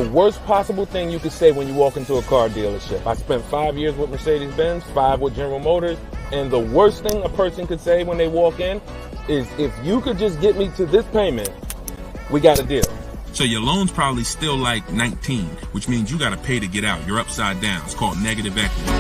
worst possible thing you could say when you walk into a car dealership. I spent 5 years with Mercedes-Benz, 5 with General Motors, and the worst thing a person could say when they walk in is, if you could just get me to this payment, we got a deal. So your loan's probably still like 19, which means you got to pay to get out. You're upside down. It's called negative equity.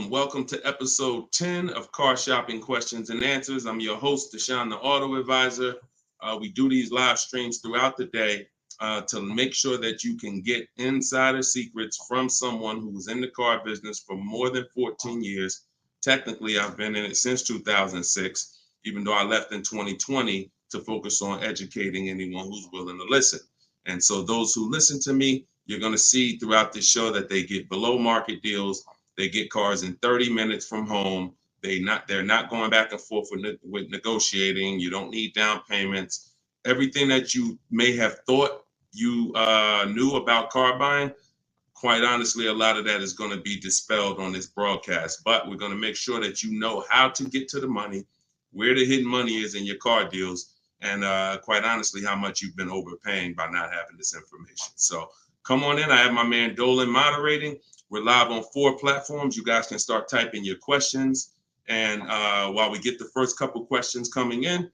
Welcome to episode 10 of Car Shopping Questions and Answers. I'm your host, Deshone the Auto Advisor. We do these live streams throughout the day to make sure that you can get insider secrets from someone who was in the car business for more than 14 years. Technically, I've been in it since 2006, even though I left in 2020 to focus on educating anyone who's willing to listen. And so those who listen to me, you're going to see throughout this show that they get below market deals. They get cars in 30 minutes from home. They're not going back and forth with negotiating. You don't need down payments. Everything that you may have thought you knew about car buying, quite honestly, a lot of that is going to be dispelled on this broadcast. But we're going to make sure that you know how to get to the money, where the hidden money is in your car deals, and quite honestly, how much you've been overpaying by not having this information. So come on in. I have my man Dolan moderating. We're live on 4 platforms. You guys can start typing your questions. And while we get the first couple questions coming in,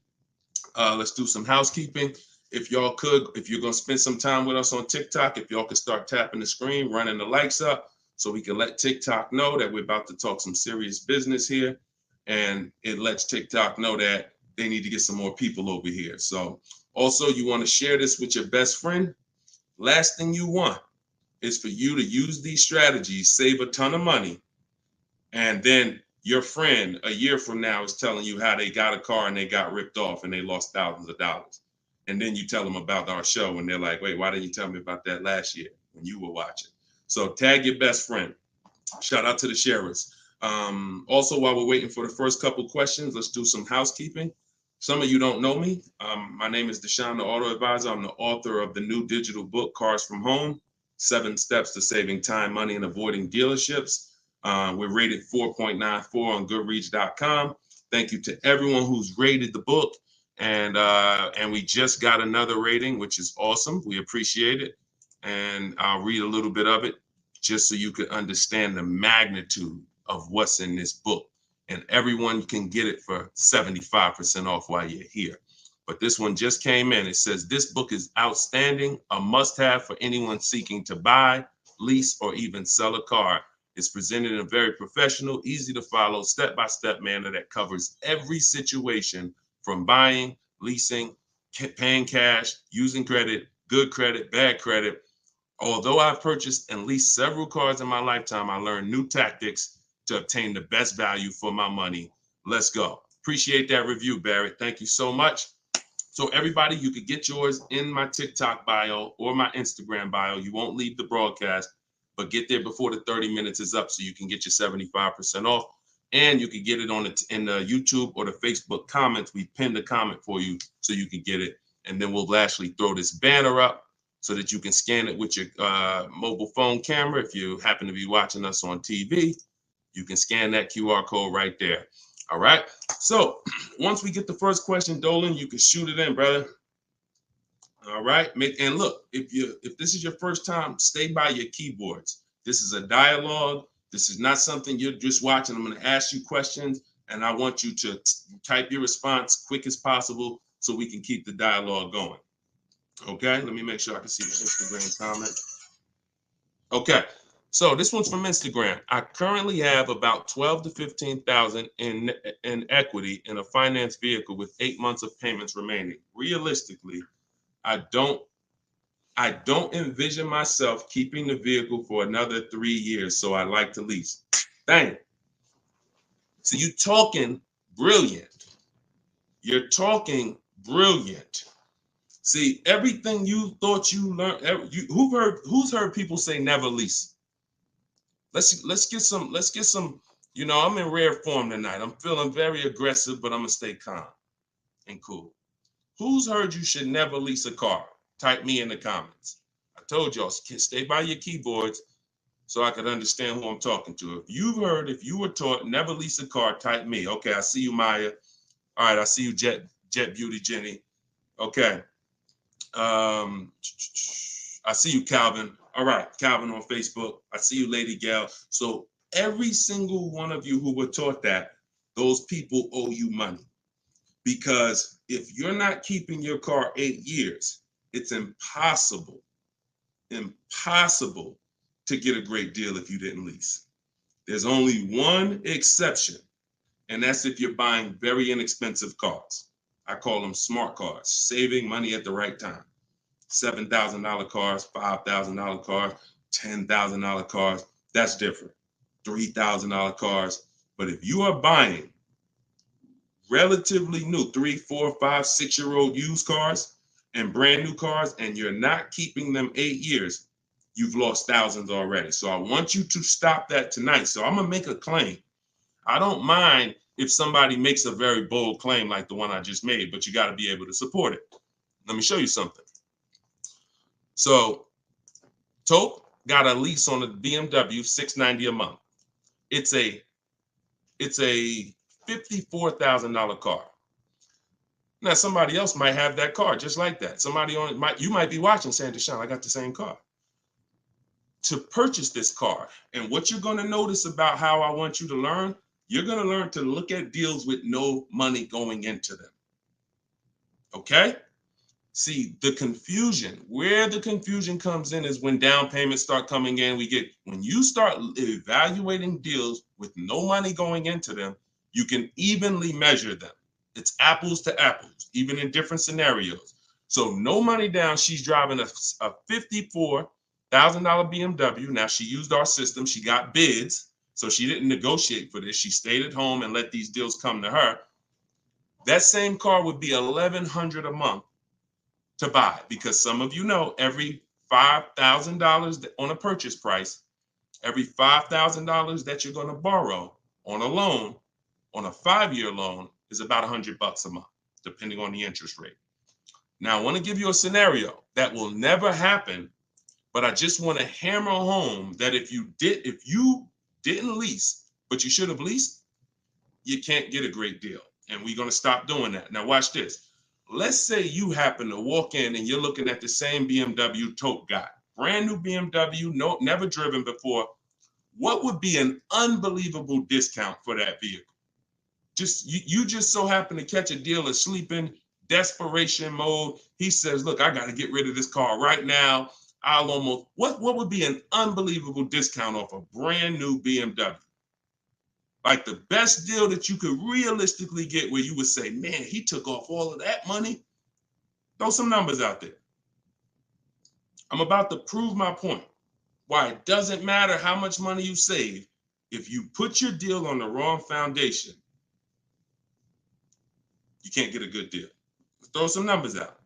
let's do some housekeeping. If y'all could, if you're going to spend some time with us on TikTok, if y'all could start tapping the screen, running the likes up so we can let TikTok know that we're about to talk some serious business here. And it lets TikTok know that they need to get some more people over here. So also, you want to share this with your best friend. Last thing you want is for you to use these strategies, save a ton of money, and then your friend a year from now is telling you how they got a car and they got ripped off and they lost thousands of dollars. And then you tell them about our show and they're like, wait, why didn't you tell me about that last year when you were watching? So tag your best friend. Shout out to the sharers. Also, while we're waiting for the first couple questions, let's do some housekeeping. Some of you don't know me. My name is Deshone the Auto Advisor. I'm the author of the new digital book, Cars from Home, 7 Steps to Saving Time, Money, and Avoiding Dealerships. We're rated 4.94 on Goodreads.com. Thank you to everyone who's rated the book. And we just got another rating, which is awesome. We appreciate it. And I'll read a little bit of it just so you could understand the magnitude of what's in this book. And everyone can get it for 75% off while you're here. But this one just came in. It says, this book is outstanding, a must-have for anyone seeking to buy, lease, or even sell a car. It's presented in a very professional, easy to follow, step-by-step manner that covers every situation from buying, leasing, paying cash, using credit, good credit, bad credit. Although I've purchased and leased several cars in my lifetime, I learned new tactics to obtain the best value for my money. Let's go. Appreciate that review, Barrett. Thank you so much. So everybody, you could get yours in my TikTok bio or my Instagram bio. You won't leave the broadcast, but get there before the 30 minutes is up so you can get your 75% off. And you can get it in the YouTube or the Facebook comments. We pinned a comment for you so you can get it. And then we'll actually throw this banner up so that you can scan it with your mobile phone camera. If you happen to be watching us on TV, you can scan that QR code right there. All right. So once we get the first question, Dolan, you can shoot it in, brother. All right. And look, if this is your first time, stay by your keyboards. This is a dialogue. This is not something you're just watching. I'm going to ask you questions, and I want you to type your response quick as possible so we can keep the dialogue going. Okay. Let me make sure I can see the Instagram comment. Okay. So this one's from Instagram. I currently have about 12 to 15,000 in equity in a finance vehicle with 8 months of payments remaining. Realistically, I don't envision myself keeping the vehicle for another 3 years, so I like to lease. Dang. So you're talking brilliant. You're talking brilliant. See, everything you thought you learned, who's heard people say never lease? Let's get some, I'm in rare form tonight. I'm feeling very aggressive, but I'm gonna stay calm and cool. Who's heard you should never lease a car? Type me in the comments. I told y'all, stay by your keyboards so I could understand who I'm talking to. If you were taught never lease a car, type me. Okay, I see you, Maya. All right, I see you, Jet Beauty Jenny. Okay. I see you, Calvin. All right, Calvin on Facebook. I see you, Lady Gal. So every single one of you who were taught that, those people owe you money. Because if you're not keeping your car 8 years, it's impossible to get a great deal if you didn't lease. There's only one exception, and that's if you're buying very inexpensive cars. I call them smart cars, saving money at the right time. $7,000 cars, $5,000 cars, $10,000 cars, that's different. $3,000 cars. But if you are buying relatively new 3, 4, 5, 6-year-old used cars and brand new cars, and you're not keeping them 8 years, you've lost thousands already. So I want you to stop that tonight. So I'm gonna make a claim. I don't mind if somebody makes a very bold claim like the one I just made, but you got to be able to support it. Let me show you something. So Tope got a lease on a BMW $690 a month. It's a $54,000 car. Now somebody else might have that car just like that. You might be watching saying, Deshone, I got the same car. To purchase this car, and what you're going to notice about how I want you to learn, you're going to learn to look at deals with no money going into them. Okay? See, where the confusion comes in is when down payments start coming in. When you start evaluating deals with no money going into them, you can evenly measure them. It's apples to apples, even in different scenarios. So no money down, she's driving a $54,000 BMW. Now she used our system. She got bids. So she didn't negotiate for this. She stayed at home and let these deals come to her. That same car would be $1,100 a month to buy, because some of you know every $5,000 on a purchase price, every $5,000 that you're going to borrow on a loan, on a 5-year loan, is about $100 a month, depending on the interest rate. Now, I want to give you a scenario that will never happen, but I just want to hammer home that if you didn't lease, but you should have leased, you can't get a great deal. And we're going to stop doing that. Now, watch this. Let's say you happen to walk in and you're looking at the same BMW Tope got. Brand new BMW, never driven before. What would be an unbelievable discount for that vehicle? You just so happen to catch a deal asleep in desperation mode. He says, look, I got to get rid of this car right now. What would be an unbelievable discount off a brand new BMW? Like the best deal that you could realistically get, where you would say, man, he took off all of that money. Throw some numbers out there. I'm about to prove my point. Why it doesn't matter how much money you save. If you put your deal on the wrong foundation, you can't get a good deal. Throw some numbers out.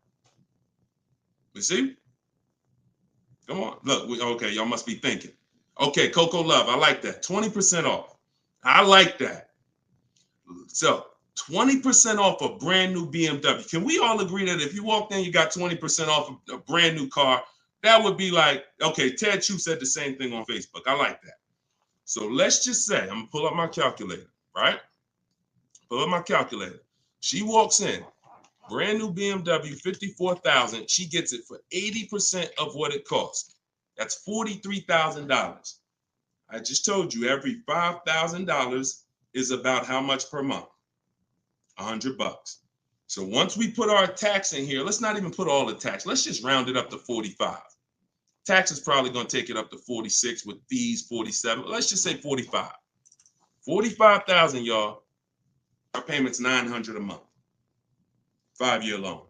You see? Come on. Look, okay, y'all must be thinking. Okay, Coco Love, I like that. 20% off. I like that. So 20% off a brand new BMW. Can we all agree that if you walked in, you got 20% off a brand new car? That would be like, okay, Ted Chu said the same thing on Facebook. I like that. So let's just say, I'm going to pull up my calculator, right? Pull up my calculator. She walks in, brand new BMW, $54,000. She gets it for 80% of what it costs. That's $43,000. I just told you every $5,000 is about how much per month? $100. So once we put our tax in here, let's not even put all the tax. Let's just round it up to 45. Tax is probably going to take it up to 46 with fees, 47. Let's just say 45. 45,000, y'all. Our payment's $900 a month. 5-year loan.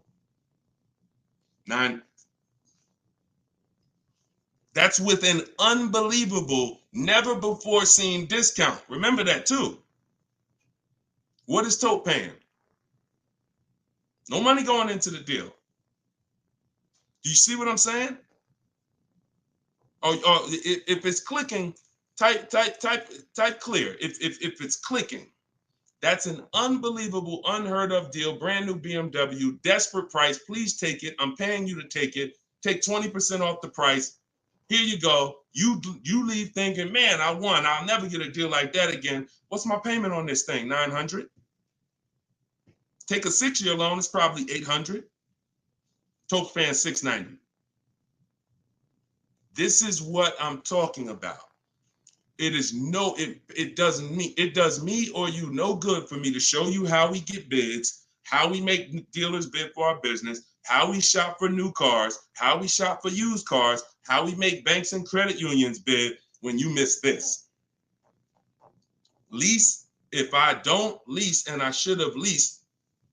That's with an unbelievable, never before seen discount. Remember that too. What is Tope paying? No money going into the deal. Do you see what I'm saying? Or if it's clicking, type clear. If it's clicking, that's an unbelievable, unheard of deal. Brand new BMW, desperate price. Please take it. I'm paying you to take it. Take 20% off the price. Here you go. You leave thinking, man, I won. I'll never get a deal like that again. What's my payment on this thing? $900. Take a 6-year loan. It's probably $800. Toke fan $690. This is what I'm talking about. It is it does me or you no good for me to show you how we get bids, how we make dealers bid for our business, how we shop for new cars, how we shop for used cars, how we make banks and credit unions bid when you miss this. Lease, if I don't lease and I should have leased,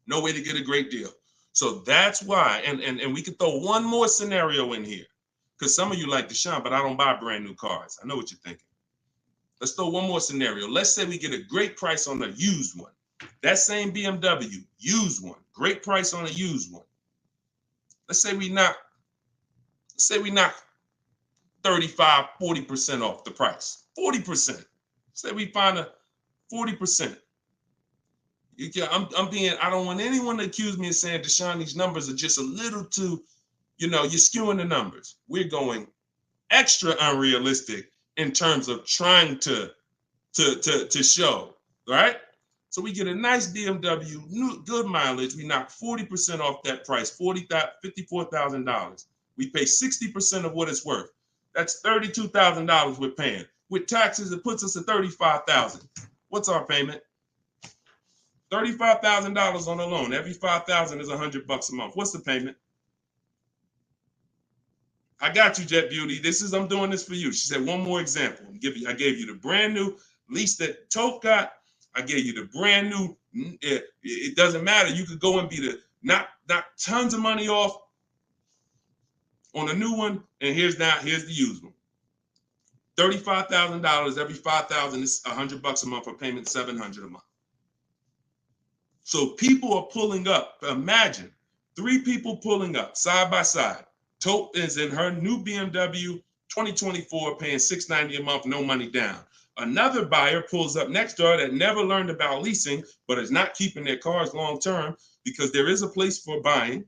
no way to get a great deal. So that's why, and we could throw one more scenario in here, because some of you like Deshone, but I don't buy brand new cars. I know what you're thinking. Let's throw one more scenario. Let's say we get a great price on a used one. That same BMW, used one, great price on a used one. Let's say we knock 35, 40% off the price. 40%. Say we find a 40%. I don't want anyone to accuse me of saying, Deshone, these numbers are just a little too, you're skewing the numbers. We're going extra unrealistic in terms of trying to show, right? So we get a nice BMW, new, good mileage. We knock 40% off that price, $54,000. We pay 60% of what it's worth. That's $32,000 we're paying. With taxes, it puts us at $35,000. What's our payment? $35,000 on a loan. Every $5,000 is $100 a month. What's the payment? I got you, Jet Beauty. I'm doing this for you. She said, one more example. I gave you the brand new lease that Toke got. I gave you the brand new. It doesn't matter. You could go and be not tons of money off on a new one. And here's the used one. $35,000. Every $5,000 is $100 a month. For payment $700 a month. So people are pulling up. Imagine 3 people pulling up side by side. Toke is in her new BMW 2024, paying $690 a month, no money down. Another buyer pulls up next door that never learned about leasing, but is not keeping their cars long term, because there is a place for buying.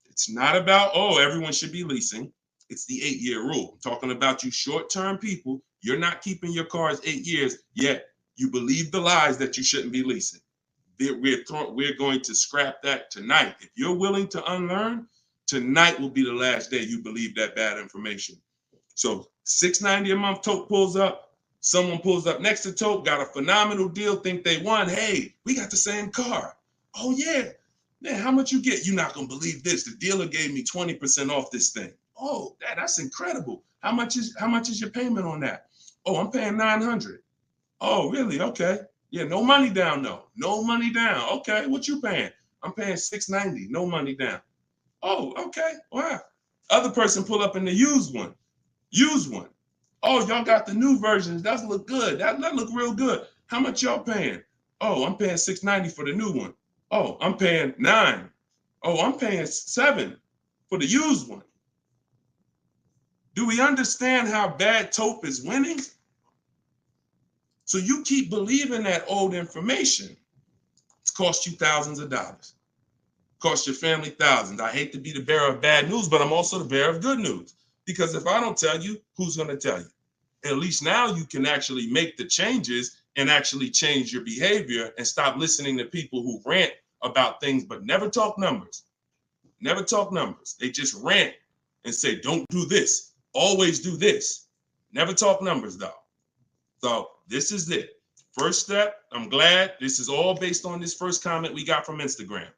It's not about, everyone should be leasing. It's the 8-year rule. I'm talking about you short-term people. You're not keeping your cars 8 years, yet you believe the lies that you shouldn't be leasing. We're going to scrap that tonight. If you're willing to unlearn, tonight will be the last day you believe that bad information. So $690 a month, Toke pulls up. Someone pulls up next to Toke, got a phenomenal deal, think they won. Hey, we got the same car. Oh yeah, man, how much you get? You're not gonna believe this. The dealer gave me 20% off this thing. Oh, that's incredible. How much is your payment on that? Oh, I'm paying $900. Oh, really? Okay. Yeah, no money down though. No money down. Okay, what you paying? I'm paying $690. No money down. Oh, okay. Wow. Other person pull up in the used one. Oh, y'all got the new versions. That look good. That look real good. How much y'all paying? Oh, I'm paying $690 for the new one. Oh, I'm paying $9. Oh, I'm paying $7 for the used one. Do we understand how bad Toke is winning? So you keep believing that old information. It's cost you thousands of dollars. Cost your family thousands. I hate to be the bearer of bad news, but I'm also the bearer of good news. Because if I don't tell you, who's going to tell you? At least now you can actually make the changes and actually change your behavior and stop listening to people who rant about things but never talk numbers. Never talk numbers. They just rant and say, don't do this. Always do this. Never talk numbers though. So this is it. First step, I'm glad this is all based on this first comment we got from Instagram.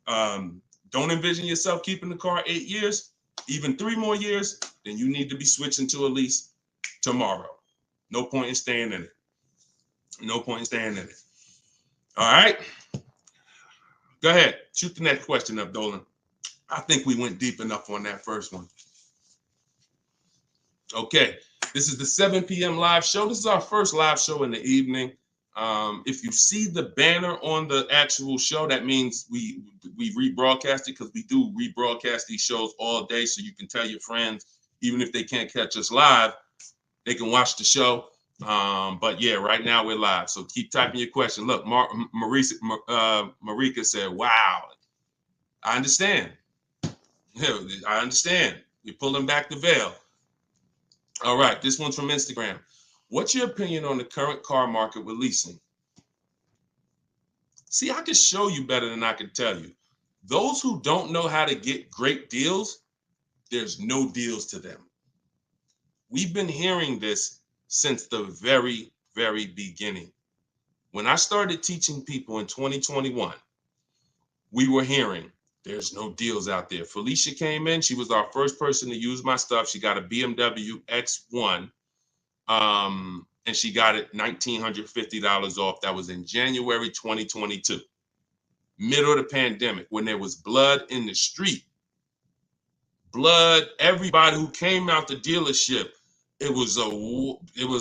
Don't envision yourself keeping the car 8 years, even 3 more years, then you need to be switching to a lease tomorrow. No point in staying in it. No point in staying in it. All right. Go ahead. Shoot the next question up, Dolan. I think we went deep enough on that first one. Okay. This is the 7 p.m. live show. This is our first live show in the evening. If you see the banner on the actual show, that means we rebroadcast it, because we do rebroadcast these shows all day, so you can tell your friends, even if they can't catch us live, they can watch the show. But yeah, right now we're live, so keep typing your question. Look, Marika said, "Wow, I understand. Yeah, I understand. You're pulling back the veil." All right, this one's from Instagram. What's your opinion on the current car market with leasing? See, I can show you better than I can tell you. Those who don't know how to get great deals, there's no deals to them. We've been hearing this since the very, very beginning. When I started teaching people in 2021, we were hearing there's no deals out there. Felicia came in. She was our first person to use my stuff. She got a BMW X1, and she got it $1,950 off. That was in January 2022, middle of the pandemic, when there was blood in the street. Blood, everybody who came out the dealership, it was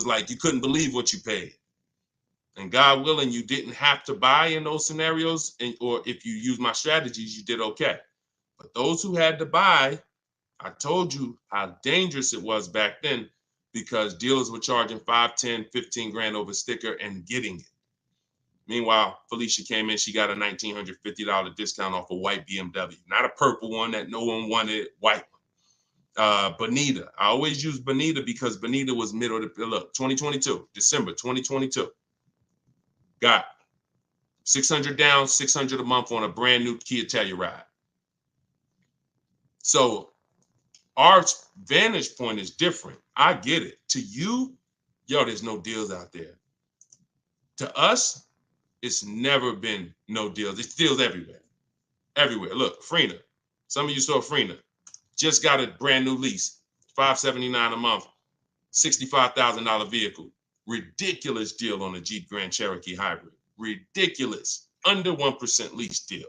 like you couldn't believe what you paid. And God willing, you didn't have to buy in those scenarios, or if you use my strategies, you did okay. But those who had to buy, I told you how dangerous it was back then, because dealers were charging 5, 10, 15 grand over sticker and getting it. Meanwhile, Felicia came in, she got a $1,950 discount off a white BMW, not a purple one that no one wanted, white one. Bonita, I always use Bonita because Bonita was middle of the, look, 2022, December 2022. Got 600 down, 600 a month on a brand new Kia Telluride. So our vantage point is different. I get it. To you, yo, there's no deals out there. To us, it's never been no deals. It's deals everywhere. Everywhere. Look, Frena. Some of you saw Frena. Just got a brand new lease. $579 a month. $65,000 vehicle. Ridiculous deal on a Jeep Grand Cherokee Hybrid. Ridiculous. Under 1% lease deal.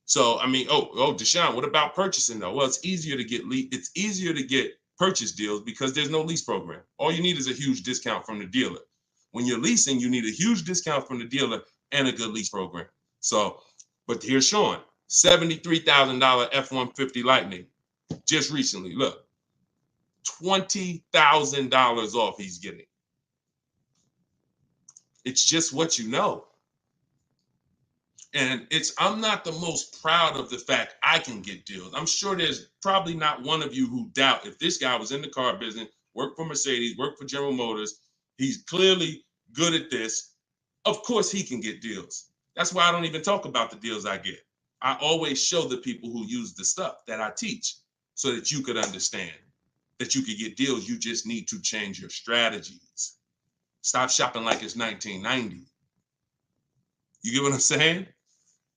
So, I mean, Deshone, what about purchasing though? Well, it's easier to get purchase deals because there's no lease program. All you need is a huge discount from the dealer. When you're leasing, you need a huge discount from the dealer and a good lease program. So, but here's Sean, $73,000 F-150 Lightning just recently. Look, $20,000 off he's getting. It's just what you know. And I'm not the most proud of the fact I can get deals. I'm sure there's probably not one of you who doubt if this guy was in the car business, worked for Mercedes, worked for General Motors, he's clearly good at this. Of course he can get deals. That's why I don't even talk about the deals I get. I always show the people who use the stuff that I teach so that you could understand that you could get deals. You just need to change your strategies. Stop shopping like it's 1990. You get what I'm saying?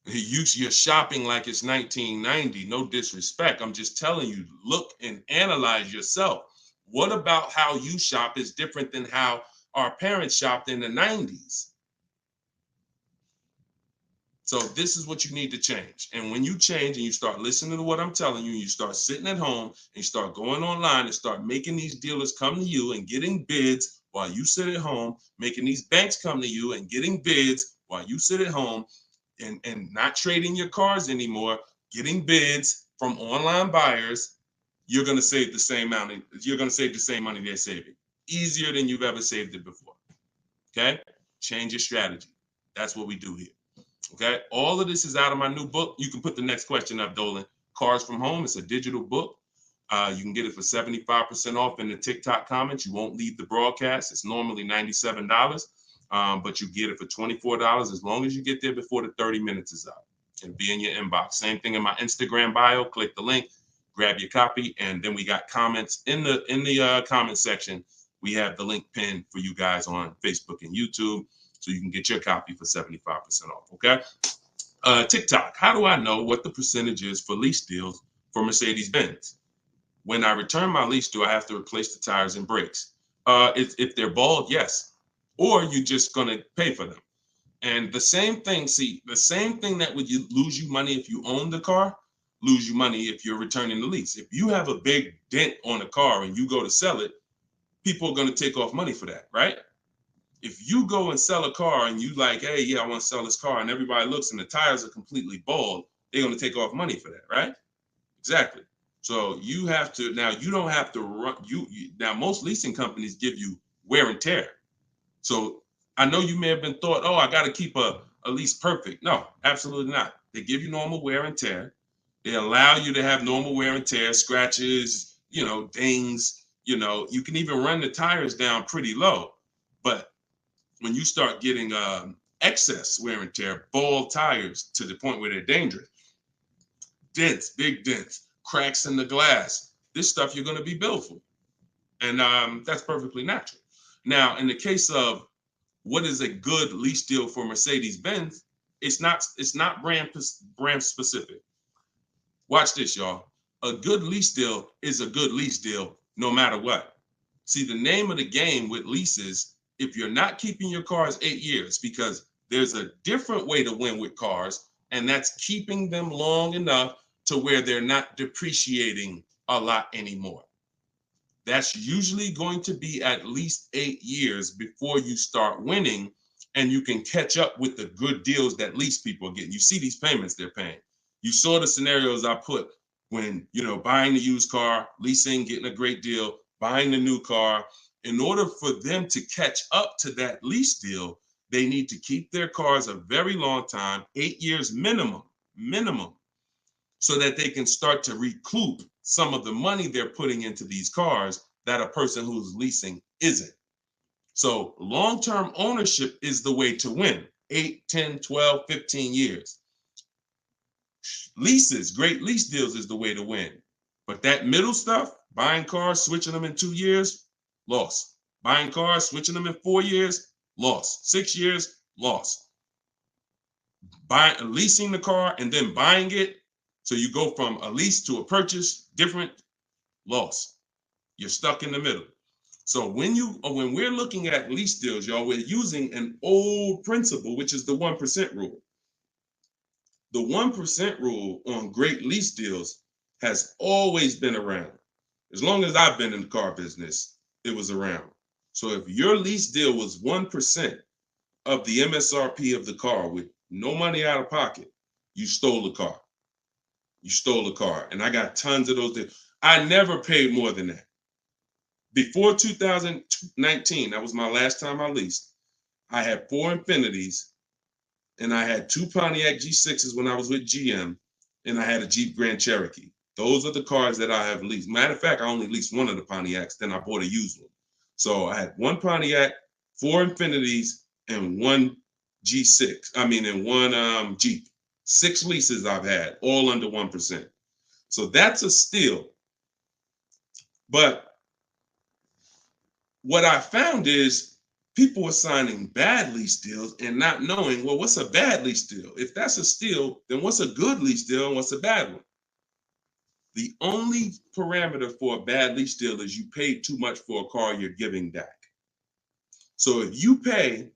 You're shopping like it's 1990. No disrespect. I'm just telling you, look and analyze yourself. What about how you shop is different than how our parents shopped in the 90s? So this is what you need to change. And when you change and you start listening to what I'm telling you, you start sitting at home and you start going online and start making these dealers come to you and getting bids while you sit at home, making these banks come to you and getting bids while you sit at home, and not trading your cars anymore, getting bids from online buyers, you're going to save the same money. You're going to save the same money they're saving. Easier than you've ever saved it before. Okay? Change your strategy. That's what we do here. Okay? All of this is out of my new book. You can put the next question up, Dolan. Cars from Home. It's a digital book. You can get it for 75% off in the TikTok comments. You won't leave the broadcast. It's normally $97. But you get it for $24 as long as you get there before the 30 minutes is up and be in your inbox. Same thing in my Instagram bio. Click the link, grab your copy, and then we got comments in the comment section. We have the link pinned for you guys on Facebook and YouTube, so you can get your copy for 75% off. Okay. TikTok. How do I know what the percentage is for lease deals for Mercedes-Benz? When I return my lease, do I have to replace the tires and brakes? If they're bald, yes. Or you're just going to pay for them. And the same thing that would lose you money if you own the car, lose you money if you're returning the lease. If you have a big dent on a car and you go to sell it, people are going to take off money for that, right? If you go and sell a car and you like, hey, yeah, I want to sell this car, and everybody looks and the tires are completely bald, they're going to take off money for that, right? Exactly. So you have to, now you don't have to run, now most leasing companies give you wear and tear. So I know you may have been thought, oh, I got to keep a lease perfect. No, absolutely not. They give you normal wear and tear. They allow you to have normal wear and tear, scratches, dings, you can even run the tires down pretty low. But when you start getting excess wear and tear, bald tires to the point where they're dangerous, dents, big dents, cracks in the glass, this stuff you're going to be billed for. And that's perfectly natural. Now, in the case of what is a good lease deal for Mercedes-Benz, it's not brand specific. Watch this, y'all. A good lease deal is a good lease deal no matter what. See, the name of the game with leases, if you're not keeping your cars 8 years, because there's a different way to win with cars, and that's keeping them long enough to where they're not depreciating a lot anymore. That's usually going to be at least 8 years before you start winning, and you can catch up with the good deals that lease people are getting. You see these payments they're paying. You saw the scenarios I put when, buying the used car, leasing, getting a great deal, buying the new car. In order for them to catch up to that lease deal, they need to keep their cars a very long time, 8 years minimum, so that they can start to recoup some of the money they're putting into these cars that a person who's leasing isn't. So long-term ownership is the way to win. 8, 10, 12, 15 years. Leases, great lease deals is the way to win. But that middle stuff, buying cars, switching them in 2 years, loss. Buying cars, switching them in 4 years, loss. 6 years, loss. Leasing the car and then buying it, so you go from a lease to a purchase, different, loss. You're stuck in the middle. So when we're looking at lease deals, y'all, we're using an old principle, which is the 1% rule. The 1% rule on great lease deals has always been around. As long as I've been in the car business, it was around. So if your lease deal was 1% of the MSRP of the car with no money out of pocket, you stole the car. You stole the car. And I got tons of those deals. I never paid more than that. Before 2019, that was my last time I leased, I had 4 Infinities, and I had 2 Pontiac G6s when I was with GM, and I had a Jeep Grand Cherokee. Those are the cars that I have leased. Matter of fact, I only leased one of the Pontiacs, then I bought a used one. So I had 1 Pontiac, 4 Infinities, and 1 G6. And 1 Jeep. 6 leases I've had, all under 1%. So that's a steal. But what I found is people are signing bad lease deals and not knowing, well, what's a bad lease deal? If that's a steal, then what's a good lease deal and what's a bad one? The only parameter for a bad lease deal is you paid too much for a car you're giving back. So if you pay,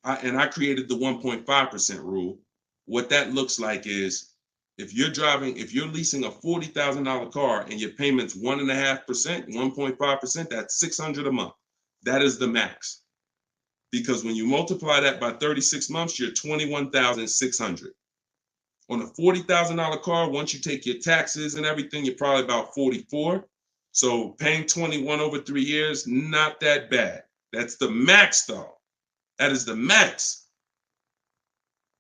and I created the 1.5% rule, what that looks like is if you're leasing a $40,000 car and your payment's 1.5%, 1.5%, that's $600 a month. That is the max. Because when you multiply that by 36 months, you're $21,600. On a $40,000 car, once you take your taxes and everything, you're probably about 44. So paying 21 over 3 years, not that bad. That's the max though. That is the max.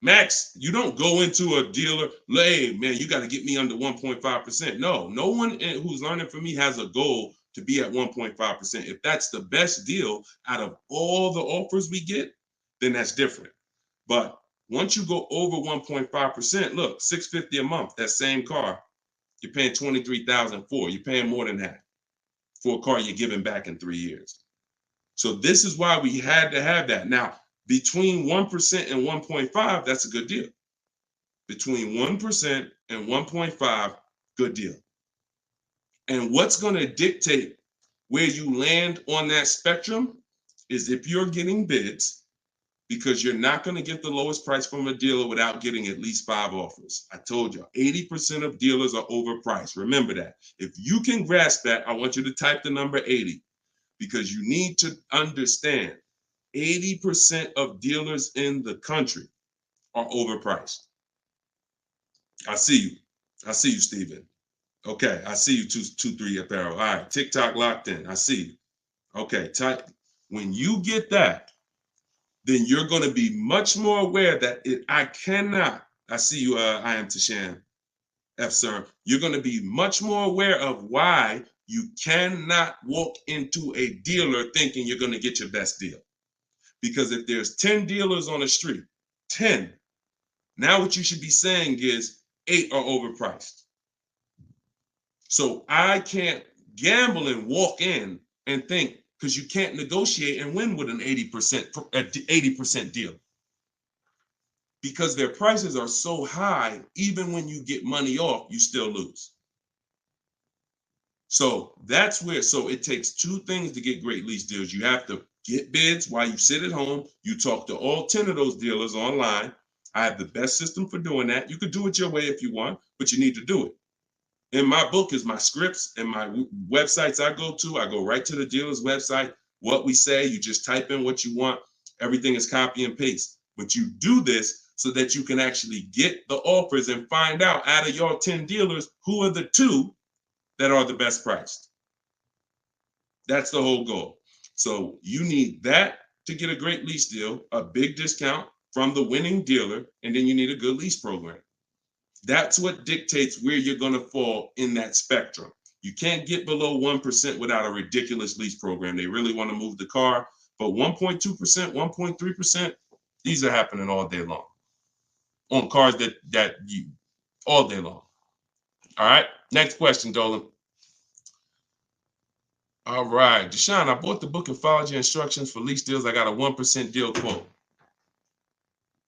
Max, you don't go into a dealer, hey, man, you got to get me under 1.5%. No one who's learning from me has a goal to be at 1.5%. If that's the best deal out of all the offers we get, then that's different. But once you go over 1.5%, look, $650 a month, that same car, you're paying $23,000 for. You're paying more than that for a car you're giving back in 3 years. So this is why we had to have that. Now, between 1% and 1.5, that's a good deal. Between 1% and 1.5, good deal. And what's going to dictate where you land on that spectrum is if you're getting bids, because you're not going to get the lowest price from a dealer without getting at least 5 offers. I told you, 80% of dealers are overpriced. Remember that. If you can grasp that, I want you to type the number 80, because you need to understand 80% of dealers in the country are overpriced. I see you. I see you, Steven. Okay, I see you, 223 Apparel. All right, TikTok locked in. I see you. Okay, when you get that, then you're going to be much more aware that I cannot. I see you, I am Tashan F. Sir. You're going to be much more aware of why you cannot walk into a dealer thinking you're going to get your best deal. Because if there's 10 dealers on the street, 10, now what you should be saying is 8 are overpriced. So I can't gamble and walk in and think, because you can't negotiate and win with an 80% deal. Because their prices are so high, even when you get money off, you still lose. So that's where, so it takes 2 things to get great lease deals. You have to get bids while you sit at home. You talk to all 10 of those dealers online. I have the best system for doing that. You could do it your way if you want, but you need to do it. In my book is my scripts and my websites I go to. I go right to the dealer's website. What we say, you just type in what you want. Everything is copy and paste. But you do this so that you can actually get the offers and find out of your 10 dealers, who are the 2 that are the best priced. That's the whole goal. So you need that to get a great lease deal, a big discount from the winning dealer, and then you need a good lease program. That's what dictates where you're going to fall in that spectrum. You can't get below 1% without a ridiculous lease program. They really want to move the car, but 1.2%, 1.3%, these are happening all day long on cars that you all day long. All right, next question, Dolan. All right, Deshaun, I bought the book and followed your instructions for lease deals. I got a 1% deal quote.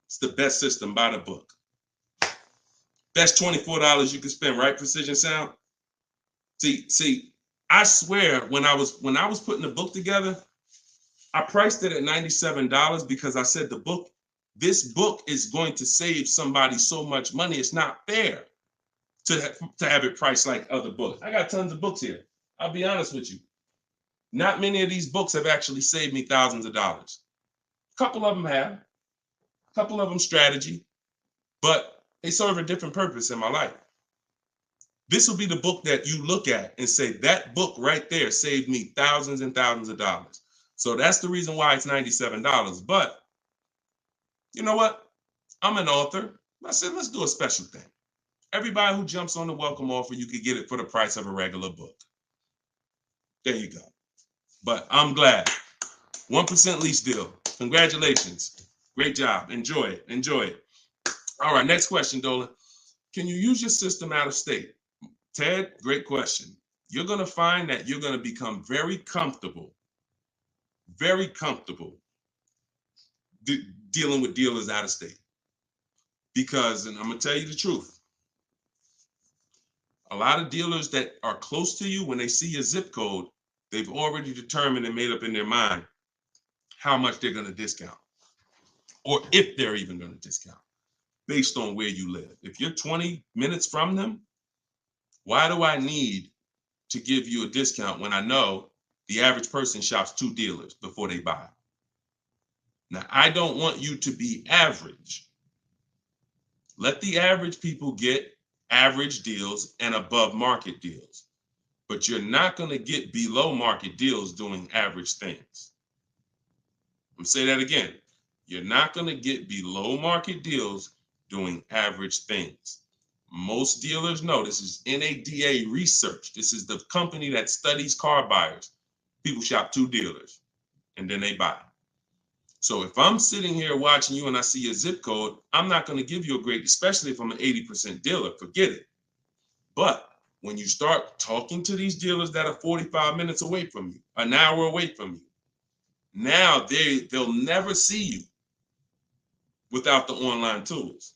It's the best system. Buy the book. Best $24 you can spend, right? Precision Sound. See, I swear when I was putting the book together, I priced it at $97 because I said this book is going to save somebody so much money. It's not fair to have it priced like other books. I got tons of books here. I'll be honest with you. Not many of these books have actually saved me thousands of dollars. A couple of them have. A couple of them strategy, but they serve a different purpose in my life. This will be the book that you look at and say, that book right there saved me thousands and thousands of dollars. So that's the reason why it's $97. But you know what? I'm an author. I said, let's do a special thing. Everybody who jumps on the welcome offer, you could get it for the price of a regular book. There you go. But I'm glad. 1% lease deal. Congratulations. Great job. Enjoy it. Enjoy it. All right, next question, Dolan. Can you use your system out of state? Ted, great question. You're going to find that you're going to become very comfortable dealing with dealers out of state. Because, and I'm going to tell you the truth, a lot of dealers that are close to you, when they see your zip code, they've already determined and made up in their mind how much they're going to discount, or if they're even going to discount, based on where you live. If you're 20 minutes from them, why do I need to give you a discount when I know the average person shops 2 dealers before they buy? Now, I don't want you to be average. Let the average people get average deals and above market deals, but you're not going to get below market deals doing average things. I'm gonna say that again. You're not going to get below market deals doing average things. Most dealers know, this is NADA research. This is the company that studies car buyers. People shop 2 dealers and then they buy. So if I'm sitting here watching you and I see your zip code, I'm not going to give you a grade, especially if I'm an 80% dealer. Forget it. But when you start talking to these dealers that are 45 minutes away from you, an hour away from you, now they'll never see you without the online tools.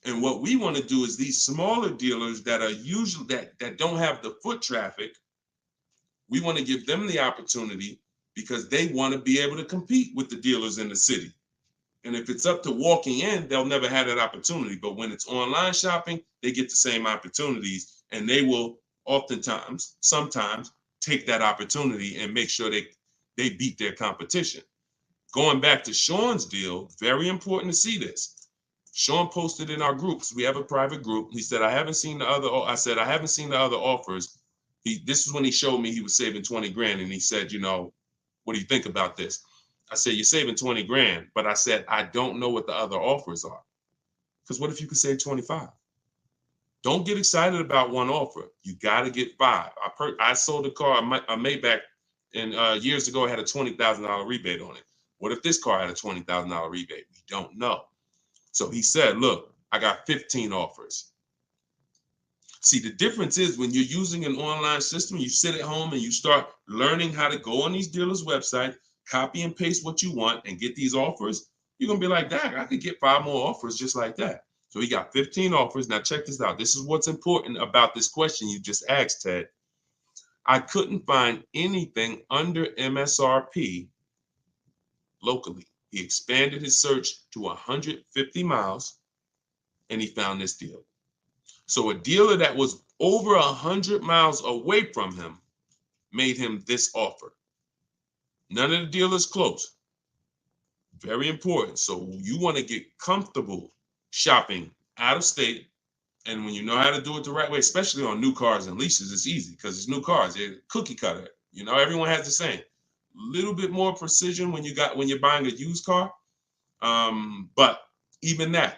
And what we want to do is these smaller dealers that are usually that don't have the foot traffic, we want to give them the opportunity because they want to be able to compete with the dealers in the city. And if it's up to walking in, they'll never have that opportunity. But when it's online shopping, they get the same opportunities, and they will sometimes take that opportunity and make sure they beat their competition. Going back to Sean's deal, very important to see this. Sean posted in our groups. We have a private group. He said, I haven't seen the other. I said, I haven't seen the other offers. This is when he showed me he was saving 20 grand. And he said, you know, what do you think about this? I said, you're saving 20 grand. But I said, I don't know what the other offers are. Because what if you could save 25? Don't get excited about one offer. You got to get 5. I sold a car, a Maybach, and years ago, it had a $20,000 rebate on it. What if this car had a $20,000 rebate? We don't know. So he said, look, I got 15 offers. See, the difference is when you're using an online system, you sit at home and you start learning how to go on these dealers' website, copy and paste what you want and get these offers. You're going to be like, dang, I could get 5 more offers just like that. So he got 15 offers. Now check this out. This is what's important about this question you just asked, Ted. I couldn't find anything under MSRP locally. He expanded his search to 150 miles and he found this deal. So a dealer that was over 100 miles away from him made him this offer. None of the dealers close. Very important. So you want to get comfortable shopping out of state. And when you know how to do it the right way, especially on new cars and leases, it's easy because it's new cars. They're cookie cutter. You know, everyone has the same. Little bit more precision when you're buying a used car. But even that,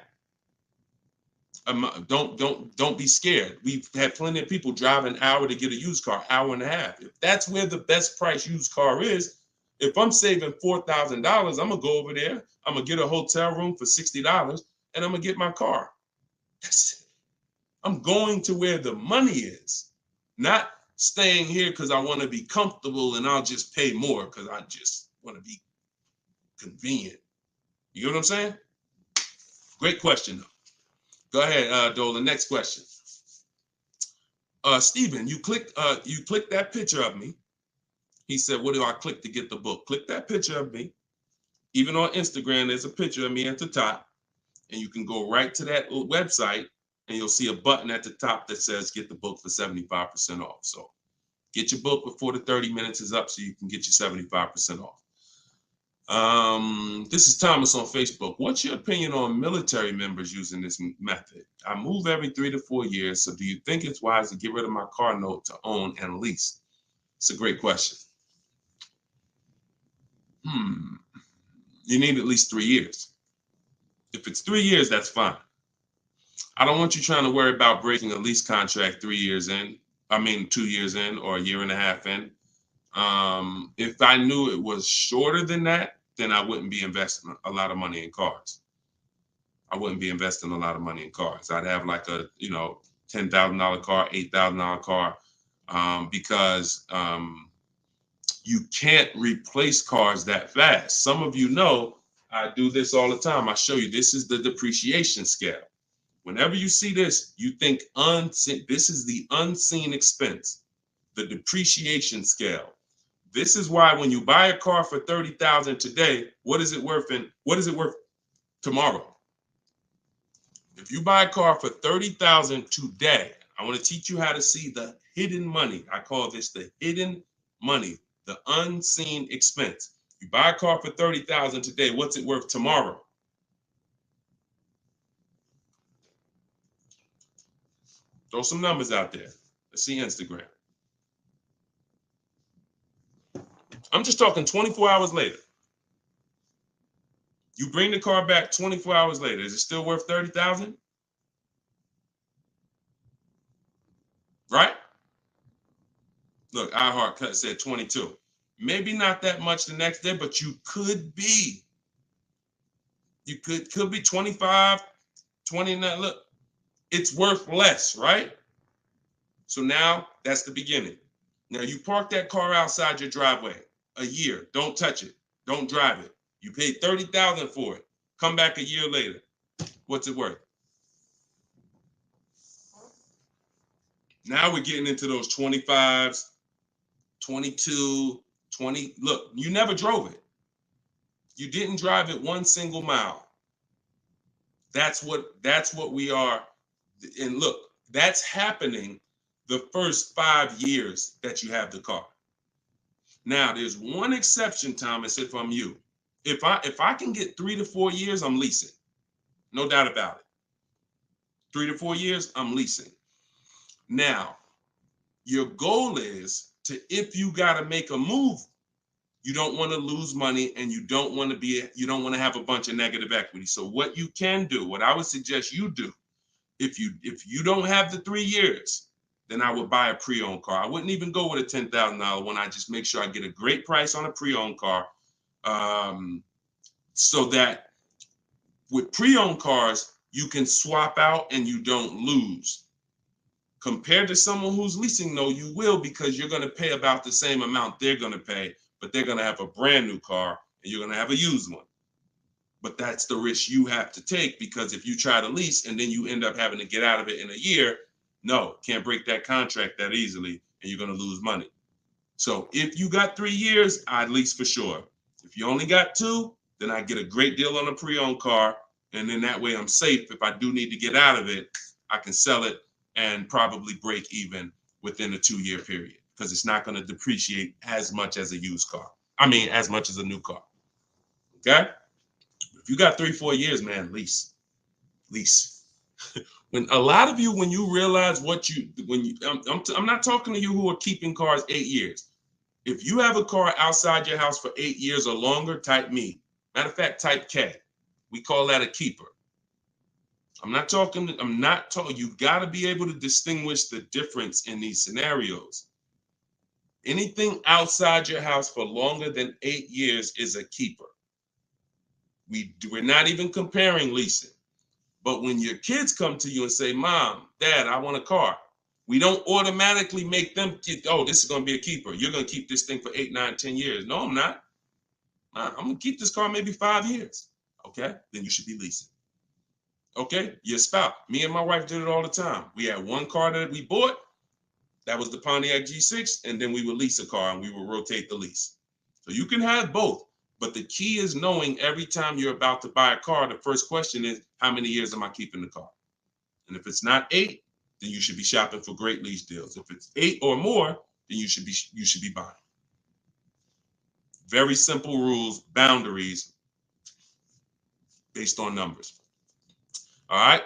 don't be scared. We've had plenty of people drive an hour to get a used car, hour and a half. If that's where the best price used car is, if I'm saving $4,000, I'm gonna go over there. I'm gonna get a hotel room for $60, and I'm gonna get my car. That's it. I'm going to where the money is, not staying here because I want to be comfortable and I'll just pay more because I just want to be convenient. You know what I'm saying? Great question, though. Go ahead, Dolan. Next question. Steven, you clicked that picture of me. He said, what do I click to get the book? Click that picture of me. Even on Instagram, there's a picture of me at the top. And you can go right to that website and you'll see a button at the top that says get the book for 75% off. So get your book before the 30 minutes is up so you can get your 75% off. This is Thomas on Facebook. What's your opinion on military members using this method? I move every 3 to 4 years. So do you think it's wise to get rid of my car note to own and lease? It's a great question. You need at least 3 years. If it's 3 years, that's fine. I don't want you trying to worry about breaking a lease contract 3 years in. 2 years in or a year and a half in. If I knew it was shorter than that, then I wouldn't be investing a lot of money in cars. I'd have like a, $10,000 car, $8,000 car, because you can't replace cars that fast. Some of you know I do this all the time. I show you, this is the depreciation scale. Whenever you see this, you think unseen. This is the unseen expense, the depreciation scale. This is why when you buy a car for $30,000 today, what is it worth tomorrow? If you buy a car for $30,000 today, I want to teach you how to see the hidden money. I call this the hidden money, the unseen expense. You buy a car for $30,000 today, what's it worth tomorrow? Throw some numbers out there. Let's see Instagram. I'm just talking 24 hours later. You bring the car back 24 hours later. Is it still worth $30,000? Right? Look, iHeart said 22. Maybe not that much the next day, but you could be. You could be 25, 29. Look, it's worth less, right? So now that's the beginning. Now you park that car outside your driveway a year. Don't touch it. Don't drive it. You paid $30,000 for it. Come back a year later. What's it worth? Now we're getting into those 25s, 22, 20. Look, you never drove it. You didn't drive it one single mile. That's what we are. And look, that's happening the first 5 years that you have the car. Now, there's one exception, Thomas, if I'm you. If I can get 3 to 4 years, I'm leasing. No doubt about it. 3 to 4 years, I'm leasing. Now, your goal is to, if you got to make a move, you don't want to lose money and you don't want to have a bunch of negative equity. So what you can do, what I would suggest you do, if you don't have the 3 years, then I would buy a pre-owned car. I wouldn't even go with a $10,000 one. I just make sure I get a great price on a pre-owned car, so that with pre-owned cars, you can swap out and you don't lose. Compared to someone who's leasing, though, you will, because you're going to pay about the same amount they're going to pay, but they're going to have a brand new car and you're going to have a used one. But that's the risk you have to take, because if you try to lease and then you end up having to get out of it in a year, no, can't break that contract that easily and you're going to lose money. So if you got 3 years, I'd lease for sure. If you only got 2, then I get a great deal on a pre-owned car. And then that way I'm safe. If I do need to get out of it, I can sell it and probably break even within a 2-year period, because it's not going to depreciate as much as a used car. I mean, as much as a new car. Okay? If you got 3, 4 years, man, lease. When a lot of you, when you realize I'm not talking to you who are keeping cars 8 years. If you have a car outside your house for 8 years or longer, type me. Matter of fact, type K. We call that a keeper. You got to be able to distinguish the difference in these scenarios. Anything outside your house for longer than 8 years is a keeper. We're not even comparing leasing. But when your kids come to you and say, Mom, Dad, I want a car, we don't automatically make them, this is going to be a keeper. You're going to keep this thing for 8, 9, 10 years. No, I'm not. I'm going to keep this car maybe 5 years. Okay, then you should be leasing. Okay, your spouse. Me and my wife did it all the time. We had one car that we bought. That was the Pontiac G6. And then we would lease a car and we would rotate the lease. So you can have both. But the key is knowing every time you're about to buy a car, the first question is, how many years am I keeping the car? And if it's not 8, then you should be shopping for great lease deals. If it's 8 or more, then you should be buying. Very simple rules, boundaries based on numbers. All right.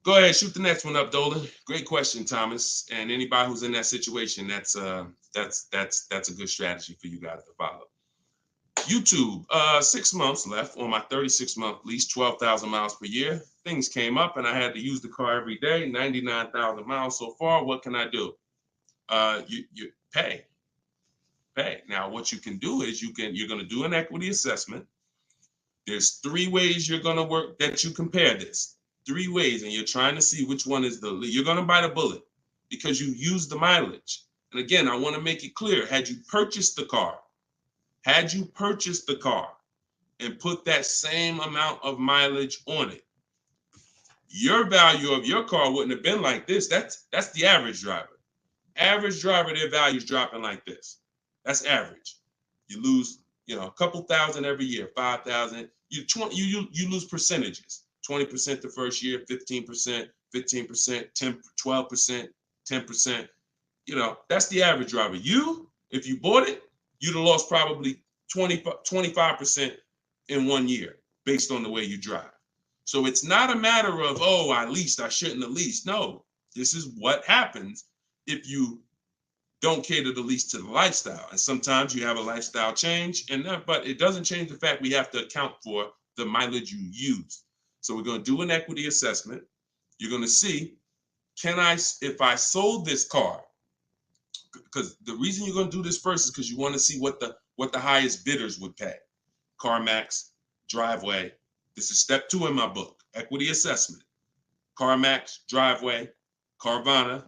Go ahead, shoot the next one up, Dolan. Great question, Thomas. And anybody who's in that situation, that's a good strategy for you guys to follow. YouTube, 6 months left on my 36-month lease, 12,000 miles per year. Things came up and I had to use the car every day, 99,000 miles so far. What can I do? You pay. Now, what you can do is you're going to do an equity assessment. There's 3 ways you're going to work that you compare this. 3 ways, and you're trying to see which one is you're going to bite a bullet because you use the mileage. And again, I want to make it clear, had you purchased the car and put that same amount of mileage on it, your value of your car wouldn't have been like this. That's the average driver. Average driver, their value is dropping like this. That's average. You lose, a couple thousand every year, 5,000. You lose percentages. 20% the first year, 15%, 10, 12%, 10%. That's the average driver. If you bought it, you'd have lost probably 25% in 1 year based on the way you drive. So it's not a matter of, I leased, I shouldn't have leased. No, this is what happens if you don't cater the lease to the lifestyle. And sometimes you have a lifestyle change, but it doesn't change the fact we have to account for the mileage you use. So we're going to do an equity assessment. You're going to see, if I sold this car, because the reason you're going to do this first is because you want to see what the highest bidders would pay. CarMax, Driveway. This is step 2 in my book, equity assessment. CarMax, Driveway, Carvana,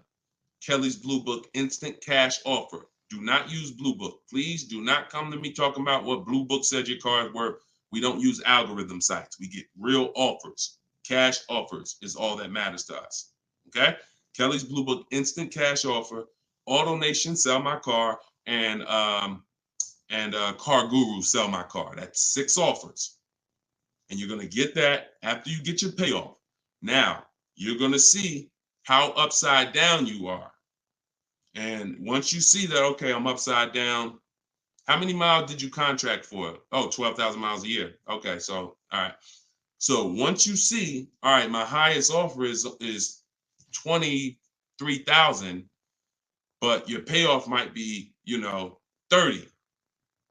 Kelly's Blue Book, instant cash offer. Do not use Blue Book. Please do not come to me talking about what Blue Book said your car is worth. We don't use algorithm sites. We get real offers. Cash offers is all that matters to us. Okay? Kelly's Blue Book, instant cash offer. AutoNation, sell my car, and Car Guru, sell my car. That's 6 offers. And you're going to get that after you get your payoff. Now, you're going to see how upside down you are. And once you see that, okay, I'm upside down, How many miles did you contract for? Oh, 12,000 miles a year. Okay, so all right. So once you see, all right, my highest offer is 23,000, but your payoff might be, 30.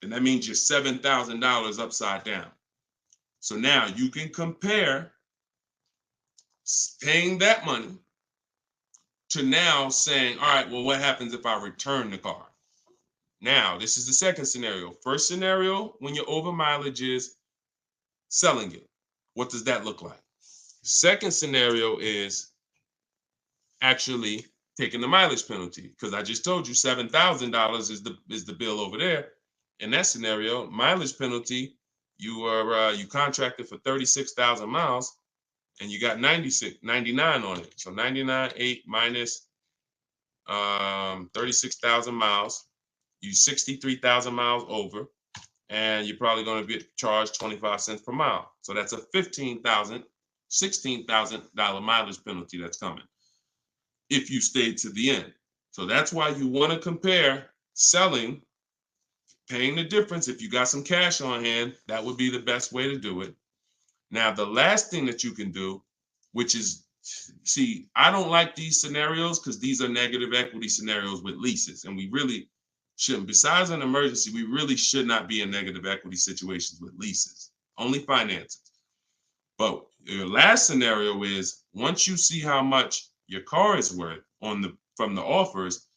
Then that means you're $7,000 upside down. So now you can compare paying that money to now saying, all right, well, what happens if I return the car? Now, this is the second scenario. First scenario, when your over mileage is selling it. What does that look like? Second scenario is actually taking the mileage penalty, because I just told you $7,000 is the bill over there. In that scenario, mileage penalty, you contracted for 36,000 miles and you got 99 on it. So 99.8 minus 36,000 miles, you 63,000 miles over, and you're probably going to be charged 25 cents per mile. So that's a $16,000 mileage penalty that's coming if you stayed to the end. So that's why you want to compare selling, paying the difference. If you got some cash on hand, that would be the best way to do it. Now, the last thing that you can do, which is, see, I don't like these scenarios because these are negative equity scenarios with leases, and we really shouldn't. Besides an emergency, we really should not be in negative equity situations with leases, only finances. But your last scenario is, once you see how much your car is worth from the offers,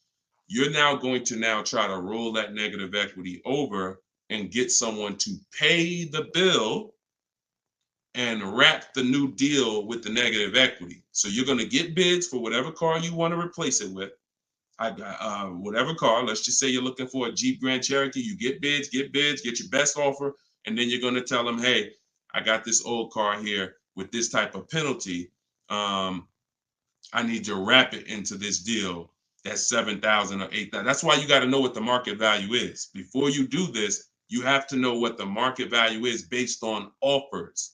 you're now going to now try to roll that negative equity over and get someone to pay the bill and wrap the new deal with the negative equity. So you're going to get bids for whatever car you want to replace it with. I got whatever car. Let's just say you're looking for a Jeep Grand Cherokee. You get bids, get your best offer, and then you're going to tell them, hey, I got this old car here with this type of penalty. I need to wrap it into this deal. That's 7,000 or 8,000. That's why you got to know what the market value is. Before you do this, you have to know what the market value is based on offers,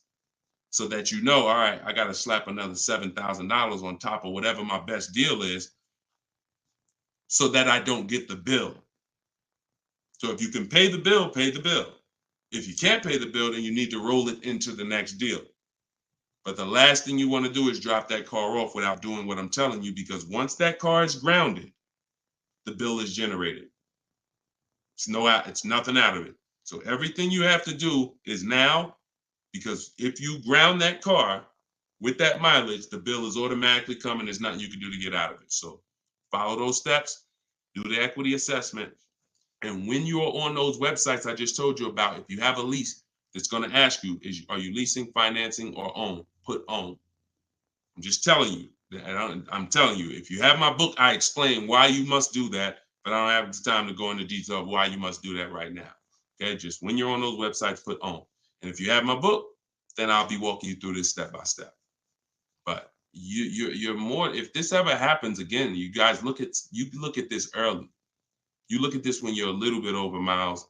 so that you know, all right, I got to slap another $7,000 on top of whatever my best deal is, so that I don't get the bill. So if you can pay the bill, pay the bill. If you can't pay the bill, then you need to roll it into the next deal. But the last thing you want to do is drop that car off without doing what I'm telling you, because once that car is grounded, the bill is generated. It's nothing out of it. So everything you have to do is now, because if you ground that car with that mileage, the bill is automatically coming. There's nothing you can do to get out of it. So follow those steps, do the equity assessment. And when you are on those websites I just told you about, if you have a lease, it's going to ask you, are you leasing, financing, or own? Put own. I'm just telling you. I'm telling you, if you have my book, I explain why you must do that, but I don't have the time to go into detail of why you must do that right now. Okay, just when you're on those websites, put own. And if you have my book, then I'll be walking you through this step by step. But you're more, if this ever happens again, you guys look at this early. You look at this when you're a little bit over miles,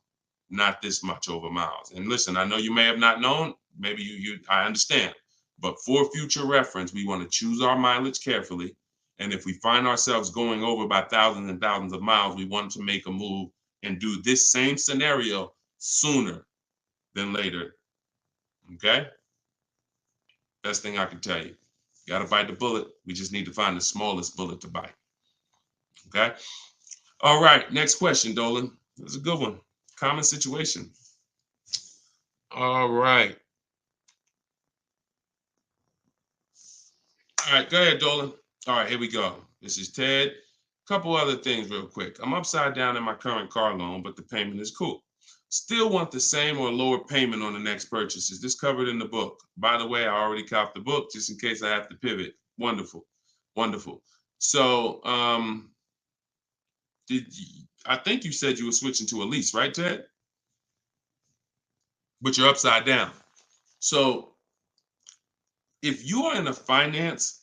not this much over miles. And listen, I know you may have not known, maybe I understand. But for future reference, we want to choose our mileage carefully. And if we find ourselves going over by thousands and thousands of miles, we want to make a move and do this same scenario sooner than later. Okay? Best thing I can tell you. You got to bite the bullet. We just need to find the smallest bullet to bite. Okay? All right. Next question, Dolan. That's a good one. Common situation. All right. All right, go ahead, Dolan. All right, here we go. This is Ted. A couple other things real quick. I'm upside down in my current car loan, but the payment is cool. Still want the same or lower payment on the next purchase. Is this covered in the book? By the way, I already copied the book just in case I have to pivot. Wonderful. Wonderful. So I think you said you were switching to a lease, right, Ted? But you're upside down. So if you are in a finance,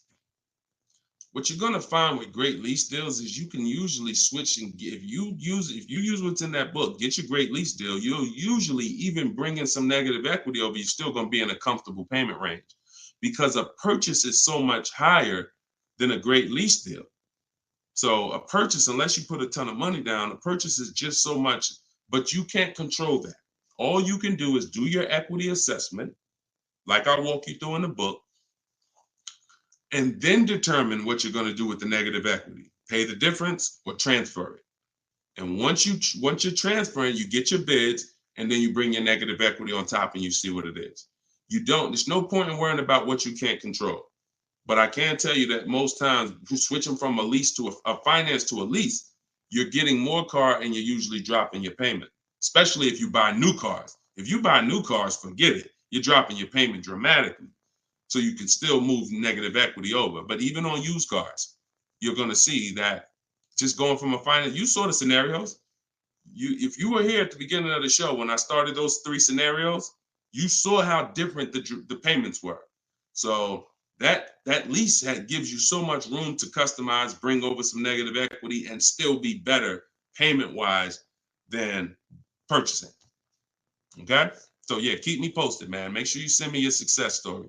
what you're going to find with great lease deals is you can usually switch, and if you use what's in that book, get your great lease deal, you'll usually even bring in some negative equity over, you're still going to be in a comfortable payment range, because a purchase is so much higher than a great lease deal. So a purchase, unless you put a ton of money down, a purchase is just so much but you can't control that. All you can do is do your equity assessment, like I walk you through in the book, and then determine what you're going to do with the negative equity. Pay the difference or transfer it. And once you're transferring, you get your bids, and then you bring your negative equity on top and you see what it is. There's no point in worrying about what you can't control. But I can tell you that most times, switching from a lease to a finance to a lease, you're getting more car and you're usually dropping your payment, especially if you buy new cars. If you buy new cars, forget it. You're dropping your payment dramatically. So you can still move negative equity over. But even on used cars, you're going to see that just going from a finance, you saw the scenarios. If you were here at the beginning of the show when I started those 3 scenarios, you saw how different the payments were. So that lease gives you so much room to customize, bring over some negative equity, and still be better payment-wise than purchasing. Okay? So yeah, keep me posted, man. Make sure you send me your success story.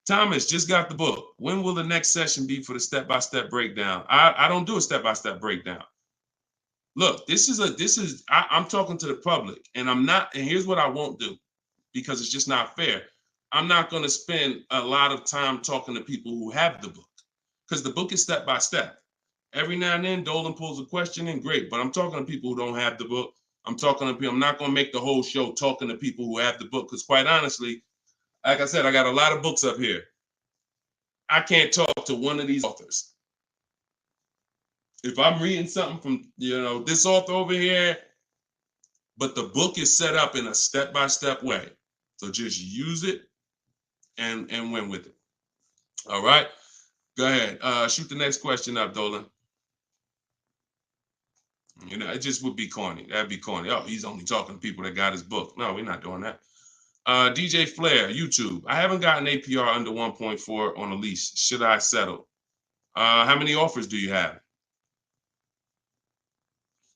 Thomas just got the book. When will the next session be for the step-by-step breakdown? I don't do a step-by-step breakdown. Look, I'm talking to the public, and here's what I won't do, because it's just not fair. I'm not going to spend a lot of time talking to people who have the book, because the book is step by step. Every now and then, Dolan pulls a question in, great, but I'm talking to people who don't have the book. I'm not going to make the whole show talking to people who have the book, because quite honestly, like I said, I got a lot of books up here. I can't talk to one of these authors. If I'm reading something from, this author over here, but the book is set up in a step-by-step way. So just use it and win with it. All right. Go ahead. Shoot the next question up, Dolan. It just would be corny. That'd be corny. Oh, he's only talking to people that got his book. No, we're not doing that. DJ Flair, YouTube. I haven't gotten APR under 1.4 on a lease. Should I settle? How many offers do you have?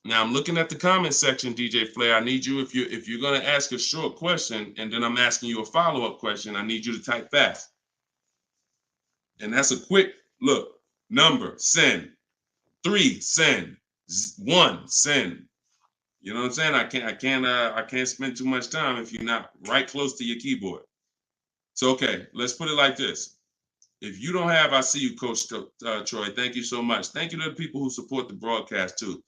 Now I'm looking at the comment section, DJ Flair. I need you, if you're going to ask a short question and then I'm asking you a follow-up question, I need you to type fast. And that's a quick look. Number, send. 3, send. 1, send. You know what I'm saying? I can't spend too much time if you're not right close to your keyboard. So okay, let's put it like this. If you don't have, I see you, Coach Troy. Thank you so much. Thank you to the people who support the broadcast too.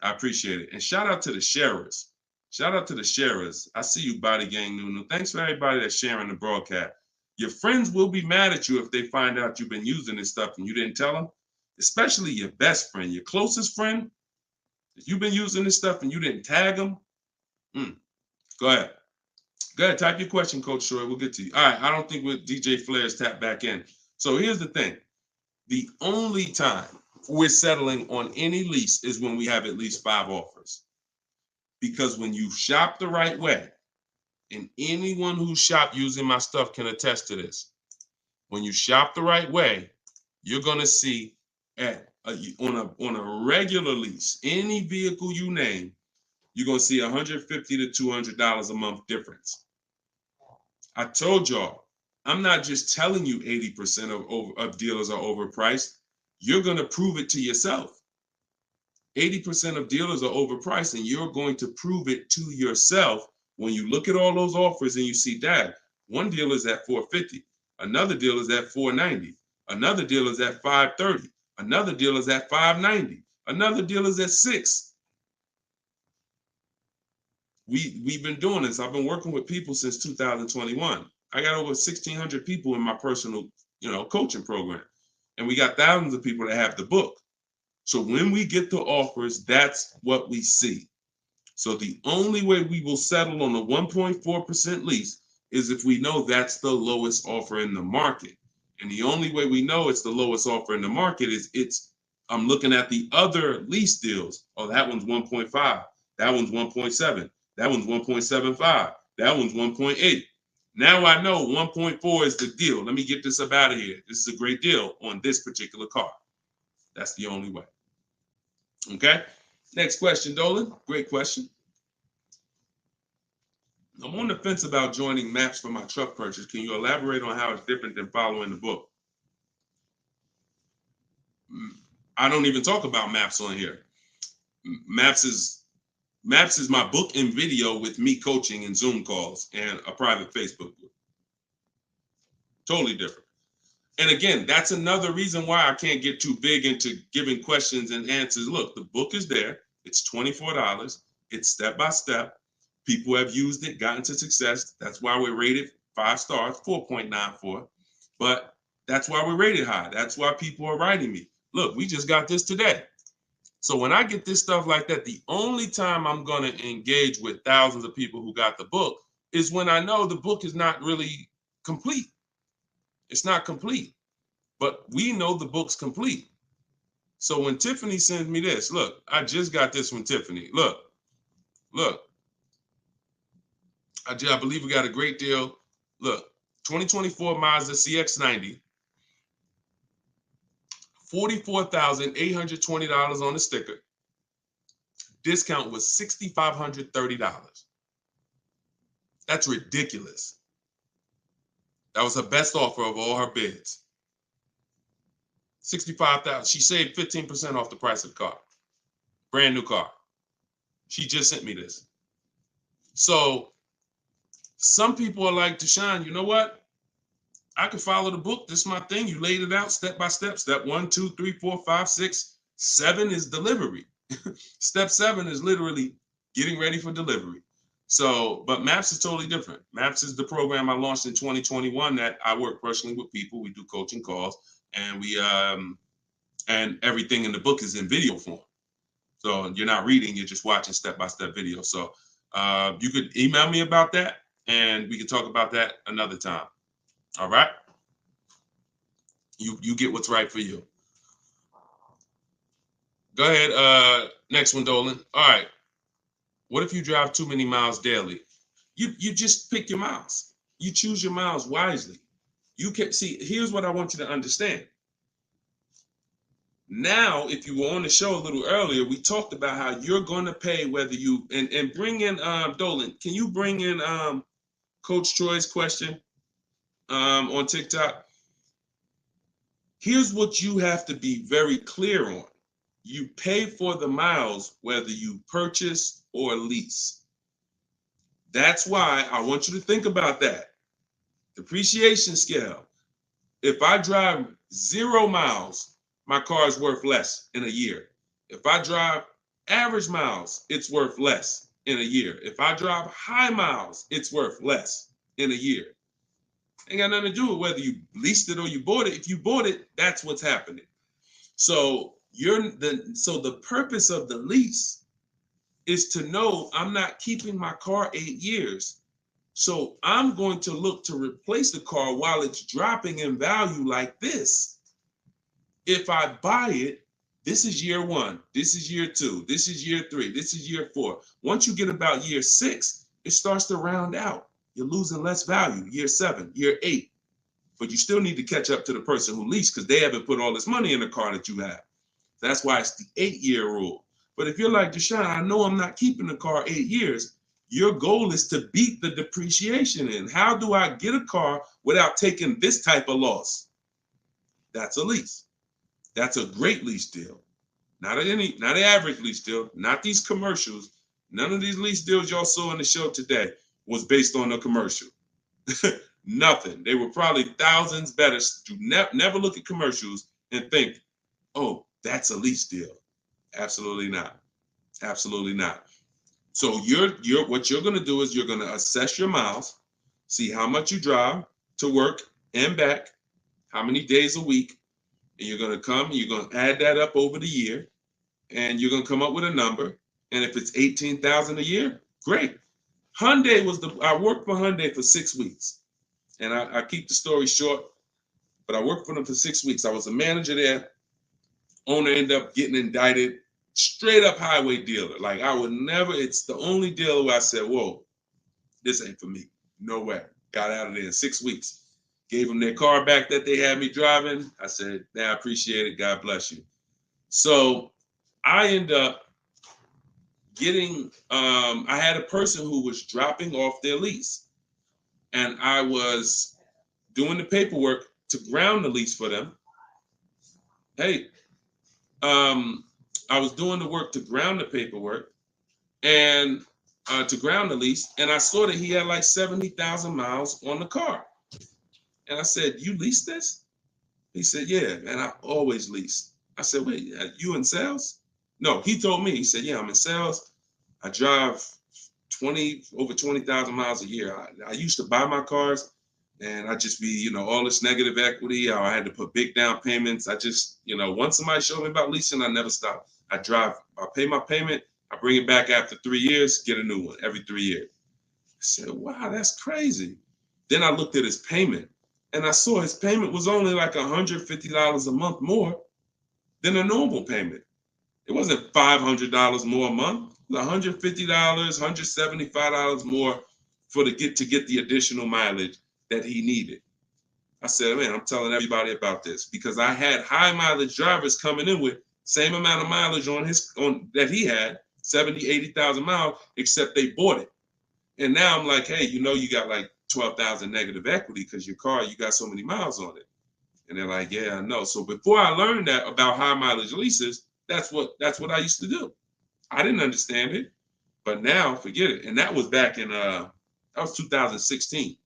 I appreciate it. And shout out to the sharers. Shout out to the sharers. I see you, Body Gang Nunu. Thanks for everybody that's sharing the broadcast. Your friends will be mad at you if they find out you've been using this stuff and you didn't tell them, especially your best friend, your closest friend. If you've been using this stuff and you didn't tag them, go ahead. Go ahead, type your question, Coach Troy. We'll get to you. All right, I don't think DJ Flair's tapped back in. So here's the thing. The only time we're settling on any lease is when we have at least 5 offers. Because when you shop the right way, and anyone who shopped using my stuff can attest to this, when you shop the right way, you're going to see on a regular lease, any vehicle you name, you're going to see $150 to $200 a month difference. I told y'all, I'm not just telling you 80% of dealers are overpriced. You're going to prove it to yourself. 80% of dealers are overpriced, and you're going to prove it to yourself when you look at all those offers and you see that one dealer is at $450, another dealer is at $490, another dealer is at $530, another dealer is at $590, another dealer is at $6. We've been doing this. I've been working with people since 2021. I got over 1,600 people in my personal, coaching program, and we got thousands of people that have the book. So when we get the offers, that's what we see. So the only way we will settle on a 1.4% lease is if we know that's the lowest offer in the market. And the only way we know it's the lowest offer in the market is I'm looking at the other lease deals. Oh, that one's 1.5. That one's 1.7. That one's 1.75. That one's 1.8. Now I know 1.4 is the deal. Let me get this up out of here. This is a great deal on this particular car. That's the only way. Okay. Next question, Dolan. Great question. I'm on the fence about joining maps for my truck purchase. Can you elaborate on how it's different than following the book? I don't even talk about maps on here. Maps is Maps is my book and video with me coaching and Zoom calls and a private Facebook group. Totally different. And again, that's another reason why I can't get too big into giving questions and answers. Look, the book is there. It's $24. It's step by step. People have used it, gotten to success. That's why we're rated 5 stars, 4.94. But that's why we're rated high. That's why people are writing me. Look, we just got this today. So when I get this stuff like that, the only time I'm going to engage with thousands of people who got the book is when I know the book is not really complete. It's not complete, but we know the book's complete. So when Tiffany sends me this, look, I just got this from Tiffany. Look. I believe we got a great deal. Look, 2024 Mazda CX-90, $44,820 on the sticker. Discount was $6,530. That's ridiculous. That was her best offer of all her bids. $65,000. She saved 15% off the price of the car. Brand new car. She just sent me this. So some people are like, Deshone, you know what? I can follow the book. This is my thing. You laid it out step by step. Step 1, 2, 3, 4, 5, 6, 7 is delivery. Step 7 is literally getting ready for delivery. So, but Maps is totally different. Maps is the program I launched in 2021 that I work personally with people. We do coaching calls, and we and everything in the book is in video form. So you're not reading, you're just watching step-by-step video. So you could email me about that, and we can talk about that another time. All right? You get what's right for you. Go ahead. Next one, Dolan. All right. What if you drive too many miles daily? You just pick your miles. You choose your miles wisely. You can see, here's what I want you to understand. Now, if you were on the show a little earlier, we talked about how you're going to pay whether you, and bring in, Dolan, can you bring in Coach Troy's question on TikTok? Here's what you have to be very clear on. You pay for the miles whether you purchase or lease. That's why I want you to think about that. Depreciation scale. If I drive 0 miles, my car is worth less in a year. If I drive average miles, it's worth less in a year. If I drive high miles, it's worth less in a year. Ain't got nothing to do with whether you leased it or you bought it. If you bought it, that's what's happening. So the purpose of the lease is to know I'm not keeping my car 8 years. So I'm going to look to replace the car while it's dropping in value like this. If I buy it, this is year 1, this is year 2, this is year 3, this is year 4. Once you get about year 6, it starts to round out. You're losing less value, year 7, year 8. But you still need to catch up to the person who leased because they haven't put all this money in the car that you have. That's why it's the 8-year rule. But if you're like, Deshone, I know I'm not keeping the car 8 years. Your goal is to beat the depreciation in. How do I get a car without taking this type of loss? That's a lease. That's a great lease deal. Not an average lease deal, not these commercials. None of these lease deals y'all saw in the show today was based on a commercial. Nothing. They were probably thousands better. Do never look at commercials and think, oh, that's a lease deal. Absolutely not. Absolutely not. So what you're going to do is you're going to assess your miles, see how much you drive to work and back, how many days a week, and you're going to add that up over the year, and you're going to come up with a number. And if it's $18,000 a year, great. I worked for Hyundai for 6 weeks, and I keep the story short, but I worked for them for 6 weeks. I was a manager there. Owner ended up getting indicted. Straight up highway dealer. Like it's the only dealer where I said, whoa, this ain't for me. No way. Got out of there in 6 weeks. Gave them their car back that they had me driving. I said, I appreciate it. God bless you. So I end up getting, I had a person who was dropping off their lease. And I was doing the paperwork to ground the lease for them. Hey, I was doing the work to ground the paperwork, and to ground the lease. And I saw that he had like 70,000 miles on the car. And I said, "You lease this?" He said, "Yeah, man, I always lease." I said, "Wait, you in sales?" No, he told me. He said, "Yeah, I'm in sales. I drive over 20,000 miles a year. I used to buy my cars, and I just be, all this negative equity. I had to put big down payments. I just, once somebody showed me about leasing, I never stop. I pay my payment. I bring it back after 3 years, get a new one every 3 years." I said, "Wow, that's crazy." Then I looked at his payment, and I saw his payment was only like $150 a month more than a normal payment. It wasn't $500 more a month. It was $150, $175 more to get the additional mileage that he needed. I said, "Man, I'm telling everybody about this," because I had high mileage drivers coming in with same amount of mileage on that he had, 70, 80,000 miles, except they bought it. And now I'm like, "Hey, you got like 12,000 negative equity because your car, you got so many miles on it." And they're like, "Yeah, I know." So before I learned that about high mileage leases, that's what I used to do. I didn't understand it, but now forget it. And that was back in that was 2016.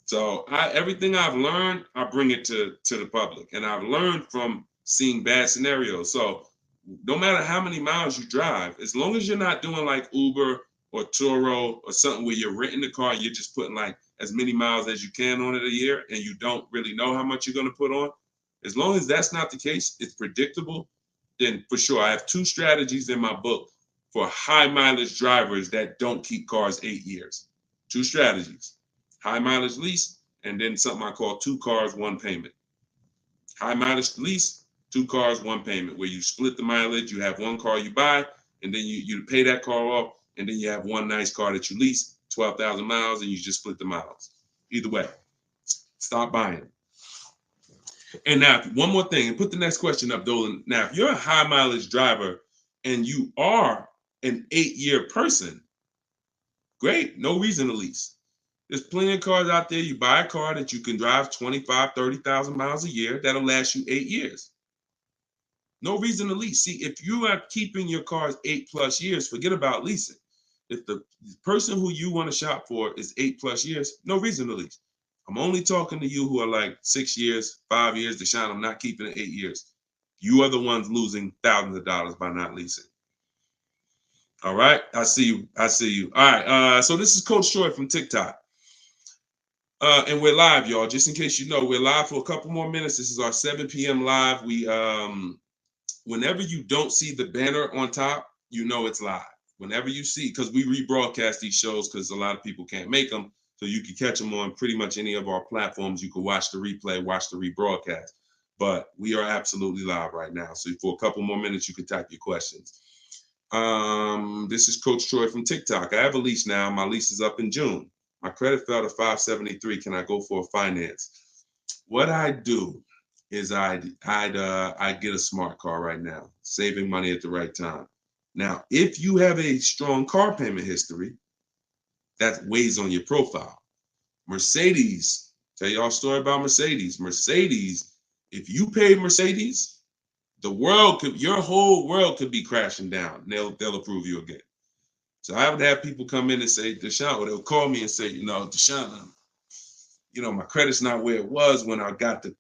So everything I've learned, I bring it to the public, and I've learned from seeing bad scenarios. So no matter how many miles you drive, as long as you're not doing like Uber or Turo or something where you're renting the car, you're just putting like as many miles as you can on it a year, and you don't really know how much you're going to put on. As long as that's not the case, it's predictable, then for sure. I have 2 strategies in my book for high mileage drivers that don't keep cars 8 years. 2 strategies: high mileage lease, and then something I call 2 cars, 1 payment. High mileage lease, 2 cars, 1 payment, where you split the mileage. You have 1 car you buy, and then you pay that car off, and then you have 1 nice car that you lease, 12,000 miles, and you just split the miles. Either way, stop buying. And now, one more thing, and put the next question up, Dolan. Now, if you're a high mileage driver and you are an 8-year person, great, no reason to lease. There's plenty of cars out there. You buy a car that you can drive 25, 30,000 miles a year. That'll last you 8 years. No reason to lease. See, if you are keeping your cars 8+ years, forget about leasing. If the person who you want to shop for is 8+ years, no reason to lease. I'm only talking to you who are like 6 years, 5 years. Deshone, I'm not keeping it 8 years. You are the ones losing thousands of dollars by not leasing. All right, I see you. All right, so this is Coach Troy from TikTok. And we're live, y'all. Just in case you know, we're live for a couple more minutes. This is our 7 p.m. live. We, whenever you don't see the banner on top, you know it's live. Whenever you see, because we rebroadcast these shows because a lot of people can't make them, so you can catch them on pretty much any of our platforms. You can watch the replay, watch the rebroadcast. But we are absolutely live right now. So for a couple more minutes, you can type your questions. This is Coach Troy from TikTok. I have a lease now. My lease is up in June. My credit fell to 573. Can I go for a finance? What I do is I'd get a smart car right now, saving money at the right time. Now, if you have a strong car payment history, that weighs on your profile. Mercedes, tell y'all a story about Mercedes. Mercedes, if you pay Mercedes, your whole world could be crashing down. They'll approve you again. So I would have people come in and say, "Deshone," or they'll call me and say, "Deshone, my credit's not where it was when I got the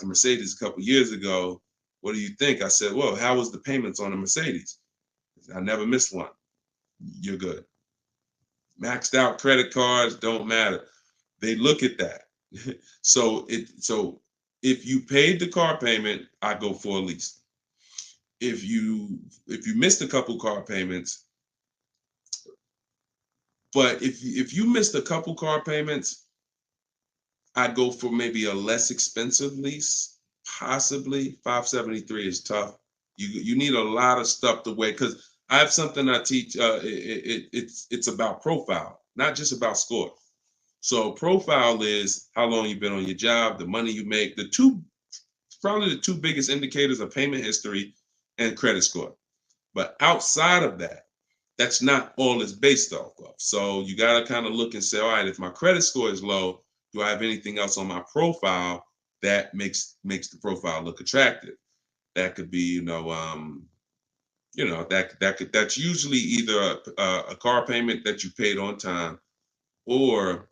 Mercedes a couple years ago. What do you think?" I said, "Well, how was the payments on the Mercedes?" I never missed one. You're good. Maxed out credit cards don't matter. They look at that. So if you paid the car payment, I go for a lease. If you missed a couple car payments, but if you missed a couple car payments, I'd go for maybe a less expensive lease. Possibly 573 is tough. You need a lot of stuff to weigh, because I have something I teach. It's about profile, not just about score. So profile is how long you've been on your job, the money you make. Probably the 2 biggest indicators are payment history and credit score. But outside of that, that's not all it's based off of. So you got to kind of look and say, all right, if my credit score is low, do I have anything else on my profile that makes the profile look attractive? That could be, that's usually either a car payment that you paid on time, or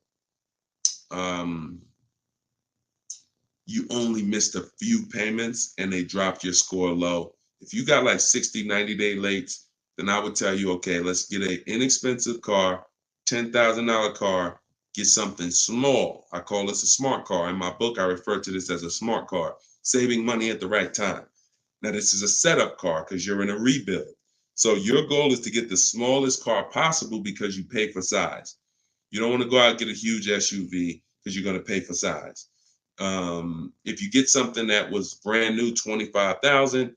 you only missed a few payments and they dropped your score low. If you got like 60, 90-day late, then I would tell you, okay, let's get an inexpensive car, $10,000 car, get something small. I call this a smart car. In my book, I refer to this as a smart car, saving money at the right time. Now, this is a setup car because you're in a rebuild. So your goal is to get the smallest car possible because you pay for size. You don't want to go out and get a huge SUV because you're going to pay for size. If you get something that was brand new, 25,000,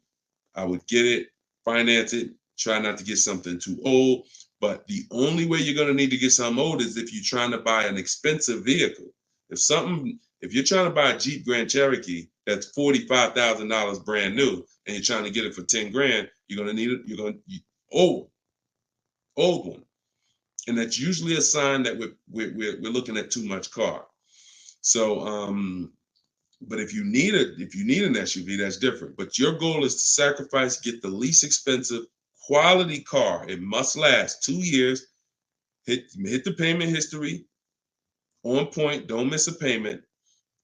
I would get it, finance it, try not to get something too old. But the only way you're going to need to get something old is if you're trying to buy an expensive vehicle. If you're trying to buy a Jeep Grand Cherokee that's $45,000 brand new and you're trying to get it for 10 grand, you're going to need it. Old one. And that's usually a sign that we're looking at too much car. So, but if you need an SUV, that's different. But your goal is to sacrifice, get the least expensive quality car. It must last 2 years. Hit the payment history on point. Don't miss a payment,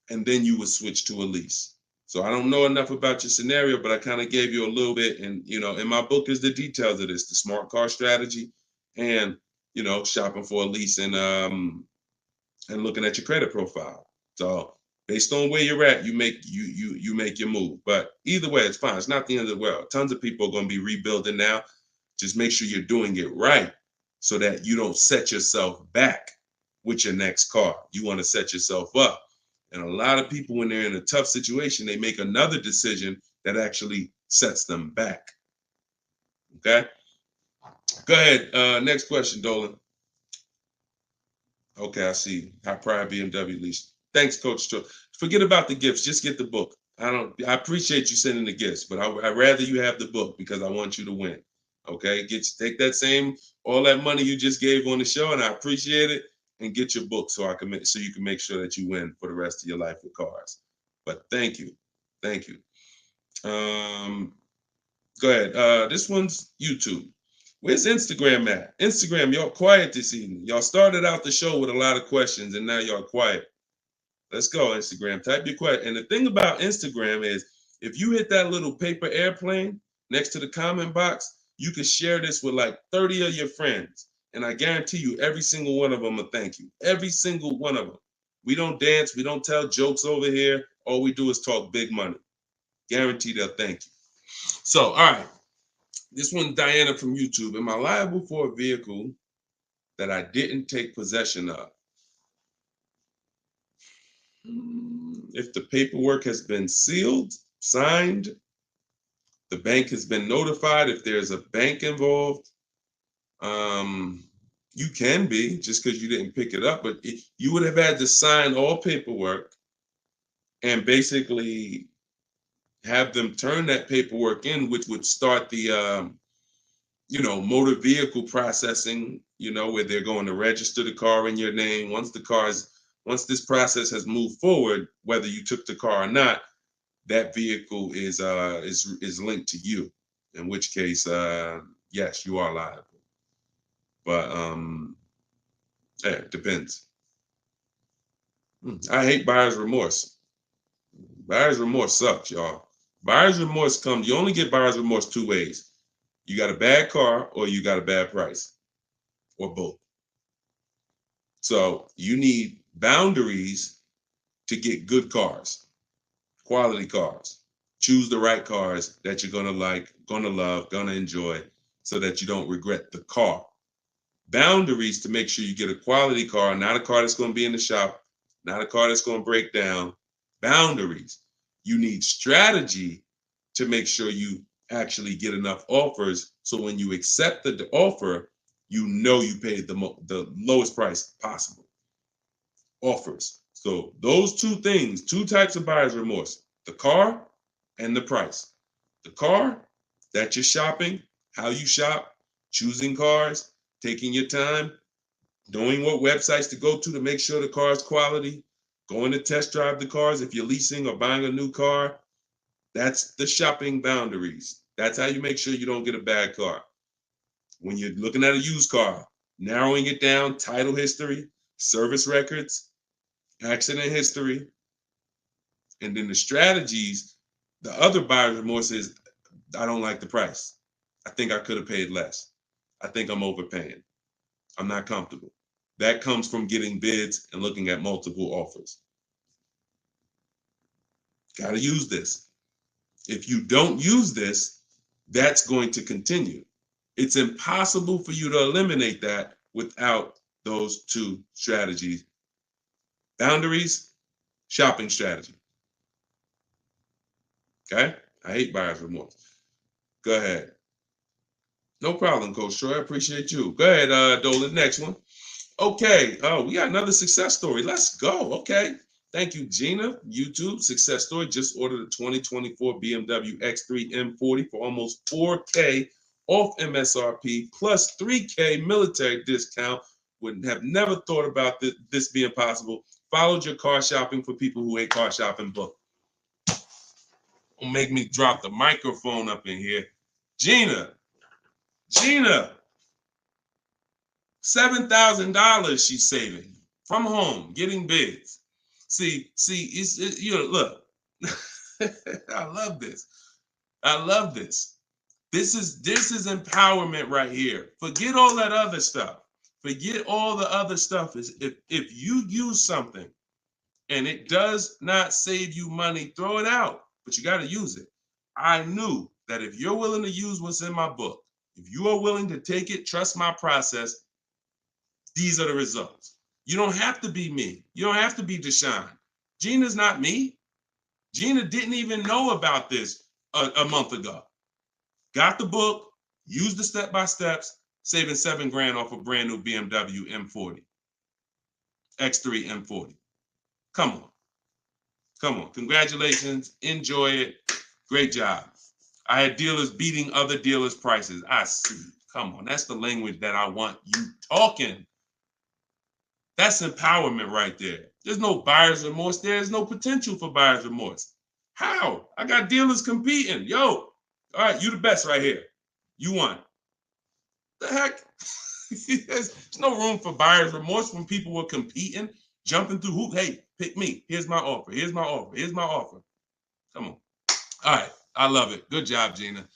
and then you would switch to a lease. So I don't know enough about your scenario, but I kind of gave you a little bit. And in my book is the details of this: the smart car strategy, and shopping for a lease, and looking at your credit profile. So based on where you're at, you make your move. But either way, it's fine. It's not the end of the world. Tons of people are going to be rebuilding now. Just make sure you're doing it right so that you don't set yourself back with your next car. You want to set yourself up. And a lot of people, when they're in a tough situation, they make another decision that actually sets them back. Okay? Go ahead. Next question, Dolan. Okay, I see. High pride BMW lease. Thanks, Coach. Forget about the gifts. Just get the book. I appreciate you sending the gifts, but I'd rather you have the book because I want you to win. Okay, take all that money you just gave on the show, and I appreciate it, and get your book so you can make sure that you win for the rest of your life with cars. But thank you. Go ahead. This one's YouTube. Where's Instagram at? Instagram, y'all quiet this evening. Y'all started out the show with a lot of questions, and now y'all quiet. Let's go, Instagram. Type your question. And the thing about Instagram is, if you hit that little paper airplane next to the comment box, you can share this with like 30 of your friends. And I guarantee you, every single one of them will thank you. Every single one of them. We don't dance. We don't tell jokes over here. All we do is talk big money. Guaranteed they'll thank you. So, all right. This one, Diana from YouTube. Am I liable for a vehicle that I didn't take possession of? If the paperwork has been sealed, signed, the bank has been notified, if there's a bank involved, you can be, just because you didn't pick it up, but you would have had to sign all paperwork and basically have them turn that paperwork in, which would start the motor vehicle processing, where they're going to register the car in your name. Once this process has moved forward, whether you took the car or not, that vehicle is linked to you. In which case, yes, you are liable. But it depends. I hate buyer's remorse. Buyer's remorse sucks, y'all. Buyer's remorse you only get buyer's remorse two ways. You got a bad car or you got a bad price, or both. So you need boundaries to get good cars, quality cars. Choose the right cars that you're going to like, going to love, going to enjoy, so that you don't regret the car. Boundaries to make sure you get a quality car, not a car that's going to be in the shop, not a car that's going to break down. Boundaries. You need strategy to make sure you actually get enough offers, so when you accept the offer, you paid the lowest price possible. Offers. So those two things, two types of buyer's remorse: the car and the price. The car that you're shopping, how you shop, choosing cars, taking your time, knowing what websites to go to make sure the car is quality, going to test drive the cars if you're leasing or buying a new car. That's the shopping boundaries. That's how you make sure you don't get a bad car. When you're looking at a used car, narrowing it down, title history, service records, accident history, and then the strategies. The other buyer's remorse is, I don't like the price. I think I could have paid less. I think I'm overpaying. I'm not comfortable. That comes from getting bids and looking at multiple offers. Got to use this. If you don't use this, that's going to continue. It's impossible for you to eliminate that without those two strategies. Boundaries, shopping strategy. Okay? I hate buyer's remorse. Go ahead. No problem, Coach Troy. I appreciate you. Go ahead, Dolan. Next one. Okay. Oh, we got another success story. Let's go. Okay. Thank you, Gina. YouTube success story. Just ordered a 2024 BMW X3 M40 for almost $4K off MSRP plus $3K military discount. Would have never thought about this being possible. Followed your car shopping for people who hate car shopping book. Don't make me drop the microphone up in here. Gina, $7,000 she's saving from home, getting bids. See, look, I love this. I love this. This is empowerment right here. Forget all that other stuff. Forget all the other stuff. Is if you use something and it does not save you money, throw it out. But you got to use it. I knew that if you're willing to use what's in my book, if you are willing to take it, trust my process, these are the results. You don't have to be me. You don't have to be Deshone. Gina's not me. Gina didn't even know about this a month ago. Got the book, used the step-by-steps, saving $7,000 off a brand new BMW M40, X3 M40. Come on. Come on. Congratulations. Enjoy it. Great job. I had dealers beating other dealers' prices. I see. Come on. That's the language that I want you talking. That's empowerment right there. There's no buyer's remorse. There's no potential for buyer's remorse. How? I got dealers competing. Yo, all right, you the best right here. You won. The heck? There's no room for buyer's remorse when people were competing, jumping through hoops. Hey, pick me. Here's my offer. Here's my offer. Here's my offer. Come on. All right. I love it. Good job, Gina.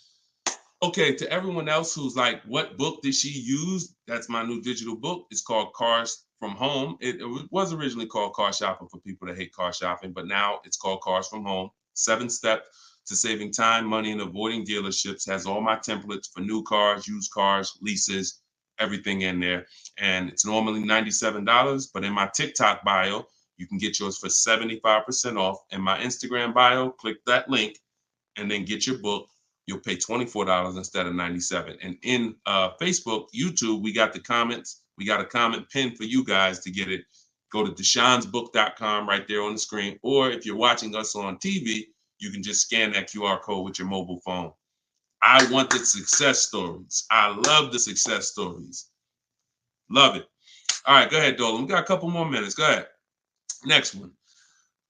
Okay, to everyone else who's like, what book did she use? That's my new digital book. It's called Cars from Home. It was originally called Car Shopping for people that hate car shopping, but now it's called Cars from Home. 7 steps to saving time, money, and avoiding dealerships. Has all my templates for new cars, used cars, leases, everything in there. And it's normally $97, but in my TikTok bio, you can get yours for 75% off. In my Instagram bio, click that link and then get your book. You'll pay $24 instead of $97. And in Facebook, YouTube, we got the comments. We got a comment pinned for you guys to get it. Go to deshonesbook.com right there on the screen. Or if you're watching us on TV, you can just scan that QR code with your mobile phone. I want the success stories. I love the success stories. Love it. All right, go ahead, Dolan. We got a couple more minutes. Go ahead. Next one.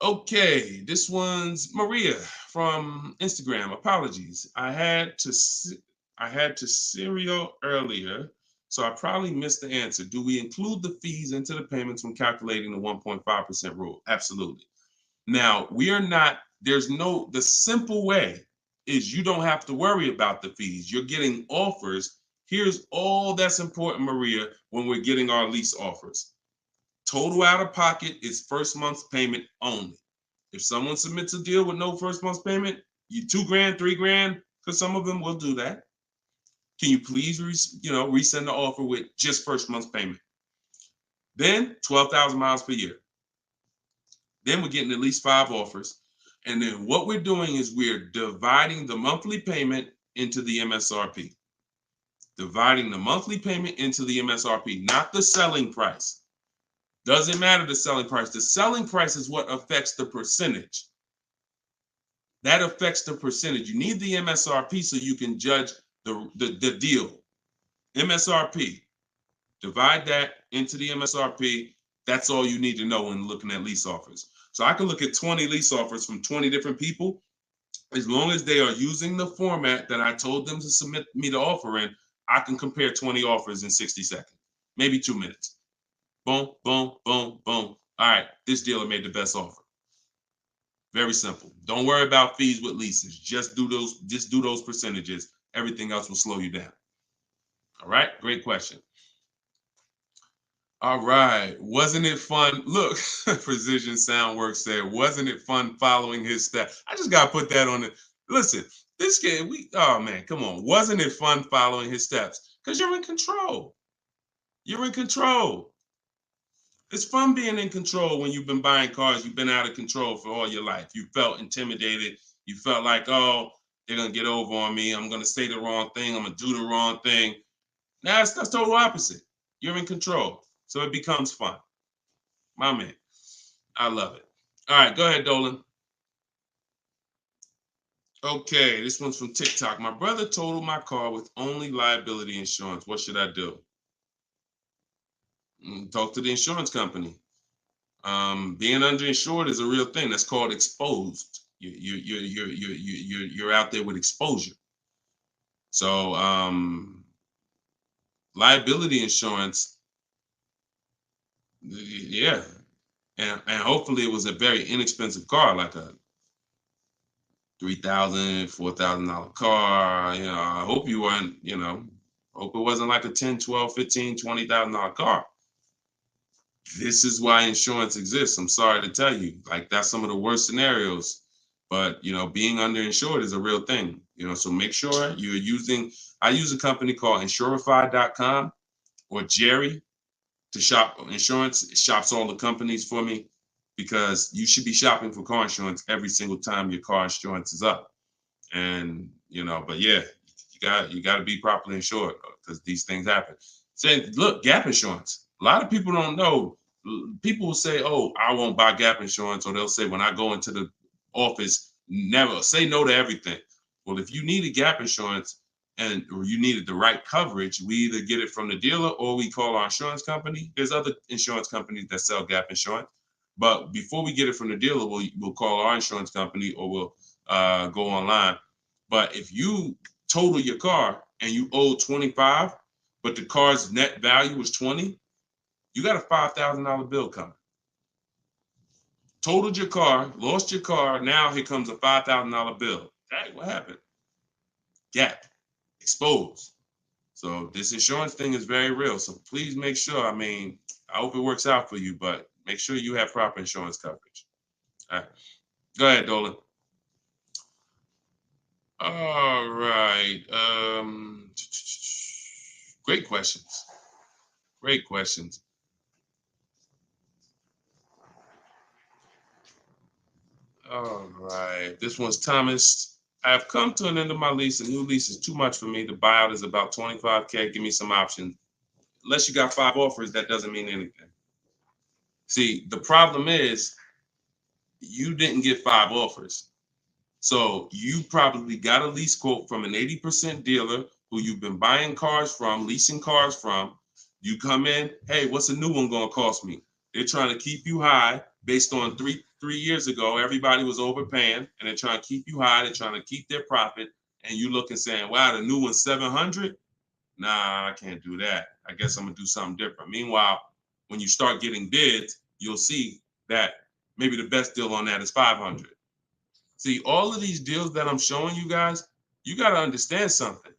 Okay, this one's Maria from Instagram. Apologies. I had to serial earlier, so I probably missed the answer. Do we include the fees into the payments when calculating the 1.5% rule? Absolutely. Now, we are not, the simple way is you don't have to worry about the fees. You're getting offers. Here's all that's important, Maria, when we're getting our lease offers. Total out of pocket is first month's payment only. If someone submits a deal with no first month's payment, you $2,000, $3,000, because some of them will do that. Can you please, resend the offer with just first month's payment? Then 12,000 miles per year. Then we're getting at least 5 offers. And then what we're doing is we're dividing the monthly payment into the MSRP. Dividing the monthly payment into the MSRP, not the selling price. Doesn't matter the selling price. The selling price is what affects the percentage. That affects the percentage. You need the MSRP so you can judge the deal. MSRP. Divide that into the MSRP. That's all you need to know when looking at lease offers. So I can look at 20 lease offers from 20 different people. As long as they are using the format that I told them to submit me the offer in, I can compare 20 offers in 60 seconds, maybe 2 minutes. Boom, boom, boom, boom. All right, this dealer made the best offer. Very simple. Don't worry about fees with leases. Just do those percentages. Everything else will slow you down. All right, great question. All right, wasn't it fun? Look, Precision Soundworks said, wasn't it fun following his steps? I just gotta put that on it. Listen, this game, oh man, come on. Wasn't it fun following his steps? Because you're in control. You're in control. It's fun being in control when you've been buying cars. You've been out of control for all your life. You felt intimidated. You felt like, oh, they're gonna get over on me. I'm gonna say the wrong thing. I'm gonna do the wrong thing. Now it's the total opposite. You're in control. So it becomes fun. My man. I love it. All right, go ahead, Dolan. Okay, this one's from TikTok. My brother totaled my car with only liability insurance. What should I do? Talk to the insurance company. Being underinsured is a real thing. That's called exposed. You're out there with exposure. So liability insurance, yeah, and hopefully it was a very inexpensive car, like a $3,000, $4,000 car. You know, I hope you weren't. You know, hope it wasn't like a $10, $12, $15, $20,000 car. This is why insurance exists. I'm sorry to tell you, like that's some of the worst scenarios. But you know, being underinsured is a real thing. You know, so make sure you're using. I use a company called Insurify.com or Jerry to shop insurance. It shops all the companies for me because you should be shopping for car insurance every single time your car insurance is up. And you know, but yeah, you got to be properly insured because these things happen. Say, look, gap insurance. A lot of people don't know. People will say, "Oh, I won't buy gap insurance," or they'll say, "When I go into the office, never say no to everything." Well, if you needed gap insurance or you needed the right coverage, we either get it from the dealer or we call our insurance company. There's other insurance companies that sell gap insurance, but before we get it from the dealer, we'll call our insurance company or we'll go online. But if you total your car and you owe 25, but the car's net value was 20, you got a $5,000 bill coming. Totaled your car, lost your car. Now here comes a $5,000 bill. Hey, what happened? Gap, exposed. So this insurance thing is very real. So please make sure. I mean, I hope it works out for you, but make sure you have proper insurance coverage. All right, go ahead, Dolan. All right. Great questions. Great questions. All right. This one's Thomas. I have come to an end of my lease. A new lease is too much for me. The buyout is about 25K. Give me some options. Unless you got 5 offers, that doesn't mean anything. See, the problem is you didn't get 5 offers. So you probably got a lease quote from an 80% dealer who you've been buying cars from, leasing cars from. You come in, hey, what's a new one going to cost me? They're trying to keep you high based on three years ago. Everybody was overpaying and they're trying to keep you high. They're trying to keep their profit. And you look and saying, wow, the new one's 700. Nah, I can't do that. I guess I'm going to do something different. Meanwhile, when you start getting bids, you'll see that maybe the best deal on that is 500. See, all of these deals that I'm showing you guys, you got to understand something.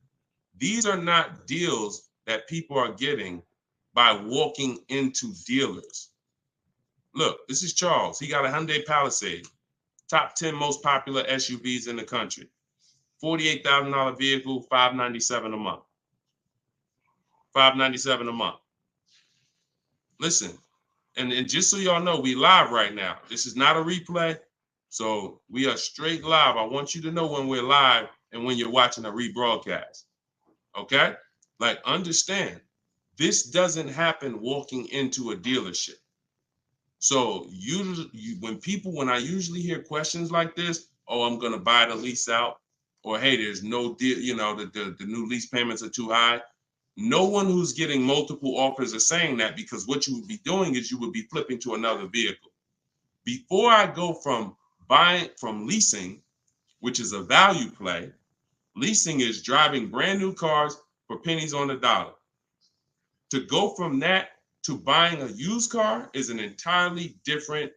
These are not deals that people are getting by walking into dealers. Look, this is Charles. He got a Hyundai Palisade, top 10 most popular SUVs in the country. $48,000 vehicle, $597 a month. $597 a month. Listen, and just so y'all know, we live right now. This is not a replay. So we are straight live. I want you to know when we're live and when you're watching a rebroadcast. Okay? Like, understand, this doesn't happen walking into a dealership. So when I usually hear questions like this, oh, I'm gonna buy the lease out, or hey, there's no deal, you know, the new lease payments are too high. No one who's getting multiple offers are saying that, because what you would be doing is you would be flipping to another vehicle. Before I go from leasing which is a value play. Leasing is driving brand new cars for pennies on the dollar. To go from that to buying a used car is an entirely different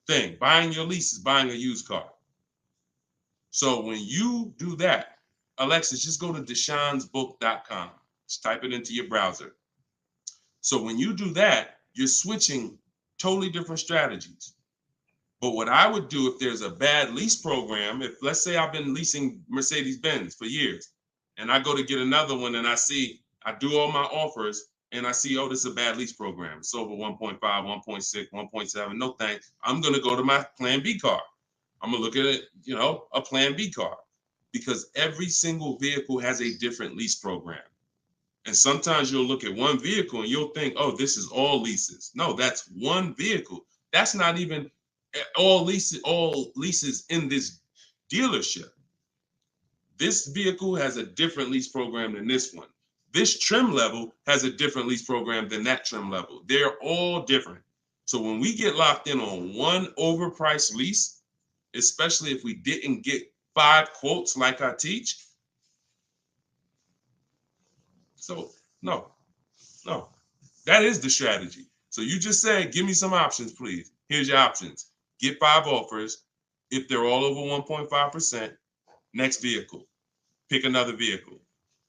thing. Buying your lease is buying a used car. So when you do that, Alexis, just go to deshonsbook.com. Just type it into your browser. So when you do that, you're switching totally different strategies. But what I would do if there's a bad lease program, if let's say I've been leasing Mercedes-Benz for years and I go to get another one and I do all my offers and I see, oh, this is a bad lease program. It's over 1.5, 1.6, 1.7. No thanks. I'm going to go to my plan B car. I'm going to look at it, a plan B car, because every single vehicle has a different lease program. And sometimes you'll look at one vehicle and you'll think, oh, this is all leases. No, that's one vehicle. That's not even all leases in this dealership. This vehicle has a different lease program than this one. This trim level has a different lease program than that trim level. They're all different. So when we get locked in on one overpriced lease, especially if we didn't get 5 quotes like I teach, so no, that is the strategy. So you just say, give me some options, please. Here's your options. Get 5 offers. If they're all over 1.5%, next vehicle. Pick another vehicle.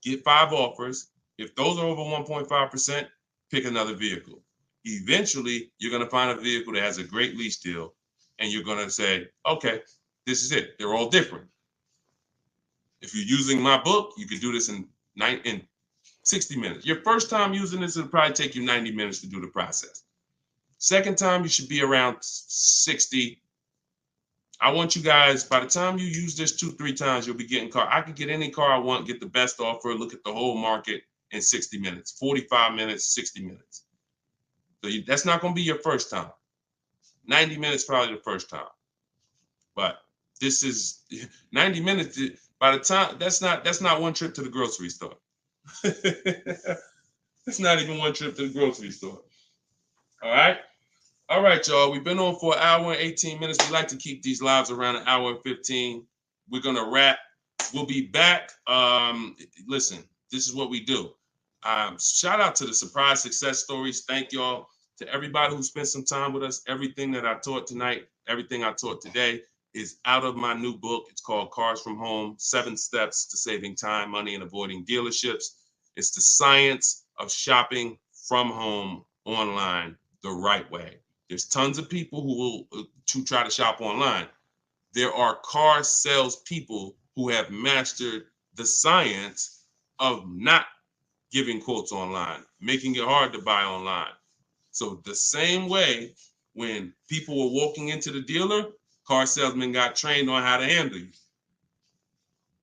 Get 5 offers. If those are over 1.5%, pick another vehicle. Eventually, you're going to find a vehicle that has a great lease deal, and you're going to say, okay, this is it. They're all different. If you're using my book, you can do this in 60 minutes. Your first time using this, it'll probably take you 90 minutes to do the process. Second time, you should be around 60. I want you guys, by the time you use this 2-3 times, you'll be getting car. I can get any car I want, get the best offer, look at the whole market in 60 minutes, 45 minutes, 60 minutes. So that's not going to be your first time. 90 minutes probably the first time. But this is 90 minutes. By the time, that's not one trip to the grocery store. It's not even one trip to the grocery store. All right, y'all. We've been on for an hour and 18 minutes. We like to keep these lives around an hour and 15. We're gonna wrap. We'll be back. Listen, this is what we do. Shout out to the surprise success stories. Thank y'all to everybody who spent some time with us. Everything that I taught tonight, everything I taught today is out of my new book. It's called Cars from Home, 7 Steps to Saving Time, Money, and Avoiding Dealerships. It's the science of shopping from home online the right way. There's tons of people who will try to shop online. There are car sales people who have mastered the science of not giving quotes online, making it hard to buy online. So the same way when people were walking into the dealer, car salesmen got trained on how to handle you.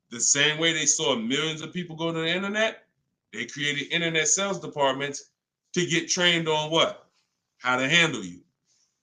The same way they saw millions of people go to the internet, they created internet sales departments to get trained on what? How to handle you.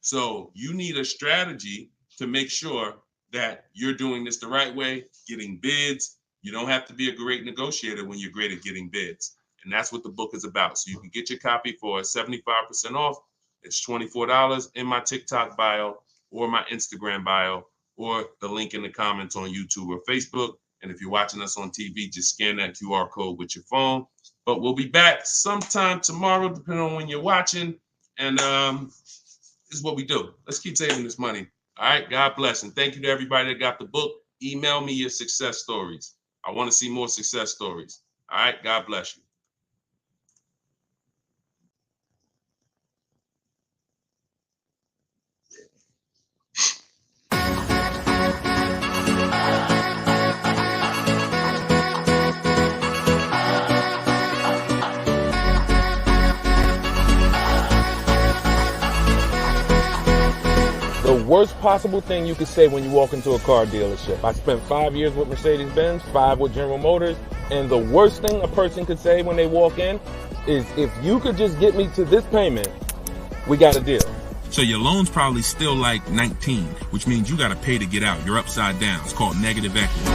So you need a strategy to make sure that you're doing this the right way, getting bids. You don't have to be a great negotiator when you're great at getting bids. And that's what the book is about. So you can get your copy for 75% off. It's $24 in my TikTok bio or my Instagram bio or the link in the comments on YouTube or Facebook. And if you're watching us on TV, just scan that QR code with your phone. But we'll be back sometime tomorrow, depending on when you're watching. And this is what we do. Let's keep saving this money. All right. God bless. And thank you to everybody that got the book. Email me your success stories. I want to see more success stories. All right. God bless you. The worst possible thing you could say when you walk into a car dealership. I spent 5 years with Mercedes-Benz, 5 with General Motors, and the worst thing a person could say when they walk in is, if you could just get me to this payment, we got a deal. So your loan's probably still like 19, which means you got to pay to get out. You're upside down. It's called negative equity.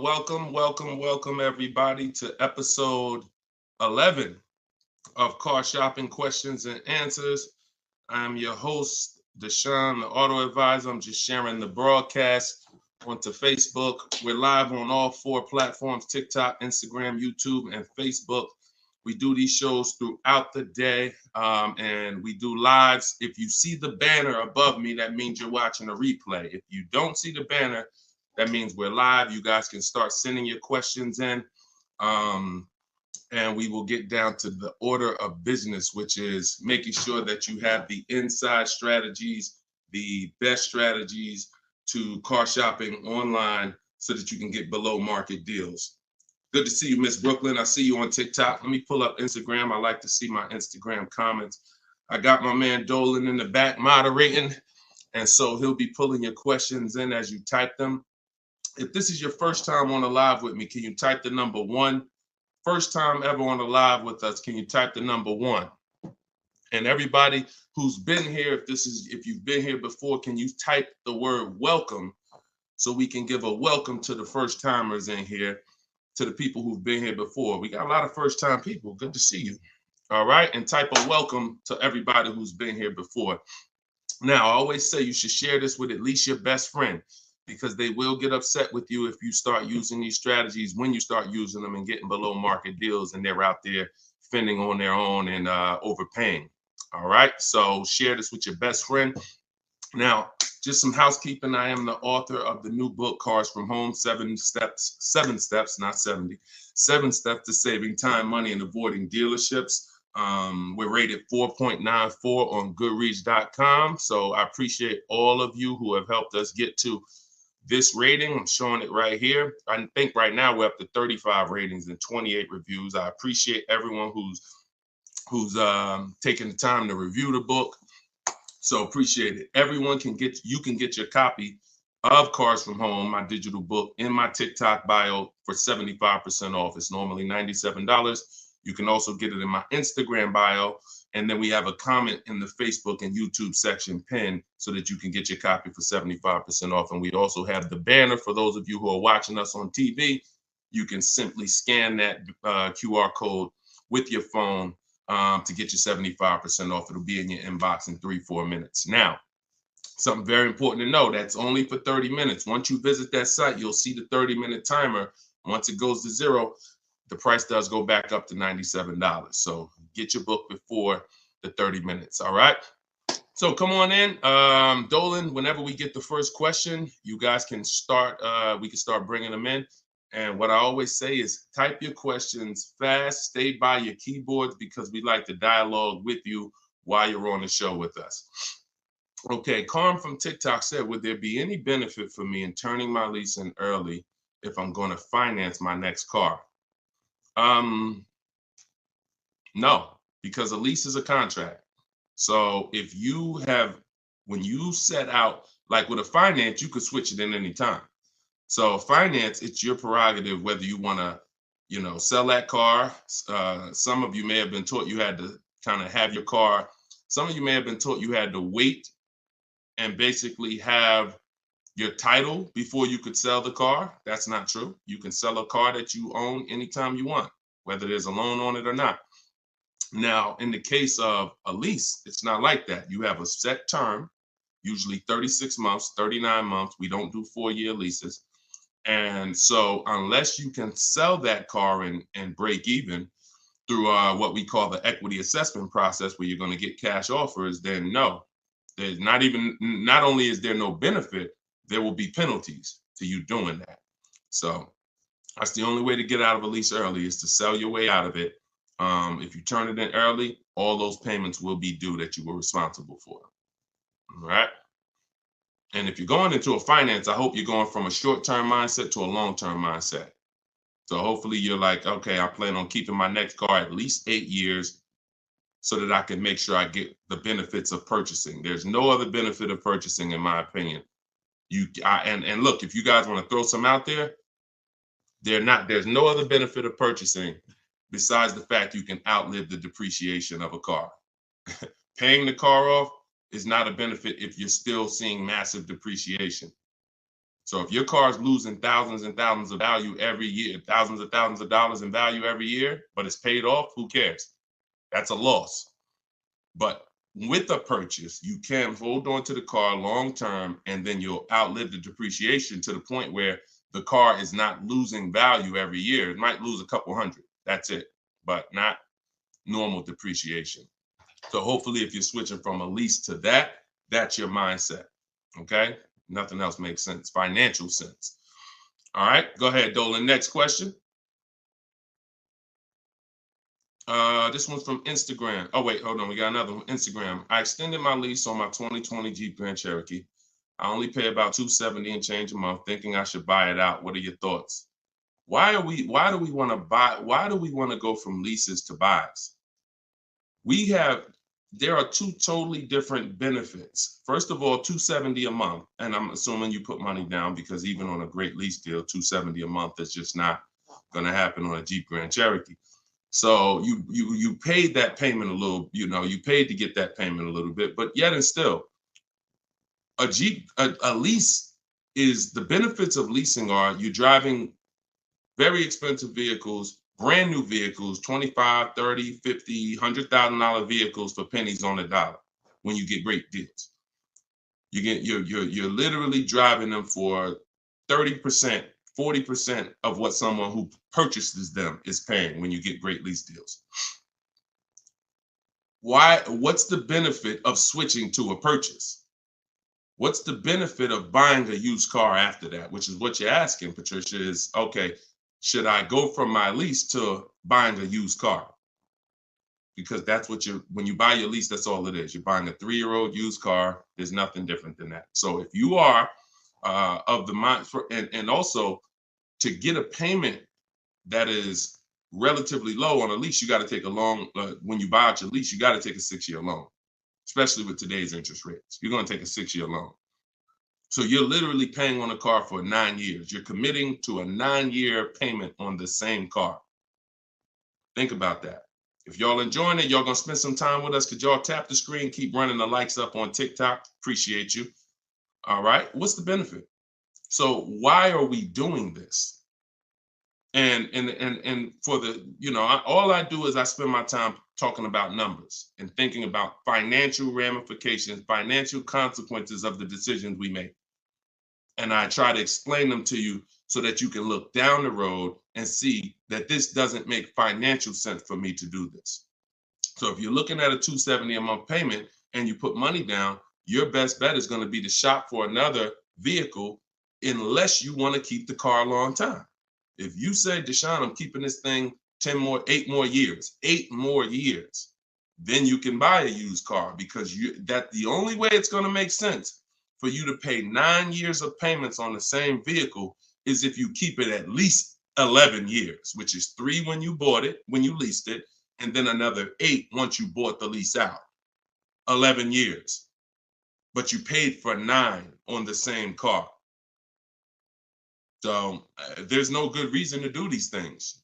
Welcome everybody to episode 11 of Car Shopping Questions and Answers. I'm your host, Deshone the Auto Advisor. I'm just sharing the broadcast onto Facebook. We're live on all 4 platforms: TikTok, Instagram, YouTube, and Facebook. We do these shows throughout the day, and we do lives. If you see the banner above me, that means you're watching a replay. If you don't see the banner, that means we're live. You guys can start sending your questions in, and we will get down to the order of business, which is making sure that you have the inside strategies, the best strategies to car shopping online so that you can get below market deals. Good to see you, Miss Brooklyn. I see you on TikTok. Let me pull up Instagram. I like to see my Instagram comments. I got my man Dolan in the back moderating, and so he'll be pulling your questions in as you type them. If this is your first time on a live with me, can you type the number 1? First time ever on a live with us, can you type the number 1? And everybody who's been here, if you've been here before, can you type the word welcome so we can give a welcome to the first timers in here, to the people who've been here before. We got a lot of first time people. Good to see you. All right. And type a welcome to everybody who's been here before. Now, I always say you should share this with at least your best friend, because they will get upset with you if you start using these strategies, when you start using them and getting below market deals and they're out there fending on their own and overpaying. All right. So share this with your best friend. Now, just some housekeeping. I am the author of the new book, Cars from Home, 7 steps, not 70, 7 steps to saving time, money, and avoiding dealerships. We're rated 4.94 on Goodreads.com. So I appreciate all of you who have helped us get to this rating. I'm showing it right here. I think right now we're up to 35 ratings and 28 reviews. I appreciate everyone who's taking the time to review the book. So appreciate it. Everyone can get your copy of Cars from Home, my digital book, in my TikTok bio for 75% off. It's normally $97. You can also get it in my Instagram bio. And then we have a comment in the Facebook and YouTube section pinned so that you can get your copy for 75% off. And we also have the banner for those of you who are watching us on TV. You can simply scan that QR code with your phone to get your 75% off. It'll be in your inbox in 3-4 minutes. Now, something very important to know, that's only for 30 minutes. Once you visit that site, you'll see the 30-minute timer. Once it goes to 0, the price does go back up to $97. So get your book before the 30 minutes. All right. So come on in. Dolan, whenever we get the first question, you guys can start. We can start bringing them in. And what I always say is type your questions fast. Stay by your keyboards because we like to dialogue with you while you're on the show with us. Okay. Carm from TikTok said, would there be any benefit for me in turning my lease in early if I'm going to finance my next car? No, because a lease is a contract. So if when you set out, like with a finance, you could switch it in any time. So finance, it's your prerogative whether you want to, sell that car. Some of you may have been taught you had to kind of have your car. Some of you may have been taught you had to wait and basically have your title before you could sell the car. That's not true. You can sell a car that you own anytime you want, whether there's a loan on it or not. Now, in the case of a lease, it's not like that. You have a set term, usually 36 months, 39 months. We don't do 4-year leases. And so unless you can sell that car and break even through what we call the equity assessment process, where you're going to get cash offers, then no, there's not only is there no benefit, there will be penalties to you doing that. So that's the only way to get out of a lease early, is to sell your way out of it. If you turn it in early, all those payments will be due that you were responsible for. All right. And if you're going into a finance, I hope you're going from a short-term mindset to a long-term mindset. So hopefully you're like, okay, I plan on keeping my next car at least 8 years so that I can make sure I get the benefits of purchasing. There's no other benefit of purchasing, in my opinion. And look, if you guys want to throw some out there, there's no other benefit of purchasing besides the fact you can outlive the depreciation of a car. Paying the car off is not a benefit if you're still seeing massive depreciation. So if your car is losing thousands and thousands of value every year, thousands of dollars in value every year, but it's paid off, who cares? That's a loss. But with a purchase, you can hold on to the car long term, and then you'll outlive the depreciation to the point where the car is not losing value every year. It might lose a couple hundred. That's it, but not normal depreciation. So hopefully if you're switching from a lease to that, that's your mindset, okay? Nothing else makes sense, financial sense. All right, go ahead, Dolan. Next question. This one's from Instagram. Oh, wait, hold on. We got another one. Instagram. I extended my lease on my 2020 Jeep Grand Cherokee. I only pay about $270 and change a month, thinking I should buy it out. What are your thoughts? Why do we want to go from leases to buys? There are two totally different benefits. First of all, $270 a month, and I'm assuming you put money down, because even on a great lease deal, $270 a month is just not going to happen on a Jeep Grand Cherokee. So you paid that payment a little, you paid to get that payment a little bit, but yet and still, a lease is, the benefits of leasing are you're driving very expensive vehicles, brand new vehicles, $25, $30, $50, $100,000 vehicles for pennies on the dollar when you get great deals. You're literally driving them for 30%, 40% of what someone who purchases them is paying when you get great lease deals. What's the benefit of switching to a purchase? What's the benefit of buying a used car after that? Which is what you're asking, Patricia, is, okay, should I go from my lease to buying a used car? Because that's when you buy your lease, that's all it is. You're buying a 3-year-old used car. There's nothing different than that. So if you are of the mind, and also to get a payment that is relatively low on a lease, you got to take a long, when you buy out your lease, you got to take a 6-year loan, especially with today's interest rates. You're going to take a 6-year loan. So you're literally paying on a car for 9 years. You're committing to a 9-year payment on the same car. Think about that. If y'all enjoying it, y'all gonna spend some time with us. Could y'all tap the screen, keep running the likes up on TikTok? Appreciate you. All right, what's the benefit? So why are we doing this? And for the, all I do is I spend my time talking about numbers and thinking about financial ramifications, financial consequences of the decisions we make. And I try to explain them to you so that you can look down the road and see that this doesn't make financial sense for me to do this. So if you're looking at a $270 a month payment and you put money down, your best bet is going to be to shop for another vehicle, unless you want to keep the car a long time. If you say, Deshone, I'm keeping this thing 8 more years, then you can buy a used car, because the only way it's going to make sense for you to pay 9 years of payments on the same vehicle is if you keep it at least 11 years, which is 3 when you bought it, when you leased it, and then another 8 once you bought the lease out. 11 years. But you paid for 9 on the same car. So there's no good reason to do these things.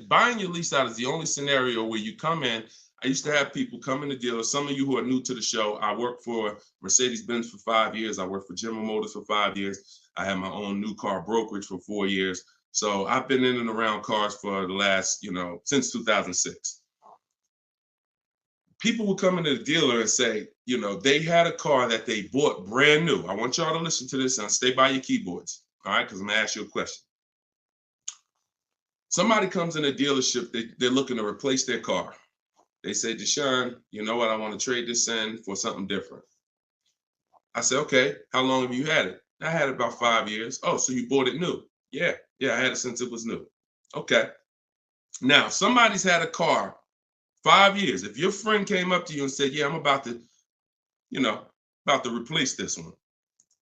Buying your lease out is the only scenario where you come in. I used to have people come in the dealer. Some of you who are new to the show, I worked for Mercedes-Benz for 5 years. I worked for General Motors for 5 years. I had my own new car brokerage for 4 years. So I've been in and around cars for the last, since 2006. People would come into the dealer and say, they had a car that they bought brand new. I want y'all to listen to this and stay by your keyboards, all right? Because I'm going to ask you a question. Somebody comes in a dealership, they're looking to replace their car. They say, Deshone, you know what? I want to trade this in for something different. I said, okay, how long have you had it? I had it about 5 years. Oh, so you bought it new? Yeah, I had it since it was new. Okay. Now, somebody's had a car 5 years. If your friend came up to you and said, yeah, I'm about to replace this one,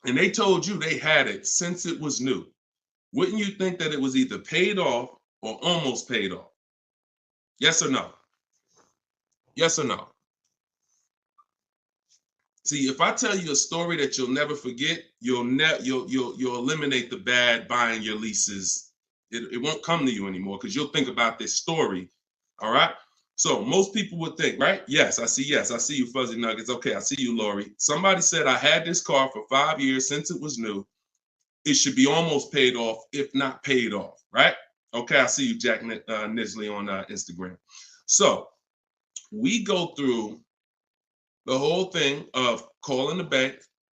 and they told you they had it since it was new, wouldn't you think that it was either paid off or almost paid off? Yes or no? Yes or no? See, if I tell you a story that you'll never forget, you'll eliminate the bad buying your leases. It won't come to you anymore, because you'll think about this story. All right. So most people would think, right? Yes, I see you, Fuzzy Nuggets. Okay, I see you, Lori. Somebody said I had this car for 5 years since it was new. It should be almost paid off, if not paid off, right? Okay, I see you, Jack Nisley on Instagram. So we go through the whole thing of calling the bank,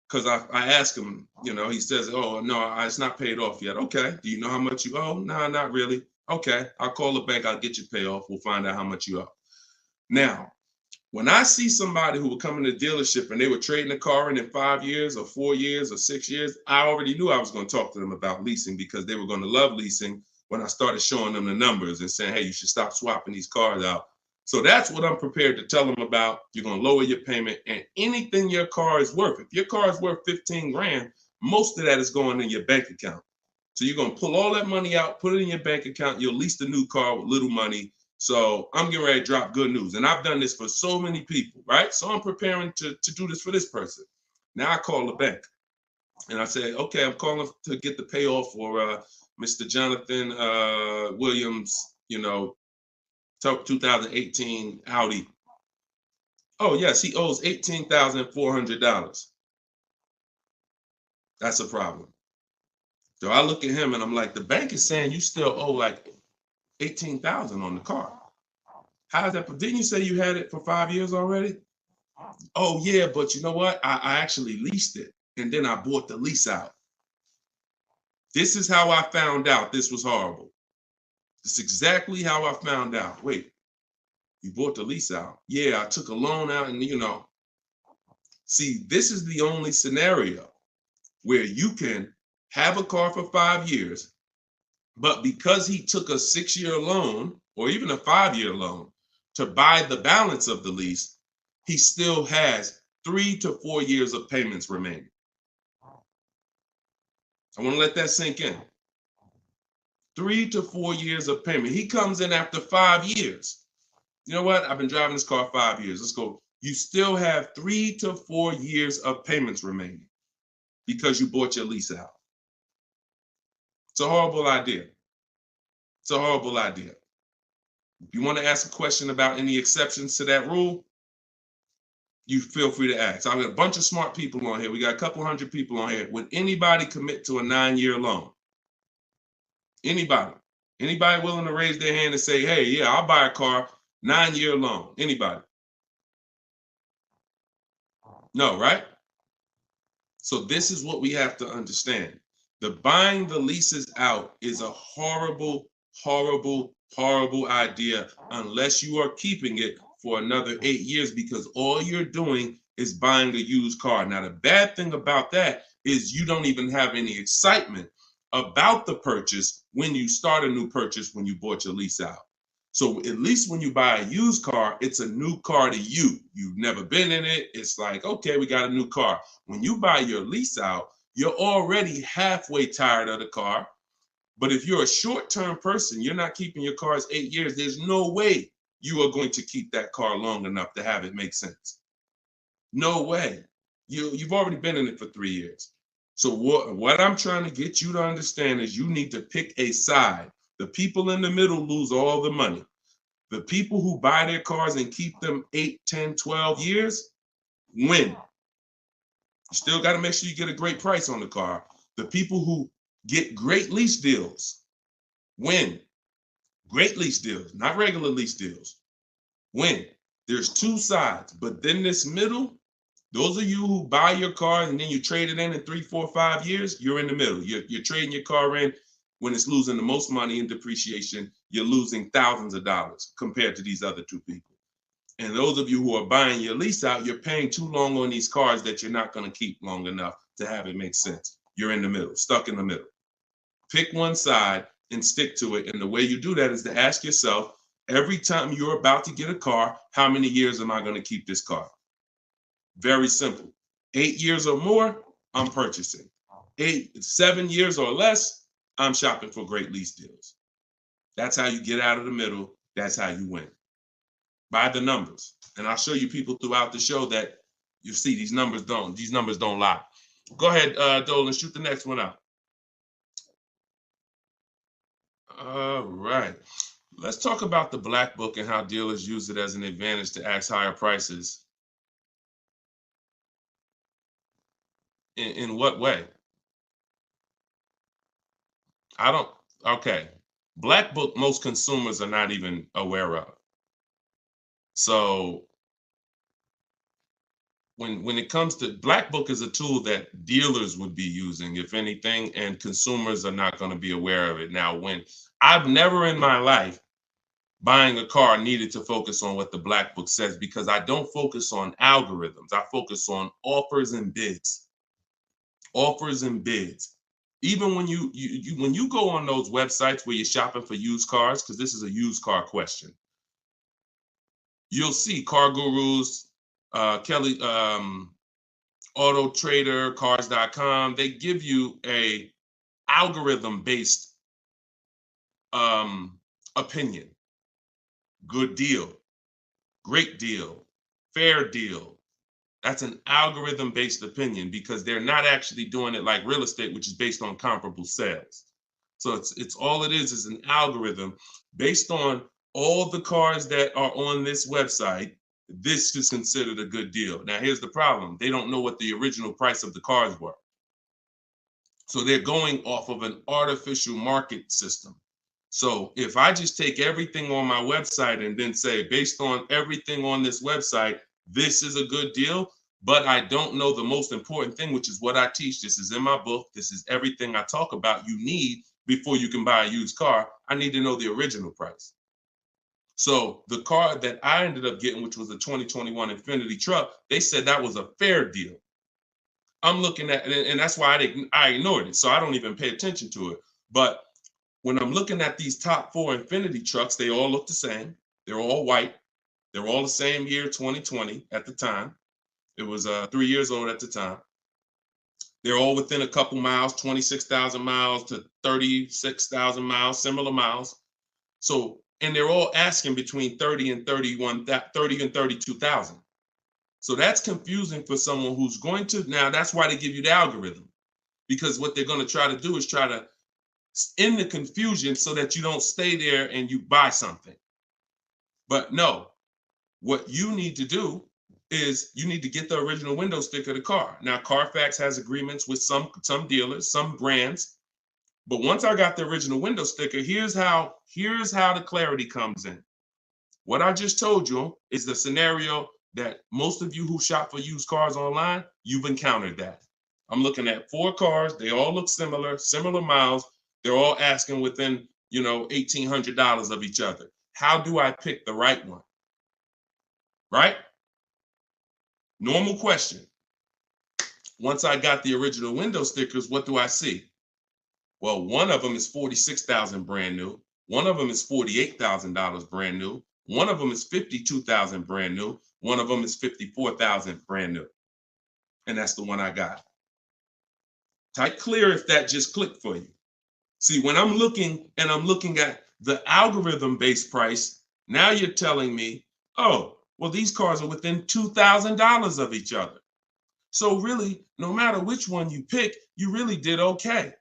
because I ask him, he says, oh, no, it's not paid off yet. Okay, do you know how much you owe? No, not really. Okay, I'll call the bank. I'll get you payoff. We'll find out how much you owe. Now, when I see somebody who would come in the dealership and they were trading a car in 5 years or 4 years or 6 years, I already knew I was going to talk to them about leasing, because they were going to love leasing when I started showing them the numbers and saying, hey, you should stop swapping these cars out. So that's what I'm prepared to tell them about. You're going to lower your payment, and anything your car is worth. If your car is worth 15 grand, most of that is going in your bank account. So you're going to pull all that money out, put it in your bank account. You'll lease the new car with little money. So I'm getting ready to drop good news. And I've done this for so many people, right? So I'm preparing to do this for this person. Now I call the bank and I say, okay, I'm calling to get the payoff for Mr. Jonathan Williams, 2018 Audi. Oh, yes, he owes $18,400. That's a problem. So I look at him and I'm like, the bank is saying you still owe like $18,000 on the car. How is that? Didn't you say you had it for 5 years already? Oh, yeah, but you know what? I actually leased it, and then I bought the lease out. This is how I found out this was horrible. This is exactly how I found out. Wait, you bought the lease out? Yeah, I took a loan out, and see, this is the only scenario where you can have a car for 5 years, but because he took a 6-year loan or even a 5-year loan to buy the balance of the lease, he still has 3 to 4 years of payments remaining. I want to let that sink in. 3 to 4 years of payment. He comes in after 5 years. You know what? I've been driving this car 5 years. Let's go. You still have 3 to 4 years of payments remaining because you bought your lease out. It's a horrible idea. It's a horrible idea. If you want to ask a question about any exceptions to that rule, you feel free to ask. I've got a bunch of smart people on here. We got a couple hundred people on here. Would anybody commit to a 9-year loan? Anybody? Anybody willing to raise their hand and say, hey, yeah, I'll buy a car, 9-year loan? Anybody? No, right? So this is what we have to understand. The buying the leases out is a horrible, horrible, horrible idea unless you are keeping it for another 8 years, because all you're doing is buying a used car. Now, the bad thing about that is you don't even have any excitement about the purchase when you start a new purchase when you bought your lease out. So at least when you buy a used car, it's a new car to you. You've never been in it. It's like, okay, we got a new car. When you buy your lease out, you're already halfway tired of the car. But if you're a short-term person, you're not keeping your cars 8 years, there's no way you are going to keep that car long enough to have it make sense. No way. You've already been in it for 3 years. So what I'm trying to get you to understand is you need to pick a side. The people in the middle lose all the money. The people who buy their cars and keep them 8, 10, 12 years win. You still got to make sure you get a great price on the car. The people who get great lease deals win. Great lease deals, not regular lease deals. Win. There's two sides, but then this middle, those of you who buy your car and then you trade it in 3, 4, 5 years, you're in the middle. You're trading your car in when it's losing the most money in depreciation. You're losing thousands of dollars compared to these other two people. And those of you who are buying your lease out, you're paying too long on these cars that you're not going to keep long enough to have it make sense. You're in the middle, stuck in the middle. Pick one side and stick to it. And the way you do that is to ask yourself, every time you're about to get a car, how many years am I going to keep this car? Very simple. 8 years or more, I'm purchasing. 7 years or less, I'm shopping for great lease deals. That's how you get out of the middle. That's how you win. By the numbers. And I'll show you people throughout the show that you see these numbers don't lie. Go ahead, Dolan, shoot the next one out. All right. Let's talk about the black book and how dealers use it as an advantage to ask higher prices. In what way? Okay. Black book, most consumers are not even aware of. So when it comes to black book is a tool that dealers would be using, if anything, and consumers are not going to be aware of it. Now, when I've never in my life buying a car needed to focus on what the black book says, because I don't focus on algorithms. I focus on offers and bids. Offers and bids. Even when you go on those websites where you're shopping for used cars, because this is a used car question, you'll see Car Gurus, Kelly, Auto Trader, Cars.com. They give you a algorithm-based opinion. Good deal, great deal, fair deal. That's an algorithm-based opinion because they're not actually doing it like real estate, which is based on comparable sales. So it's all it is an algorithm based on all the cars that are on this website. This is considered a good deal. Now, here's the problem. They don't know what the original price of the cars were. So they're going off of an artificial market system. So if I just take everything on my website and then say, based on everything on this website, this is a good deal, but I don't know the most important thing, which is what I teach. This is in my book. This is everything I talk about you need before you can buy a used car. I need to know the original price. So the car that I ended up getting, which was a 2021 Infiniti truck, they said that was a fair deal. I'm looking at it, and that's why I ignored it. So I don't even pay attention to it. But when I'm looking at these top 4 Infiniti trucks, they all look the same. They're all white. They're all the same year, 2020 at the time. It was 3 years old at the time. They're all within a couple miles, 26,000 miles to 36,000 miles, similar miles. So, and they're all asking between 30 and 32,000. So that's confusing for someone who's going to, now that's why they give you the algorithm, because what they're going to try to do is try to end the confusion so that you don't stay there and you buy something. But no, what you need to do is you need to get the original window sticker of the car. Now, Carfax has agreements with some dealers, some brands. But once I got the original window sticker, here's how the clarity comes in. What I just told you is the scenario that most of you who shop for used cars online, you've encountered that. I'm looking at 4 cars. They all look similar miles. They're all asking within, $1,800 of each other. How do I pick the right one? Right? Normal question. Once I got the original window stickers, what do I see? Well, one of them is $46,000 brand new. One of them is $48,000 brand new. One of them is $52,000 brand new. One of them is $54,000 brand new. And that's the one I got. Type clear if that just clicked for you. See, when I'm looking at the algorithm-based price, now you're telling me, oh, well, these cars are within $2,000 of each other. So really, no matter which one you pick, you really did okay.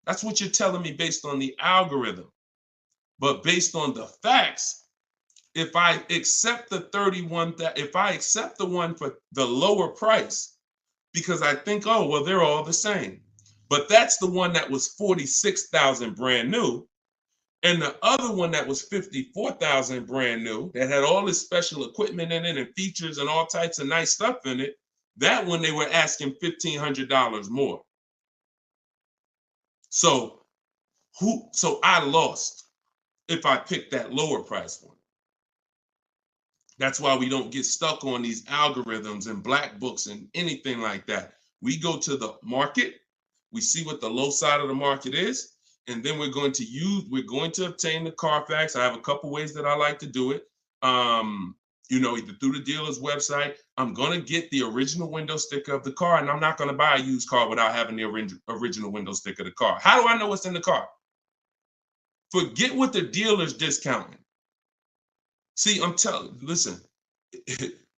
That's what you're telling me based on the algorithm. But based on the facts, if I accept the one for the lower price, because I think, oh, well, they're all the same. But that's the one that was $46,000 brand new. And the other one that was $54,000 brand new, that had all this special equipment in it and features and all types of nice stuff in it, that one they were asking $1,500 more. So I lost if I picked that lower price one. That's why we don't get stuck on these algorithms and black books and anything like that. We go to the market, we see what the low side of the market is, and then we're going to obtain the Carfax. I have a couple ways that I like to do it. Either through the dealer's website. I'm going to get the original window sticker of the car, and I'm not going to buy a used car without having the original window sticker of the car. How do I know what's in the car? Forget what the dealer's discounting. See, listen,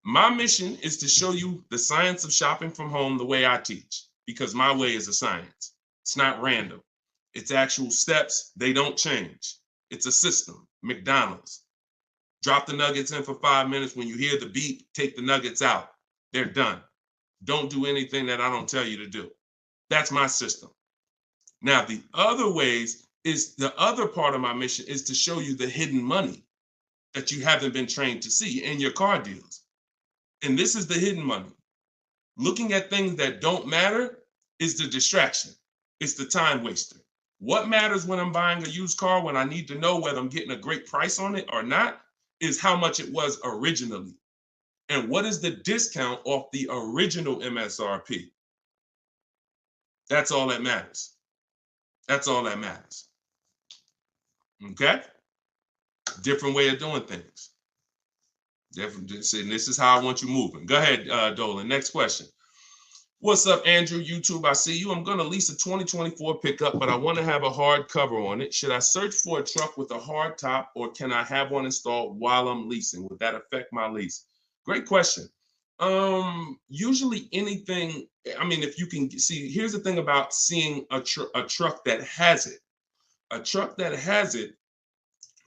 my mission is to show you the science of shopping from home the way I teach, because my way is a science. It's not random. It's actual steps. They don't change. It's a system. McDonald's. Drop the nuggets in for 5 minutes. When you hear the beep, take the nuggets out. They're done. Don't do anything that I don't tell you to do. That's my system. Now, the other ways is the other part of my mission is to show you the hidden money that you haven't been trained to see in your car deals. And this is the hidden money. Looking at things that don't matter is the distraction. It's the time waster. What matters when I'm buying a used car, when I need to know whether I'm getting a great price on it or not, is how much it was originally. And what is the discount off the original MSRP? That's all that matters. That's all that matters. Okay? Different way of doing things. Different. And this is how I want you moving. Go ahead, Dolan. Next question. What's up, Andrew? YouTube, I see you. I'm going to lease a 2024 pickup, but I want to have a hard cover on it. Should I search for a truck with a hard top, or can I have one installed while I'm leasing? Would that affect my lease? Great question. Usually anything, I mean, if you can see, here's the thing about seeing a truck that has it. A truck that has it,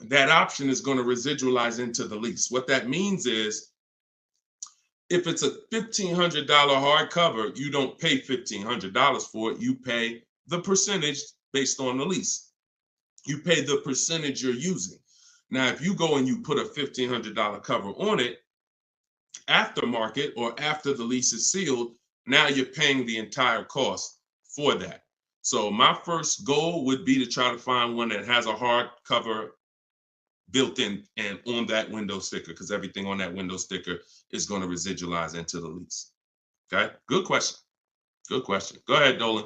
that option is going to residualize into the lease. What that means is, if it's a $1,500 hardcover, you don't pay $1,500 for it. You pay the percentage based on the lease. You pay the percentage you're using. Now, if you go and you put a $1,500 cover on it, aftermarket or after the lease is sealed, now you're paying the entire cost for that. So my first goal would be to try to find one that has a hard cover built in and on that window sticker, because everything on that window sticker is going to residualize into the lease. Okay, good question. Good question. Go ahead, Dolan.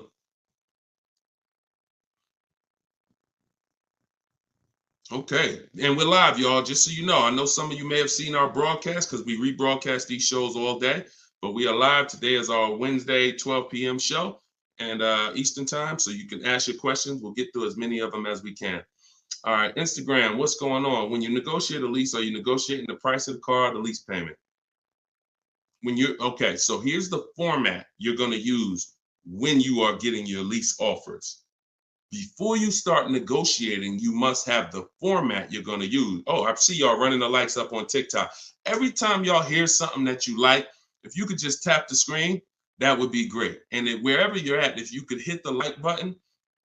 Okay, and we're live, y'all. Just so you know, I know some of you may have seen our broadcast because we rebroadcast these shows all day, but we are live. Today is our Wednesday 12 p.m. show and Eastern time, so you can ask your questions. We'll get through as many of them as we can. All right, Instagram, what's going on? When you negotiate a lease, are you negotiating the price of the car or the lease payment? Okay, so here's the format you're going to use when you are getting your lease offers. Before you start negotiating, you must have the format you're going to use. Oh, I see y'all running the likes up on TikTok. Every time y'all hear something that you like, if you could just tap the screen, that would be great. And wherever you're at, if you could hit the like button,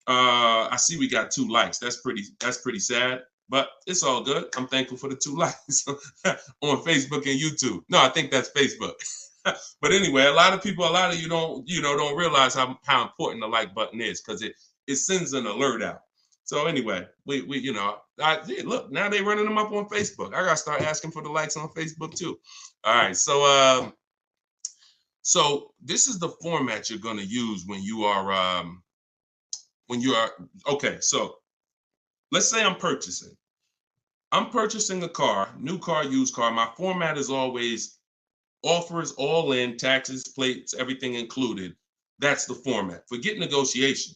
I see we got 2 likes. That's pretty sad, but it's all good. I'm thankful for the 2 likes on Facebook and YouTube. No, I think that's Facebook. But anyway, a lot of you don't realize how important the like button is, because it sends an alert out. So anyway, we look, now they're running them up on Facebook. I gotta start asking for the likes on Facebook too. All right, so this is the format you're gonna use when you are okay. So let's say I'm purchasing a car, new car, used car. My format is always offers all in, taxes, plates, everything included. That's the format. Forget negotiation.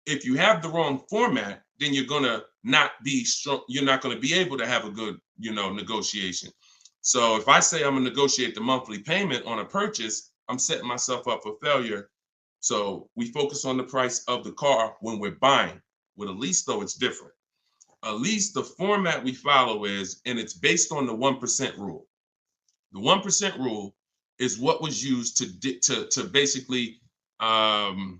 If you have the wrong format, then you're gonna not be strong. You're not gonna be able to have a good, negotiation. So if I say I'm gonna negotiate the monthly payment on a purchase, I'm setting myself up for failure. So we focus on the price of the car when we're buying. With a lease, though, it's different. A lease, the format we follow is, and it's based on the 1% rule. The 1% rule is what was used to basically, the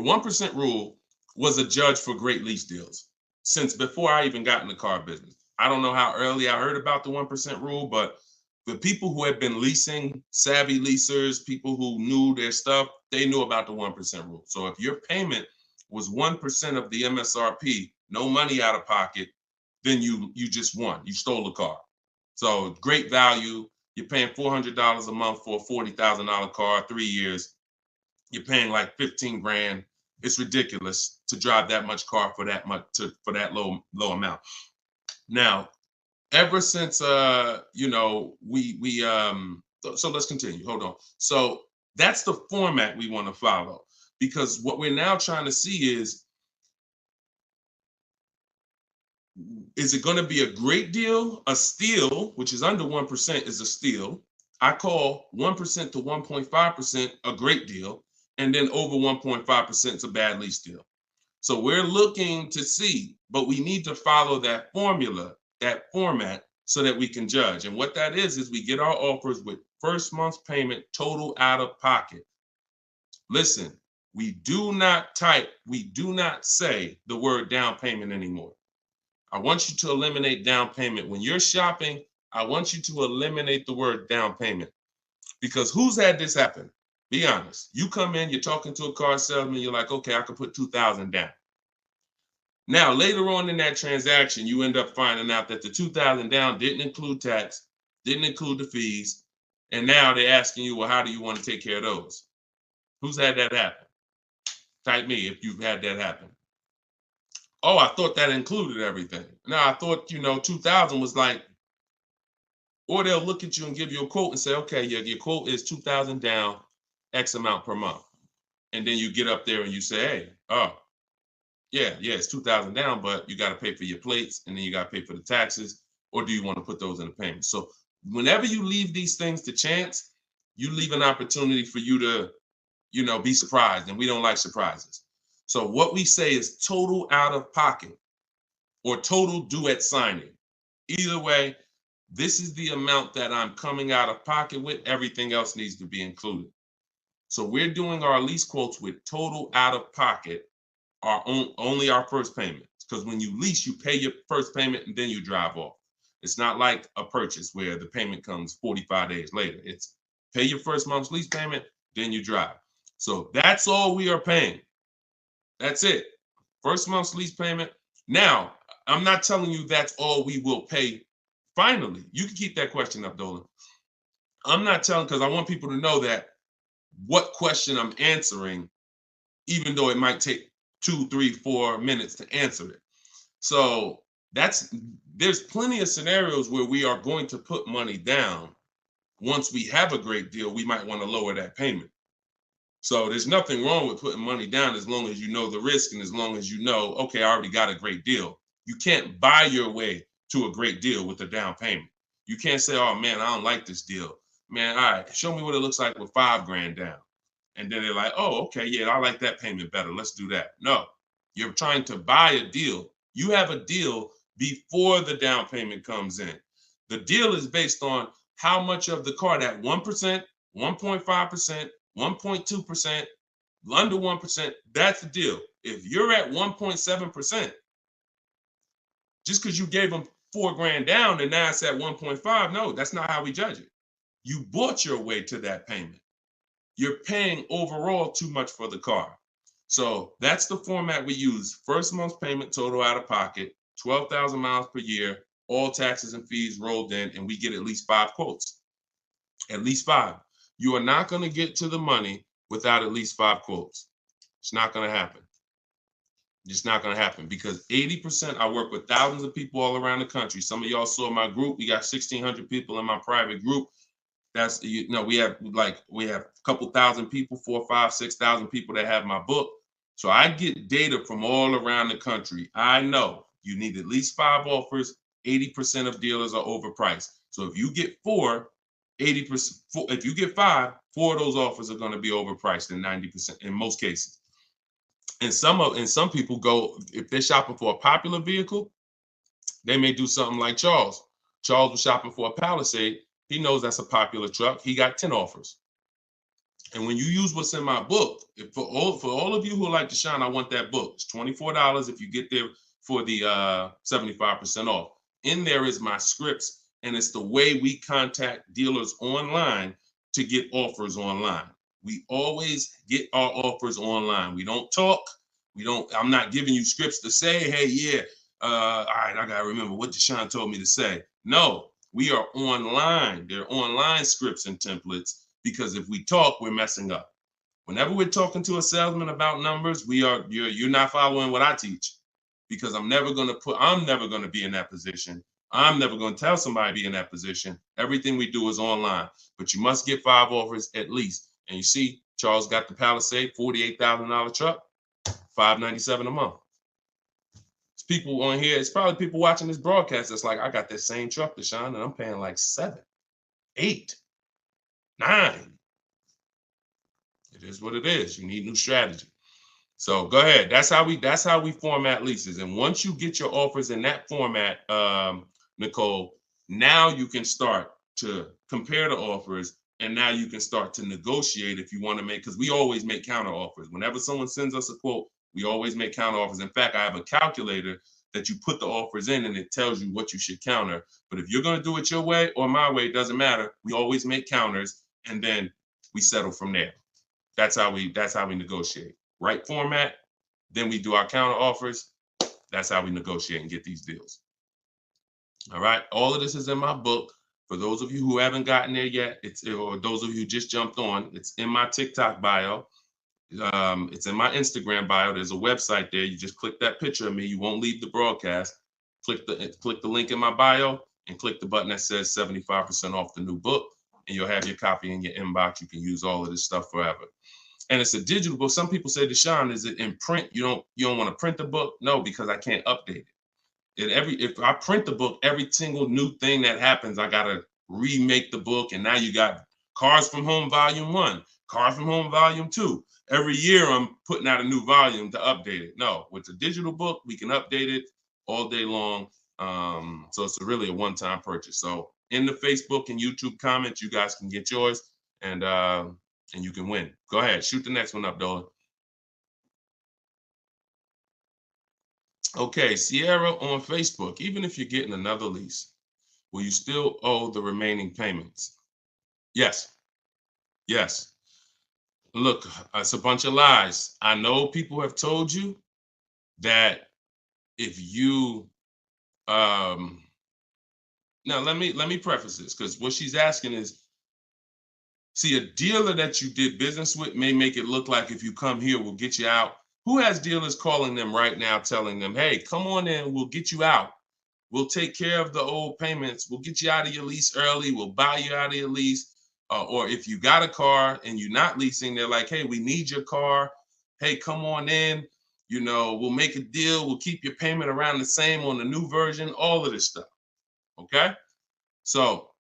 1% rule was a judge for great lease deals since before I even got in the car business. I don't know how early I heard about the 1% rule, but the people who had been leasing, savvy leasers, people who knew their stuff, they knew about the 1% rule. So if your payment was 1% of the MSRP, no money out of pocket, then you just won. You stole the car. So great value. You're paying $400 a month for a $40,000 car, 3 years. You're paying like 15 grand. It's ridiculous to drive that much car for that low amount. Now, ever since so let's continue. Hold on. So that's the format we want to follow, because what we're now trying to see is it going to be a great deal? A steal, which is under 1%, is a steal. I call 1% to 1.5% a great deal, and then over 1.5% is a bad lease deal. So we're looking to see but we need to follow that formula, that format, so that we can judge. And what that is we get our offers with first month's payment total out of pocket. Listen, we do not say the word down payment anymore. I want you to eliminate down payment. When you're shopping, I want you to eliminate the word down payment, because who's had this happen? Be honest. You come in, you're talking to a car salesman, you're like, okay, I can put $2,000 down. Now, later on in that transaction, you end up finding out that the $2,000 down didn't include tax, didn't include the fees, and now they're asking you, well, how do you want to take care of those? Who's had that happen? Type me if you've had that happen. Oh, I thought that included everything. Now, I thought, 2,000 was like, or they'll look at you and give you a quote and say, okay, your quote is 2,000 down, X amount per month. And then you get up there and you say, hey, oh, yeah, it's 2,000 down, but you got to pay for your plates, and then you got to pay for the taxes, or do you want to put those in the payment? So whenever you leave these things to chance, you leave an opportunity for you to, be surprised, and we don't like surprises. So what we say is total out of pocket or total due at signing. Either way, this is the amount that I'm coming out of pocket with. Everything else needs to be included. So we're doing our lease quotes with total out of pocket, only our first payment. Because when you lease, you pay your first payment and then you drive off. It's not like a purchase where the payment comes 45 days later. It's pay your first month's lease payment, then you drive. So that's all we are paying. That's it. First month's lease payment. Now, I'm not telling you that's all we will pay finally. You can keep that question up, Dolan. I'm not telling, because I want people to know that what question I'm answering, even though it might take 2, 3, 4 minutes to answer it. So there's plenty of scenarios where we are going to put money down. Once we have a great deal, we might want to lower that payment. So there's nothing wrong with putting money down as long as you know the risk and as long as you know, okay, I already got a great deal. You can't buy your way to a great deal with a down payment. You can't say, oh man, I don't like this deal. Man, all right, show me what it looks like with $5,000 down. And then they're like, oh, okay, yeah, I like that payment better. Let's do that. No, you're trying to buy a deal. You have a deal before the down payment comes in. The deal is based on how much of the car, that 1%, 1.5%, 1.2%, under 1%, that's the deal. If you're at 1.7%, just because you gave them $4,000 down and now it's at 1.5, no, that's not how we judge it. You bought your way to that payment. You're paying overall too much for the car. So that's the format we use. First month's payment total out of pocket, 12,000 miles per year, all taxes and fees rolled in, and we get at least 5 quotes. At least 5. You are not going to get to the money without at least 5 quotes. It's not going to happen. It's not going to happen because 80%, I work with thousands of people all around the country. Some of y'all saw my group. We got 1,600 people in my private group. That's, we have a couple thousand people, 4, 5, 6,000 people that have my book. So I get data from all around the country. I know you need at least 5 offers. 80% of dealers are overpriced. So if you get 4, 80%, if you get 5, 4 of those offers are going to be overpriced in 90% in most cases. And some people go, if they're shopping for a popular vehicle, they may do something like Charles. Charles was shopping for a Palisade. He knows that's a popular truck. He got 10 offers. And when you use what's in my book, for all of you who like Deshone, I want that book. It's $24 if you get there for the 75% off. In there is my scripts, and it's the way we contact dealers online to get offers online. We always get our offers online. We don't talk. I'm not giving you scripts to say, hey, yeah, all right, I got to remember what Deshone told me to say. No, we are online. They're online scripts and templates, because if we talk, we're messing up. Whenever we're talking to a salesman about numbers, you're not following what I teach, because I'm never going to be in that position. I'm never going to tell somebody to be in that position. Everything we do is online, but you must get 5 offers at least. And you see, Charles got the Palisade, $48,000 truck, $597 a month. It's people on here. It's probably people watching this broadcast that's like, I got that same truck, Deshone, and I'm paying like 7, 8, 9. It is what it is. You need new strategy. So go ahead. That's how we format leases. And once you get your offers in that format, Nicole, now you can start to compare the offers, and now you can start to negotiate if you want to make, because we always make counter offers. Whenever someone sends us a quote, we always make counter offers. In fact, I have a calculator that you put the offers in and it tells you what you should counter. But if you're going to do it your way or my way, it doesn't matter. We always make counters and then we settle from there. That's how we negotiate. Right format, then we do our counter offers. That's how we negotiate and get these deals. All right. All of this is in my book. For those of you who haven't gotten there yet, or those of you who just jumped on, it's in my TikTok bio. It's in my Instagram bio. There's a website there. You just click that picture of me. You won't leave the broadcast. Click the link in my bio and click the button that says 75% off the new book, and you'll have your copy in your inbox. You can use all of this stuff forever. And it's a digital book. Some people say, Deshone, is it in print? You don't want to print the book? No, because I can't update it. If I print the book, every single new thing that happens, I gotta remake the book. And now you got Cars from Home Volume 1, Cars from Home Volume 2. Every year I'm putting out a new volume to update it. No, with the digital book, we can update it all day long. So it's really a one-time purchase. So in the Facebook and YouTube comments, you guys can get yours, and you can win. Go ahead, shoot the next one up, Dolan. Okay, Sierra on Facebook. Even if you're getting another lease, will you still owe the remaining payments? Yes. Yes. Look, it's a bunch of lies. I know people have told you that if you now let me preface this, because what she's asking is, see, a dealer that you did business with may make it look like if you come here, we'll get you out. Who has dealers calling them right now, telling them, hey, come on in, we'll get you out. We'll take care of the old payments. We'll get you out of your lease early. We'll buy you out of your lease. Or if you got a car and you're not leasing, they're like, hey, we need your car. Hey, come on in. We'll make a deal. We'll keep your payment around the same on the new version, all of this stuff. Okay? So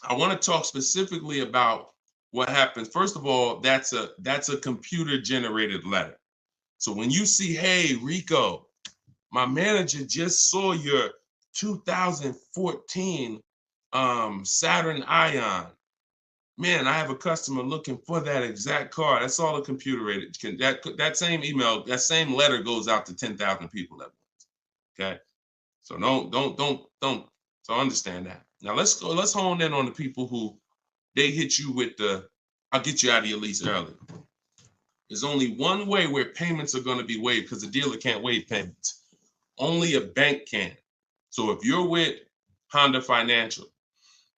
I want to talk specifically about what happens. First of all, that's a computer generated letter. So when you see, hey, Rico, my manager just saw your 2014 Saturn Ion. Man, I have a customer looking for that exact car. That's all a computer rated. That same email, that same letter goes out to 10,000 people at once. Okay, so don't. So understand that. Now let's hone in on the people who they hit you with I'll get you out of your lease early. There's only one way where payments are going to be waived, because the dealer can't waive payments. Only a bank can. So if you're with Honda Financial,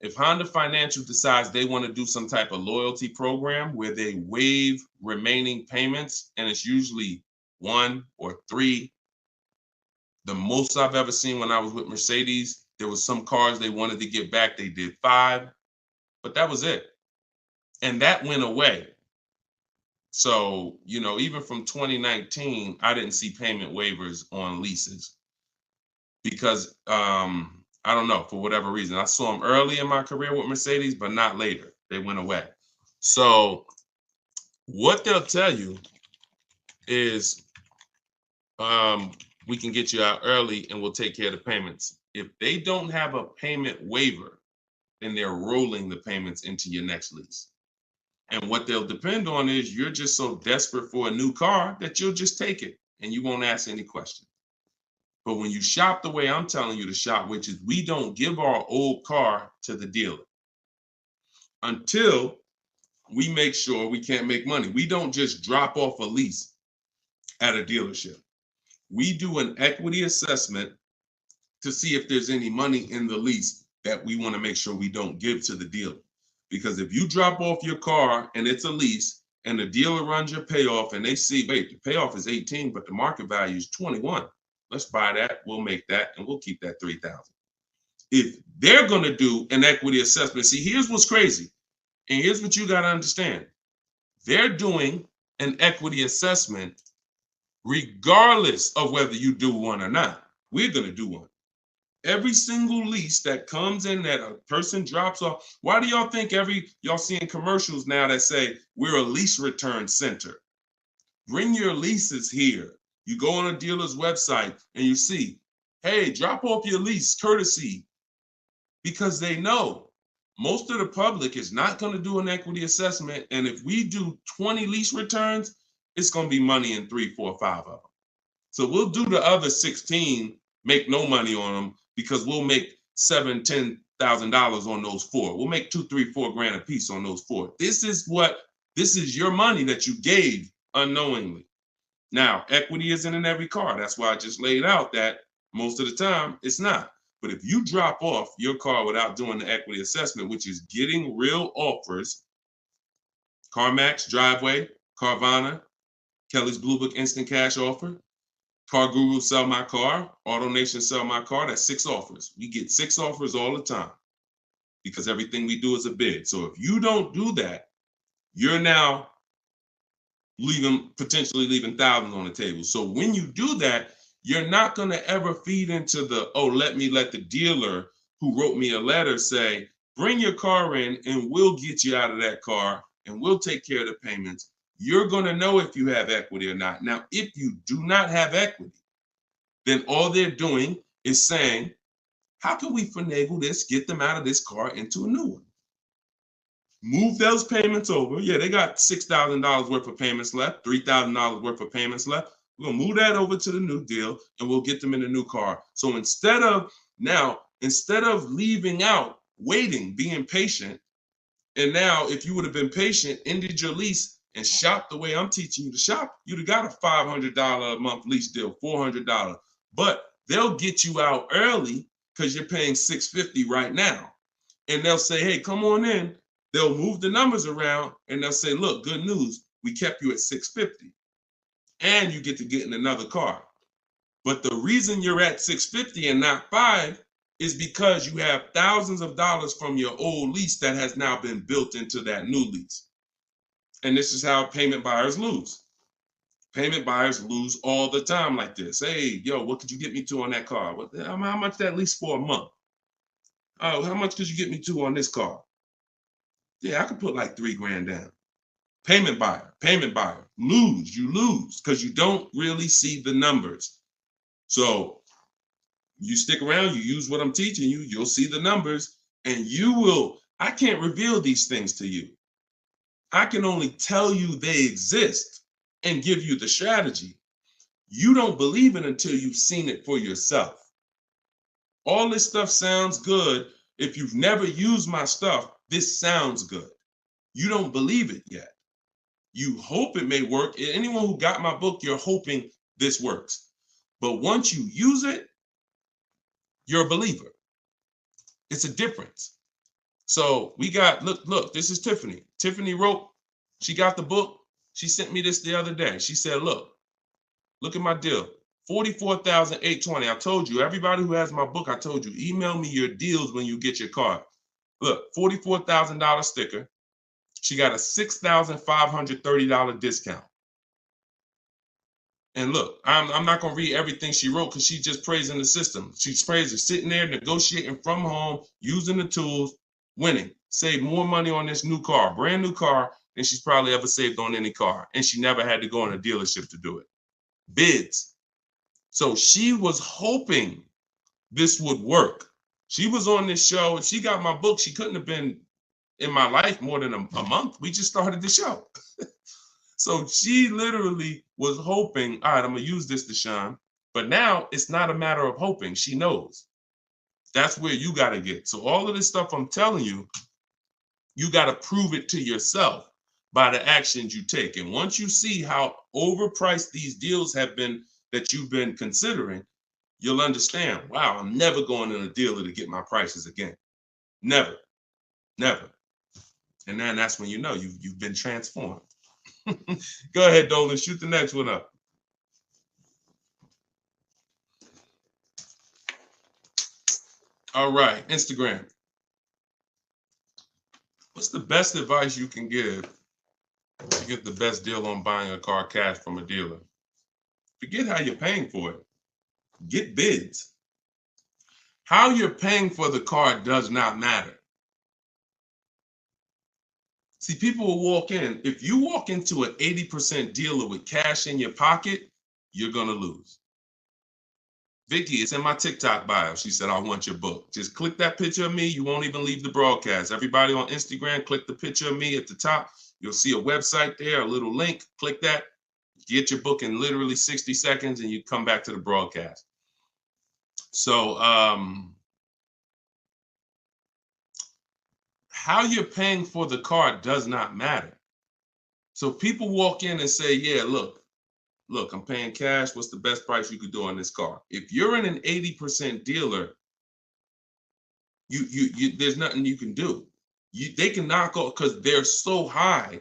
if Honda Financial decides they want to do some type of loyalty program where they waive remaining payments, and it's usually 1 or 3. The most I've ever seen when I was with Mercedes, there was some cars they wanted to get back. They did 5, but that was it. And that went away. So, even from 2019, I didn't see payment waivers on leases because I don't know, for whatever reason. I saw them early in my career with Mercedes, but not later. They went away. So what they'll tell you is we can get you out early and we'll take care of the payments. If they don't have a payment waiver, then they're rolling the payments into your next lease. And what they'll depend on is you're just so desperate for a new car that you'll just take it and you won't ask any questions. But when you shop the way I'm telling you to shop, which is we don't give our old car to the dealer until we make sure we can't make money. We don't just drop off a lease at a dealership. We do an equity assessment to see if there's any money in the lease that we want to make sure we don't give to the dealer. Because if you drop off your car and it's a lease and the dealer runs your payoff and they see, wait, the payoff is 18, but the market value is 21. Let's buy that. We'll make that and we'll keep that 3,000. If they're going to do an equity assessment, see, here's what's crazy. And here's what you got to understand. They're doing an equity assessment regardless of whether you do one or not. We're going to do one. Every single lease that comes in that a person drops off. Why do y'all think y'all seeing commercials now that say we're a lease return center? Bring your leases here. You go on a dealer's website and you see, hey, drop off your lease courtesy, because they know most of the public is not going to do an equity assessment. And if we do 20 lease returns, it's going to be money in 3, 4, 5 of them. So we'll do the other 16, make no money on them, because we'll make $7,000, $10,000 on those 4. We'll make 2, 3, 4 grand a piece on those 4. This is your money that you gave unknowingly. Now, equity isn't in every car. That's why I just laid out that most of the time it's not. But if you drop off your car without doing the equity assessment, which is getting real offers, CarMax, Driveway, Carvana, Kelly's Blue Book Instant Cash Offer, Car Guru Sell My Car, AutoNation Sell My Car, that's 6 offers. We get 6 offers all the time because everything we do is a bid. So if you don't do that, you're now potentially leaving thousands on the table. So when you do that, you're not going to ever feed into the, oh, let the dealer who wrote me a letter say, bring your car in and we'll get you out of that car and we'll take care of the payments. You're going to know if you have equity or not. Now, if you do not have equity, then all they're doing is saying, how can we finagle this, get them out of this car into a new one? Move those payments over. Yeah, they got $6,000 worth of payments left, $3,000 worth of payments left. We're going to move that over to the new deal and we'll get them in a new car. So instead of leaving out, waiting, being patient, and now if you would have been patient, ended your lease and shopped the way I'm teaching you to shop, you'd have got a $500 a month lease deal, $400. But they'll get you out early because you're paying $650 right now. And they'll say, hey, come on in. They'll move the numbers around and they'll say, look, good news, we kept you at $650 and you get to get in another car. But the reason you're at $650 and not $5 is because you have thousands of dollars from your old lease that has now been built into that new lease. And this is how payment buyers lose. Payment buyers lose all the time like this. Hey, yo, what could you get me to on that car? How much that lease for a month? Oh, how much could you get me to on this car? Yeah, I could put like $3 grand down. Payment buyer, you lose because you don't really see the numbers. So you stick around, you use what I'm teaching you, you'll see the numbers and I can't reveal these things to you. I can only tell you they exist and give you the strategy. You don't believe it until you've seen it for yourself. All this stuff sounds good. If you've never used my stuff, this sounds good. You don't believe it yet. You hope it may work. Anyone who got my book, you're hoping this works. But once you use it, you're a believer. It's a difference. So we got, look, this is Tiffany. Tiffany wrote, she got the book. She sent me this the other day. She said, look at my deal. $44,820. I told you, everybody who has my book, I told you, email me your deals when you get your card. Look, $44,000 sticker. She got a $6,530 discount. And look, I'm not going to read everything she wrote because she's just praising the system. She's praising sitting there, negotiating from home, using the tools, winning. Save more money on this new car, brand new car, than she's probably ever saved on any car. And she never had to go in a dealership to do it. Bids. So she was hoping this would work. She was on this show. If she got my book, she couldn't have been in my life more than a month. We just started the show. So she literally was hoping, all right, I'm going to use this, Deshone. But now it's not a matter of hoping. She knows. That's where you got to get. So all of this stuff I'm telling you, you got to prove it to yourself by the actions you take. And once you see how overpriced these deals have been that you've been considering, you'll understand, wow, I'm never going in a dealer to get my prices again. Never. And then that's when you know you've been transformed. Go ahead, Dolan, shoot the next one up. All right, Instagram. What's the best advice you can give to get the best deal on buying a car cash from a dealer? Forget how you're paying for it. Get bids. How you're paying for the car does not matter. See, people will walk in. If you walk into an 80% dealer with cash in your pocket, you're going to lose. Vicky, it's in my TikTok bio. She said, I want your book. Just click that picture of me. You won't even leave the broadcast. Everybody on Instagram, click the picture of me at the top. You'll see a website there, a little link. Click that. Get your book in literally 60 seconds and you come back to the broadcast. So how you're paying for the car does not matter. So people walk in and say, yeah, look, I'm paying cash. What's the best price you could do on this car? If you're in an 80% dealer, you there's nothing you can do. They can knock off because they're so high,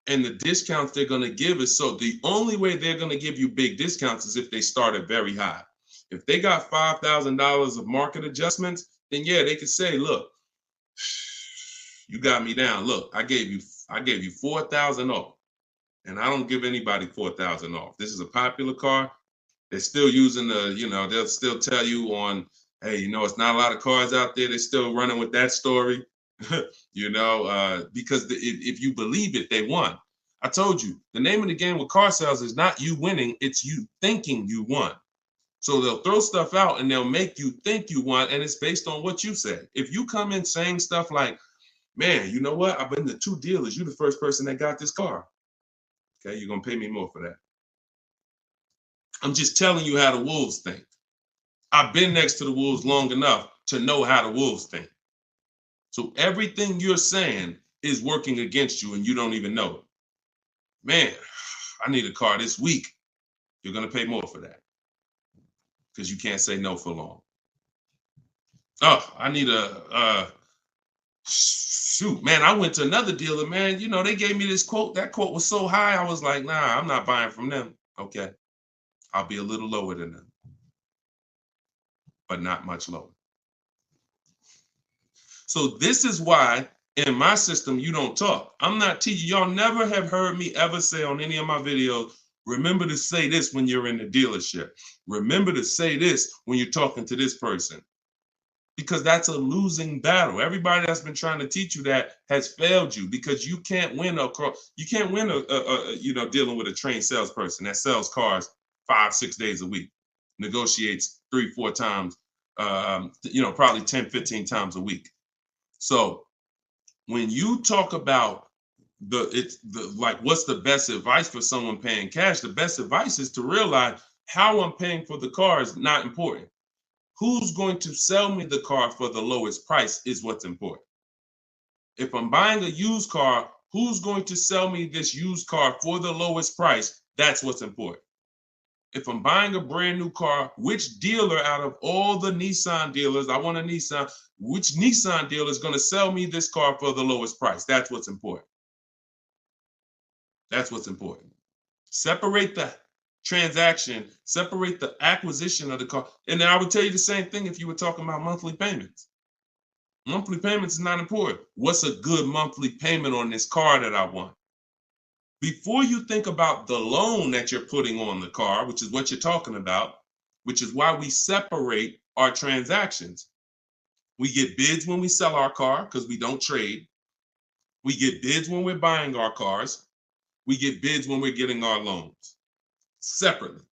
and the discounts they're going to give is so. The only way they're going to give you big discounts is if they start at very high. If they got $5,000 of market adjustments, then yeah, they could say, look, you got me down. Look, I gave you 4,000 off. And I don't give anybody 4,000 off. This is a popular car. They're still using they'll still tell you on, hey, it's not a lot of cars out there. They're still running with that story, because if you believe it, they won. I told you, the name of the game with car sales is not you winning. It's you thinking you won. So they'll throw stuff out and they'll make you think you won. And it's based on what you say. If you come in saying stuff like, man, you know what? I've been to 2 dealers. You're the first person that got this car. Okay, you're going to pay me more for that. I'm just telling you how the wolves think. I've been next to the wolves long enough to know how the wolves think. So everything you're saying is working against you and you don't even know it. Man, I need a car this week. You're going to pay more for that because you can't say no for long. Oh, I need shoot, man, I went to another dealer, man. They gave me this quote. That quote was so high. I was like, nah, I'm not buying from them. Okay. I'll be a little lower than them, but not much lower. So this is why in my system, you don't talk. I'm not teaching. Y'all never have heard me ever say on any of my videos, remember to say this when you're in the dealership. Remember to say this when you're talking to this person. Because that's a losing battle. Everybody that's been trying to teach you that has failed you because you can't win dealing with a trained salesperson that sells cars 5-6 days a week, negotiates 3-4 times, probably 10-15 times a week. So when you talk about what's the best advice for someone paying cash, the best advice is to realize how I'm paying for the car is not important. Who's going to sell me the car for the lowest price is what's important. If I'm buying a used car, who's going to sell me this used car for the lowest price? That's what's important. If I'm buying a brand new car, which dealer out of all the Nissan dealers, I want a Nissan, which Nissan dealer is going to sell me this car for the lowest price? That's what's important. That's what's important. Separate the transaction, separate the acquisition of the car. And then I would tell you the same thing if you were talking about monthly payments. Monthly payments is not important. What's a good monthly payment on this car that I want? Before you think about the loan that you're putting on the car, which is what you're talking about, which is why we separate our transactions. We get bids when we sell our car because we don't trade. We get bids when we're buying our cars. We get bids when we're getting our loans separately.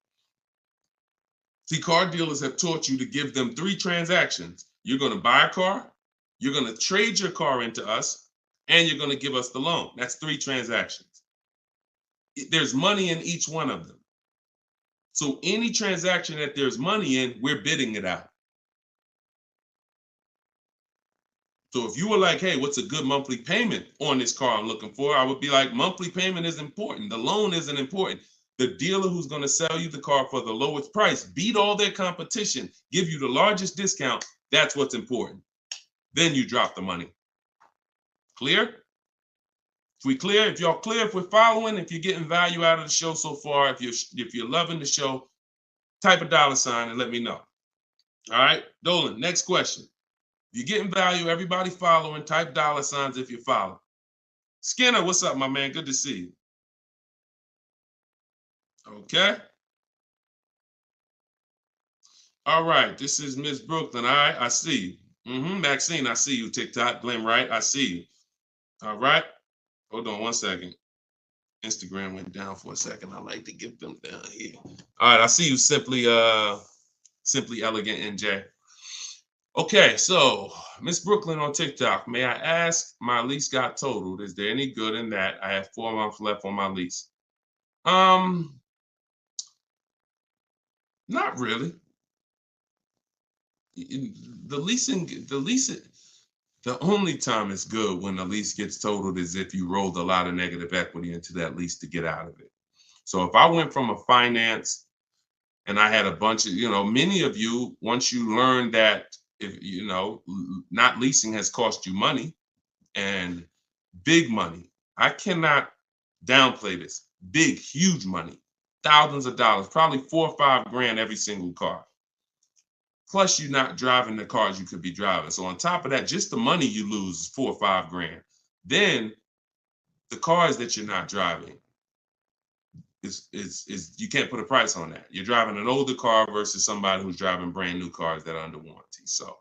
See, car dealers have taught you to give them 3 transactions. You're going to buy a car, you're going to trade your car into us, and you're going to give us the loan. That's 3 transactions. There's money in each one of them. So any transaction that there's money in, we're bidding it out. So if you were like, hey, what's a good monthly payment on this car I'm looking for? I would be like, monthly payment is important. The loan isn't important. The dealer who's going to sell you the car for the lowest price, beat all their competition, give you the largest discount. That's what's important. Then you drop the money. Clear? If we clear, if y'all clear, if we're following, if you're getting value out of the show so far, if you're loving the show, type a $ and let me know. All right, Dolan, next question. If you're getting value, everybody following, type $ if you follow. Skinner, what's up, my man? Good to see you. Okay. All right, this is Miss Brooklyn. All right, I see you. Maxine, I see you. TikTok, Glenn Wright, I see you. All right. Hold on 1 second. Instagram went down for a second. I like to get them down here. All right, I see you, Simply Elegant NJ. Okay, so Miss Brooklyn on TikTok. May I ask, my lease got totaled. Is there any good in that? I have 4 months left on my lease. Not really. The only time it's good when the lease gets totaled is if you rolled a lot of negative equity into that lease to get out of it. So if I went from a finance and I had a bunch of, many of you, once you learn that, if not leasing has cost you money, and big money. I cannot downplay this. Big, huge money, thousands of dollars, probably $4 or $5 grand every single car. Plus, you're not driving the cars you could be driving. So on top of that, just the money you lose is $4 or $5 grand. Then the cars that you're not driving is you can't put a price on that. You're driving an older car versus somebody who's driving brand new cars that are under warranty. So,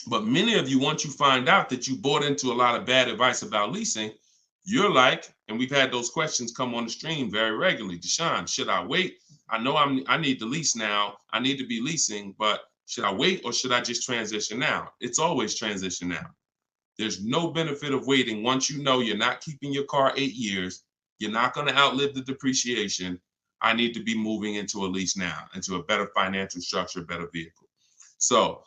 but many of you, once you find out that you bought into a lot of bad advice about leasing, you're like, and we've had those questions come on the stream very regularly. Deshaun, should I wait? I know I need to lease now. I need to be leasing, but should I wait or should I just transition now? It's always transition now. There's no benefit of waiting once you know you're not keeping your car 8 years. You're not going to outlive the depreciation. I need to be moving into a lease now, into a better financial structure, better vehicle. So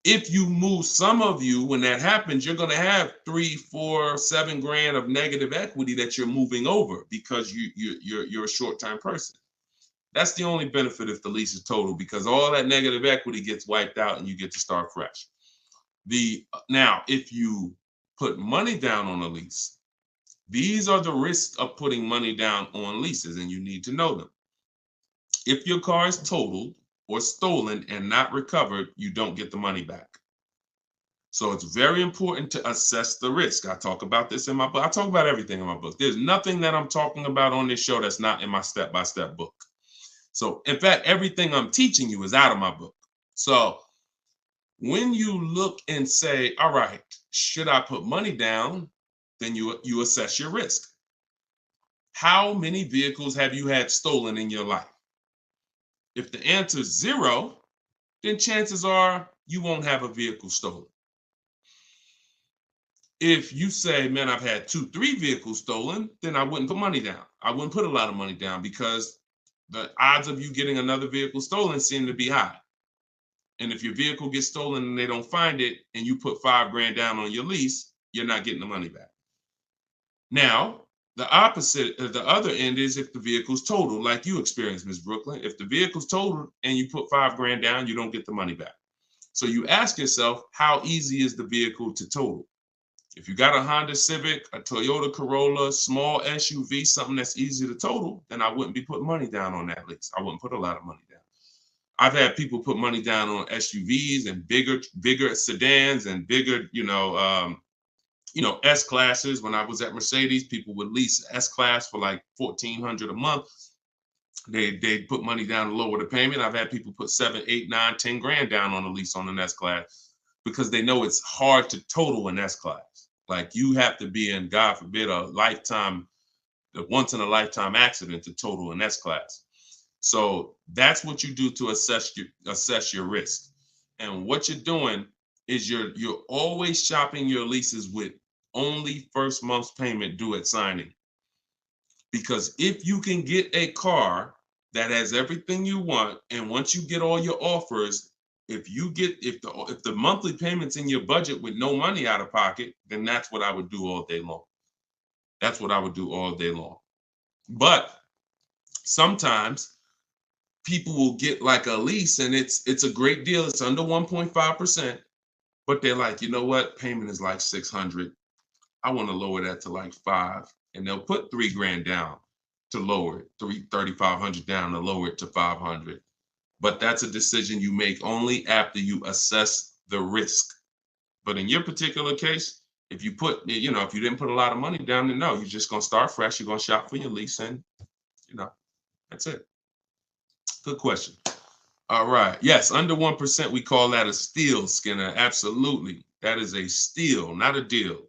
if you move, some of you, when that happens, you're going to have 3, 4, 7 grand of negative equity that you're moving over because you're a short-term person. That's the only benefit if the lease is total, because all that negative equity gets wiped out and you get to start fresh. Now, if you put money down on a lease, these are the risks of putting money down on leases, and you need to know them. If your car is totaled or stolen and not recovered, you don't get the money back. So it's very important to assess the risk. I talk about this in my book. I talk about everything in my book. There's nothing that I'm talking about on this show that's not in my step-by-step book. So in fact, everything I'm teaching you is out of my book. So when you look and say, all right, should I put money down? Then you assess your risk. How many vehicles have you had stolen in your life? If the answer is 0, then chances are you won't have a vehicle stolen. If you say, man, I've had 2, 3 vehicles stolen, then I wouldn't put money down. I wouldn't put a lot of money down because the odds of you getting another vehicle stolen seem to be high. And if your vehicle gets stolen and they don't find it and you put $5 grand down on your lease, you're not getting the money back. Now, the opposite, the other end is if the vehicle's totaled, like you experienced, Ms. Brooklyn. If the vehicle's totaled and you put $5 grand down, you don't get the money back. So you ask yourself, how easy is the vehicle to total? If you got a Honda Civic, a Toyota Corolla, small SUV, something that's easy to total, then I wouldn't be putting money down on that lease. I wouldn't put a lot of money down. I've had people put money down on SUVs and bigger sedans and bigger, S-classes. When I was at Mercedes, people would lease S-class for like $1,400 a month. They put money down to lower the payment. I've had people put 7, 8, 9, 10 grand down on a lease on an S-class because they know it's hard to total an S-class. Like you have to be in, God forbid, a once in a lifetime accident to total an S-class. So that's what you do to assess your risk. And what you're doing is you're always shopping your leases with only first month's payment due at signing. Because if you can get a car that has everything you want, and once you get all your offers, if the monthly payment's in your budget with no money out of pocket, then that's what I would do all day long. That's what I would do all day long. But sometimes people will get like a lease and it's a great deal. It's under 1.5%, but they're like, you know what? Payment is like $600. I want to lower that to like $500, and they'll put $3 grand down to lower it, $3,500 down to lower it to $500. But that's a decision you make only after you assess the risk. But in your particular case, if you didn't put a lot of money down, then no, you're just going to start fresh. You're going to shop for your lease, and that's it. Good question. All right. Yes, under 1%, we call that a steal, Skinner. Absolutely. That is a steal, not a deal.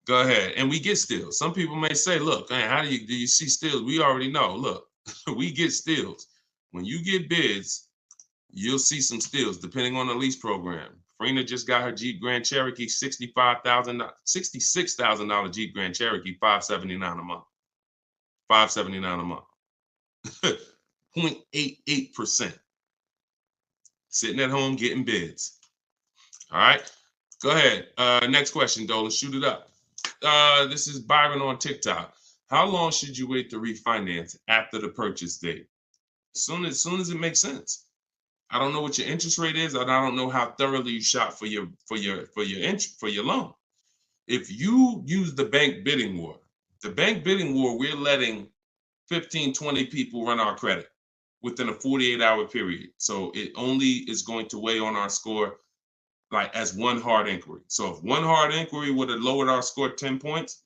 Go ahead. And we get steals. Some people may say, look, man, how do you see steals? We already know. Look, we get steals. When you get bids, you'll see some steals depending on the lease program. Farina just got her Jeep Grand Cherokee, $66,000 Jeep Grand Cherokee, $579 a month. $579 a month. 0.88%. Sitting at home getting bids. All right. Go ahead. Next question, Dolan. Shoot it up. This is Byron on TikTok. How long should you wait to refinance after the purchase date? As soon as it makes sense. I don't know what your interest rate is, and I don't know how thoroughly you shop for your loan. If you use the bank bidding war, we're letting 15, 20 people run our credit within a 48-hour period. So it only is going to weigh on our score like as one hard inquiry. So if one hard inquiry would have lowered our score 10 points,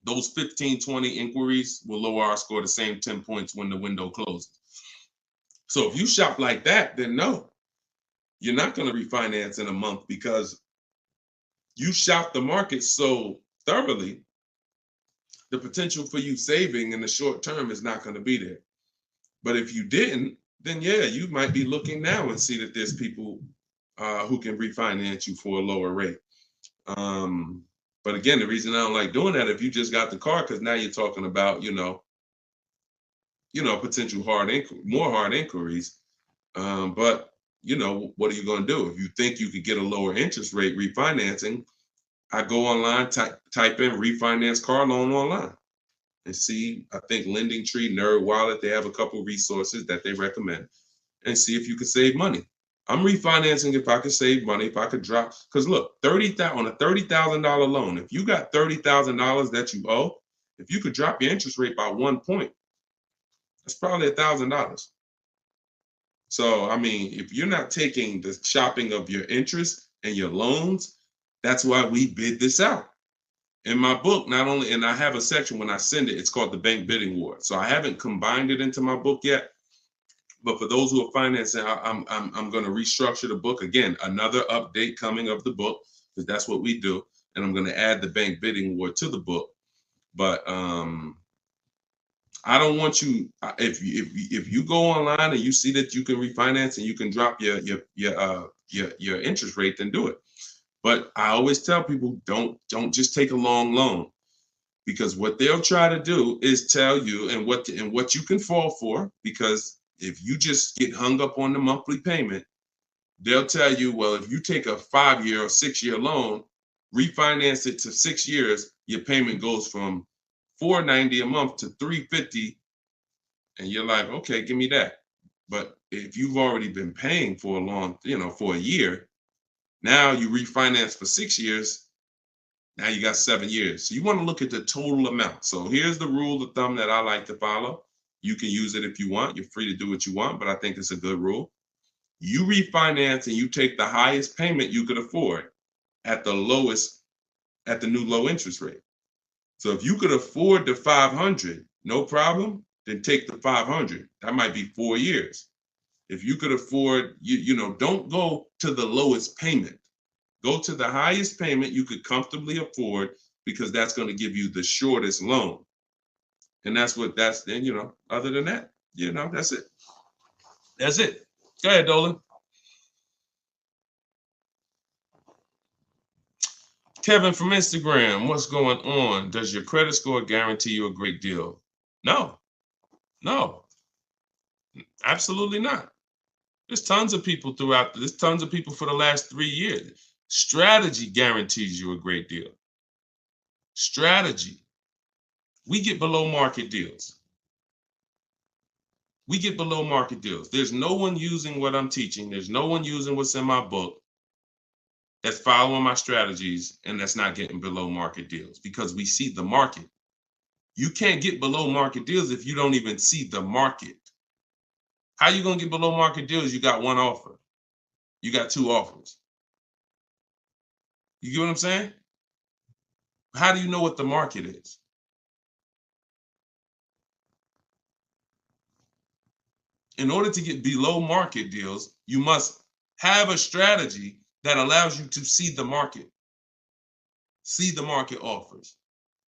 those 15, 20 inquiries will lower our score the same 10 points when the window closes. So if you shop like that, then no, you're not going to refinance in a month because you shop the market so thoroughly, the potential for you saving in the short term is not going to be there. But if you didn't, then yeah, you might be looking now and see that there's people who can refinance you for a lower rate. But again, the reason I don't like doing that, if you just got the car, because now you're talking about, potential more hard inquiries. But what are you going to do? If you think you could get a lower interest rate refinancing, I go online, type in refinance car loan online and see, I think Lending Tree, Nerd Wallet, they have a couple resources that they recommend and see if you can save money. I'm refinancing if I could save money, if I could drop, because look, on a $30,000 loan, if you got $30,000 that you owe, if you could drop your interest rate by 1 point, that's probably $1,000. So, I mean, if you're not taking the shopping of your interest and your loans, that's why we bid this out. In my book, not only, and I have a section when I send it, it's called the Bank Bidding War. So I haven't combined it into my book yet. But for those who are financing, I'm going to restructure the book. Again, another update coming of the book, because that's what we do. And I'm going to add the Bank Bidding War to the book. But I don't want you, if you go online and you see that you can refinance and you can drop your interest rate, then do it. But I always tell people, don't just take a long loan, because what they'll try to do is tell you and what you can fall for. Because if you just get hung up on the monthly payment, they'll tell you, well, if you take a 5-year or 6-year loan, refinance it to 6 years, your payment goes from $490 a month to $350, and you're like, okay, give me that. But if you've already been paying for for a year, now you refinance for 6 years, now you got 7 years. So you want to look at the total amount. So here's the rule of thumb that I like to follow. You can use it if you want. You're free to do what you want, but I think it's a good rule. You refinance and you take the highest payment you could afford at the new low interest rate. So if you could afford the $500, no problem, then take the $500. That might be 4 years. If you could afford, don't go to the lowest payment. Go to the highest payment you could comfortably afford, because that's going to give you the shortest loan. And other than that, that's it. That's it. Go ahead, Dolan. Kevin from Instagram, what's going on? Does your credit score guarantee you a great deal? No, absolutely not. There's tons of people for the last 3 years. Strategy guarantees you a great deal. Strategy. We get below market deals. There's no one using what I'm teaching. There's no one using what's in my book that's following my strategies and that's not getting below market deals, because we see the market. You can't get below market deals if you don't even see the market. How you going to get below market deals? You got one offer. You got 2 offers. You get what I'm saying? How do you know what the market is? In order to get below market deals, you must have a strategy that allows you to see the market. see the market offers,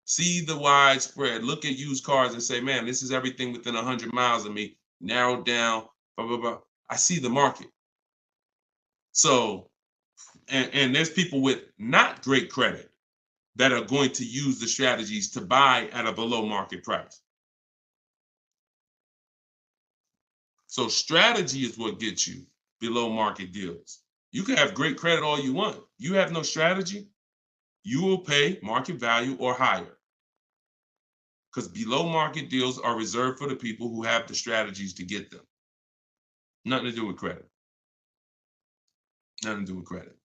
see the widespread, look at used cars and say, man, this is everything within 100 miles of me, narrowed down, blah, blah, blah. I see the market. So, and there's people with not great credit that are going to use the strategies to buy at a below market price. So strategy is what gets you below market deals. You can have great credit all you want. You have no strategy, you will pay market value or higher. Because below market deals are reserved for the people who have the strategies to get them. Nothing to do with credit. Nothing to do with credit.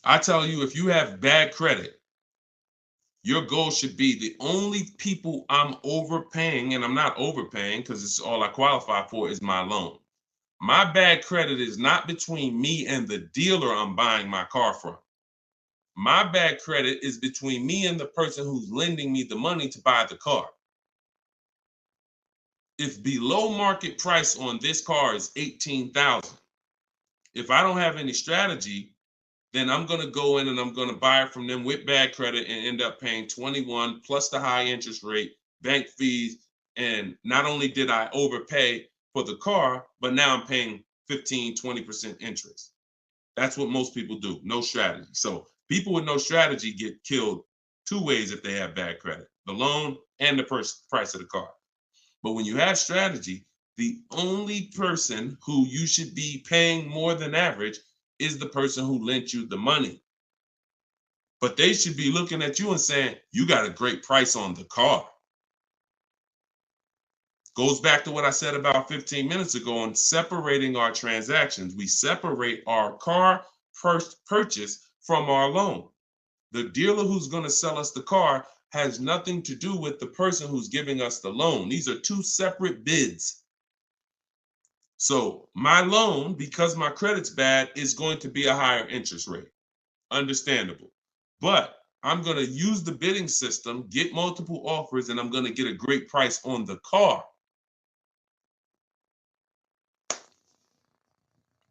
I tell you, if you have bad credit, your goal should be the only people I'm overpaying, and I'm not overpaying because it's all I qualify for, is my loan. My bad credit is not between me and the dealer I'm buying my car from. My bad credit is between me and the person who's lending me the money to buy the car. If below market price on this car is $18,000, if I don't have any strategy, then I'm going to go in and I'm going to buy it from them with bad credit and end up paying 21 plus the high interest rate, bank fees. And not only did I overpay for the car, but now I'm paying 15, 20% interest. That's what most people do. No strategy. So people with no strategy get killed two ways if they have bad credit: the loan and the price of the car. But when you have strategy, the only person who you should be paying more than average is the person who lent you the money. But they should be looking at you and saying, you got a great price on the car. Goes back to what I said about 15 minutes ago on separating our transactions. We separate our car purchase from our loan. The dealer who's going to sell us the car has nothing to do with the person who's giving us the loan. These are two separate bids. So my loan, because my credit's bad, is going to be a higher interest rate. Understandable. But I'm going to use the bidding system, get multiple offers, and I'm going to get a great price on the car.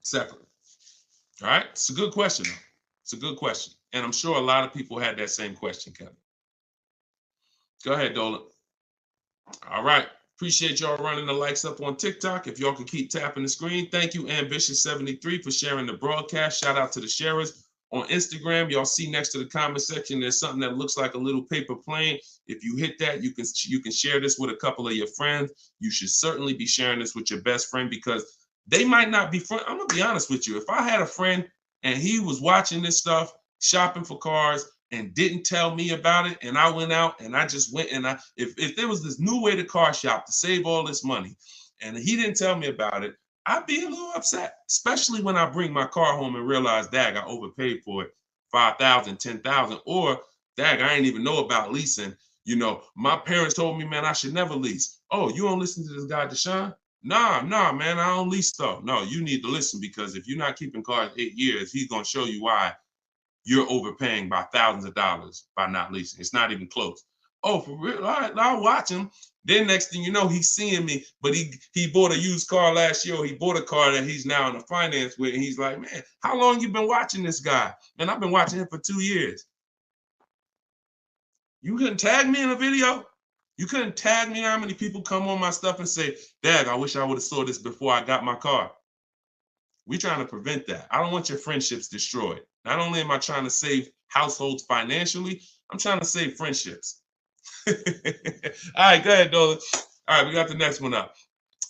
Separate. All right. It's a good question. It's a good question. And I'm sure a lot of people had that same question, Kevin. Go ahead, Dolan. All right. Appreciate y'all running the likes up on TikTok. If y'all can keep tapping the screen. Thank you, Ambitious73, for sharing the broadcast. Shout out to the sharers on Instagram. Y'all see next to the comment section, there's something that looks like a little paper plane. If you hit that, you can share this with a couple of your friends. You should certainly be sharing this with your best friend because they might not be friends. I'm going to be honest with you. If I had a friend and he was watching this stuff, shopping for cars, and didn't tell me about it, and I went out and I just went and if there was this new way to car shop to save all this money and he didn't tell me about it, I'd be a little upset, especially when I bring my car home and realize, dag, I overpaid for it, $5,000, $10,000, or dag, I ain't even know about leasing. You know, my parents told me, man, I should never lease. Oh, you don't listen to this guy, Deshone? Nah, man, I don't lease stuff. No, you need to listen because if you're not keeping cars 8 years, he's going to show you why you're overpaying by thousands of dollars by not leasing. It's not even close. Oh, for real? All right, I'll watch him. Then next thing you know, he's seeing me, but he bought a used car last year, or he bought a car that he's now in a finance with, and he's like, man, how long you been watching this guy? Man, I've been watching him for 2 years. You couldn't tag me in a video? You couldn't tag me how many people come on my stuff and say, Dad, I wish I would have saw this before I got my car. We're trying to prevent that. I don't want your friendships destroyed. Not only am I trying to save households financially, I'm trying to save friendships. All right, go ahead, Dolan. All right, we got the next one up.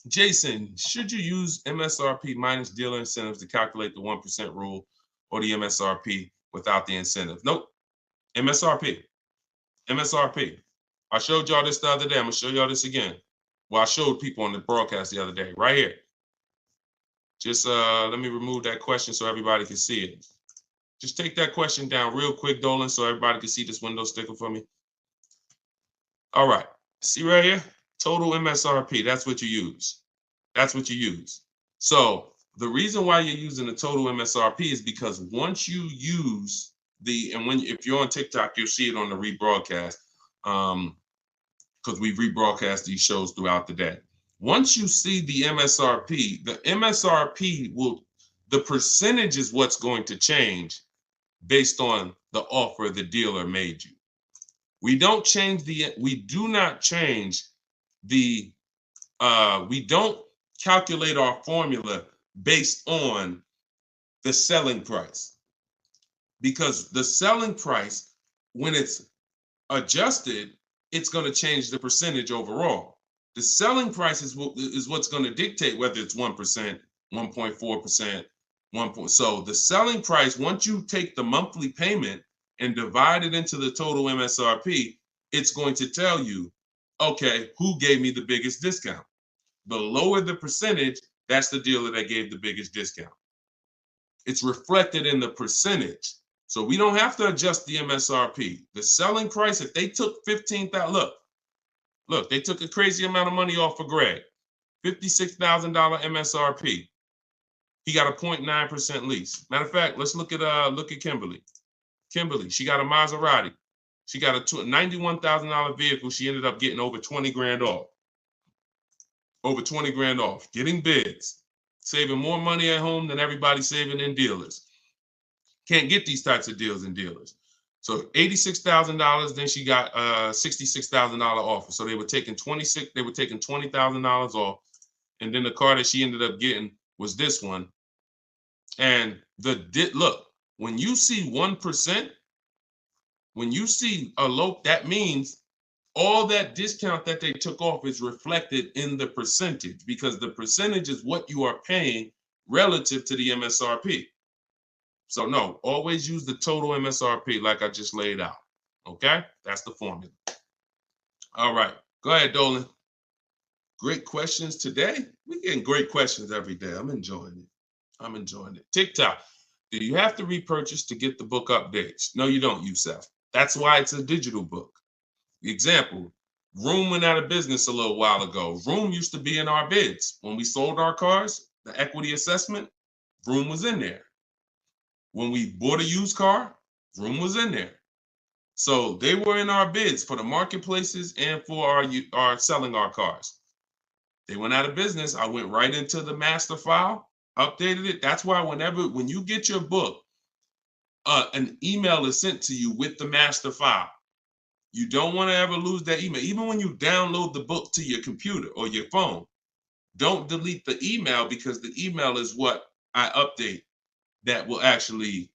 Jason, should you use MSRP minus dealer incentives to calculate the 1% rule or the MSRP without the incentive? Nope. MSRP. I showed y'all this the other day. I'm going to show y'all this again. Well, I showed people on the broadcast the other day, right here. Just let me remove that question so everybody can see it. Just take that question down real quick, Dolan, so everybody can see this window sticker for me. All right. See right here? Total MSRP. That's what you use. That's what you use. So the reason why you're using the total MSRP is because once you use if you're on TikTok, you'll see it on the rebroadcast because we rebroadcast these shows throughout the day. Once you see the MSRP the percentage is what's going to change based on the offer the dealer made you. We do not change the, we don't calculate our formula based on the selling price, because the selling price, when it's adjusted, it's going to change the percentage overall. The selling price is what's going to dictate whether it's 1%, 1.4%, 1. So the selling price, once you take the monthly payment and divide it into the total MSRP, it's going to tell you, okay, who gave me the biggest discount? The lower the percentage, that's the dealer that gave the biggest discount. It's reflected in the percentage. So we don't have to adjust the MSRP. The selling price, if they took $15,000, look, they took a crazy amount of money off for Greg, $56,000 MSRP. He got a 0.9% lease. Matter of fact, let's look at Kimberly. Kimberly, she got a Maserati. She got a $91,000 vehicle. She ended up getting over 20 grand off. Over 20 grand off, getting bids, saving more money at home than everybody saving in dealers. Can't get these types of deals in dealers. So $86,000, then she got $66,000 offer. So they were taking $20,000 off. And then the car that she ended up getting was this one. And look, when you see 1%, when you see a low, that means all that discount that they took off is reflected in the percentage, because the percentage is what you are paying relative to the MSRP. So no, always use the total MSRP like I just laid out. Okay, that's the formula. All right, go ahead, Dolan. Great questions today. We're getting great questions every day. I'm enjoying it. TikTok, do you have to repurchase to get the book updates? No, you don't, Youssef. That's why it's a digital book. Example, Room went out of business a little while ago. Room used to be in our bids. When we sold our cars, the equity assessment, Room was in there. When we bought a used car, Room was in there. So they were in our bids for the marketplaces and for our selling our cars. They went out of business. I went right into the master file, updated it. That's why when you get your book, an email is sent to you with the master file. You don't want to ever lose that email. Even when you download the book to your computer or your phone, don't delete the email, because the email is what I update that will actually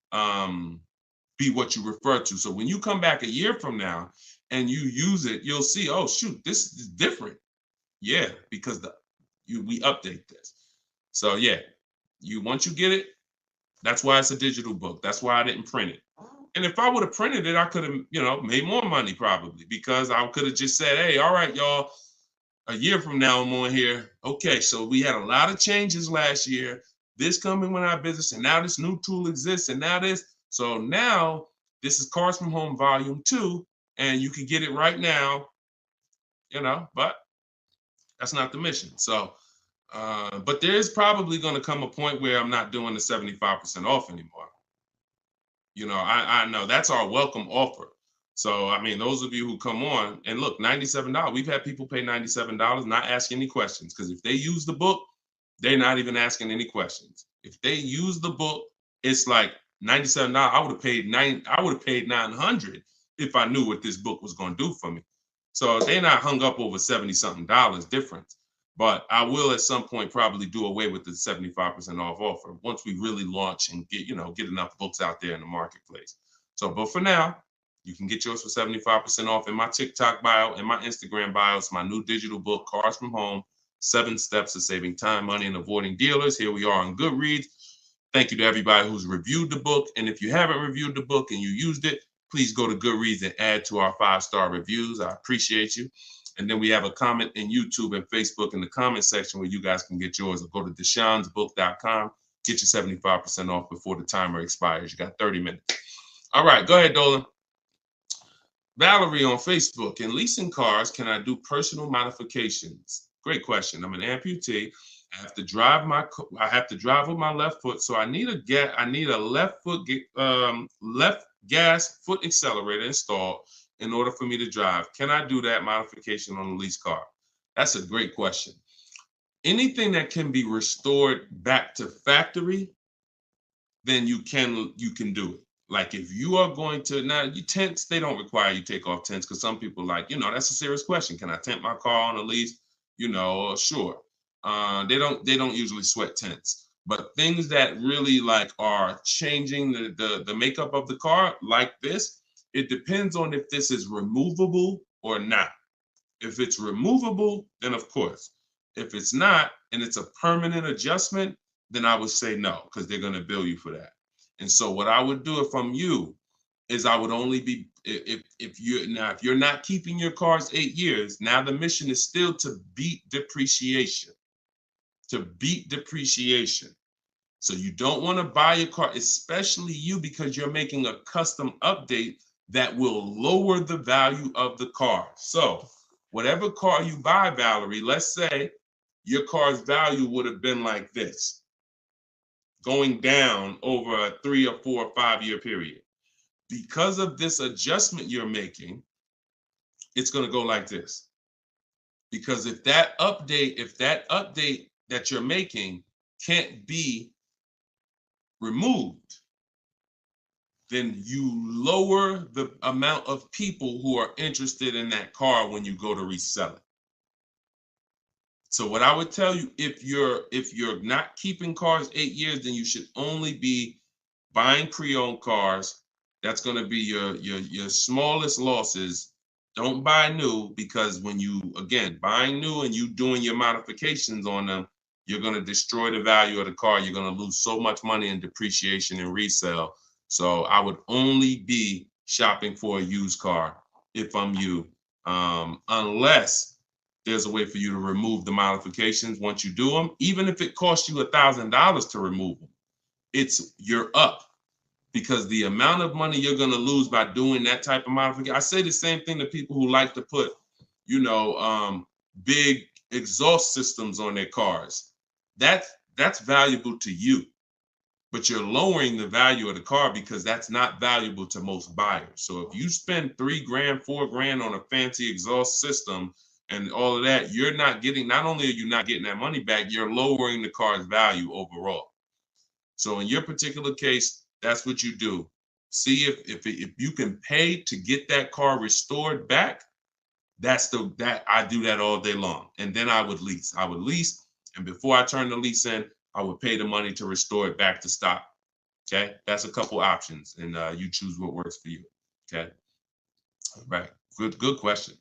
be what you refer to. So when you come back a year from now and you use it, you'll see, oh, shoot, this is different. Yeah, because we update this. So yeah, once you get it, that's why it's a digital book. That's why I didn't print it. And if I would have printed it, I could have, made more money probably, because I could have just said, hey, all right, y'all, a year from now I'm on here. Okay, so we had a lot of changes last year. This coming with our business, and now this new tool exists, and now this. So now this is Cars from Home Volume 2, and you can get it right now, but that's not the mission. So, but there is probably going to come a point where I'm not doing the 75% off anymore. I know that's our welcome offer. So, I mean, those of you who come on and look, $97, we've had people pay $97, not ask any questions, because if they use the book, they're not even asking any questions. If they use the book, it's like $97. I would have paid $900 if I knew what this book was going to do for me. So they're not hung up over $70-something difference. But I will at some point probably do away with the 75% off offer once we really launch and get enough books out there in the marketplace. So, but for now, you can get yours for 75% off in my TikTok bio, in my Instagram bio. It's my new digital book, Cars from Home, 7 Steps to Saving Time, Money, and Avoiding Dealers. Here we are on Goodreads. Thank you to everybody who's reviewed the book. And if you haven't reviewed the book and you used it, please go to Goodreads and add to our 5-star reviews. I appreciate you. And then we have a comment in YouTube and Facebook in the comment section where you guys can get yours. Or go to deshonsbook.com. Get your 75% off before the timer expires. You got 30 minutes. All right, go ahead, Dolan. Valerie on Facebook. In leasing cars, can I do personal modifications? Great question. I'm an amputee. I have to drive with my left foot, so I need a left gas foot accelerator installed in order for me to drive. Can I do that modification on a lease car? That's a great question. Anything that can be restored back to factory, then you can do it. Like if you are going to, now you tents, they don't require you take off tents because some people like, that's a serious question. Can I tent my car on a lease? Sure. They don't usually sweat tents. But things that really like are changing the makeup of the car like this, it depends on if this is removable or not. If it's removable, then of course. If it's not, and it's a permanent adjustment, then I would say no, because they're going to bill you for that. And so what I would do if I'm you is I would only be, if you're not keeping your cars 8 years, now the mission is still to beat depreciation. So you don't want to buy your car, especially you, because you're making a custom update that will lower the value of the car. So whatever car you buy, Valerie, let's say your car's value would have been like this, going down over a 3 or 4 or 5 year period. Because of this adjustment you're making, it's going to go like this. Because if that update that you're making can't be removed, then you lower the amount of people who are interested in that car when you go to resell it. So what I would tell you, if you're not keeping cars 8 years, then you should only be buying pre-owned cars. That's going to be your smallest losses. Don't buy new, because when you, again, buying new and you doing your modifications on them, you're going to destroy the value of the car. You're going to lose so much money in depreciation and resale. So I would only be shopping for a used car if I'm you, unless there's a way for you to remove the modifications once you do them. Even if it costs you $1,000 to remove them, you're up, because the amount of money you're going to lose by doing that type of modification. I say the same thing to people who like to put, big exhaust systems on their cars. That's valuable to you, but you're lowering the value of the car because that's not valuable to most buyers. So if you spend $3,000, $4,000 on a fancy exhaust system and all of that, not only are you not getting that money back, you're lowering the car's value overall. So in your particular case, that's what you do. See if you can pay to get that car restored back. I do that all day long. And then I would lease. And before I turn the lease in, I would pay the money to restore it back to stock. Okay, that's a couple options, and you choose what works for you. Okay, all right, good question.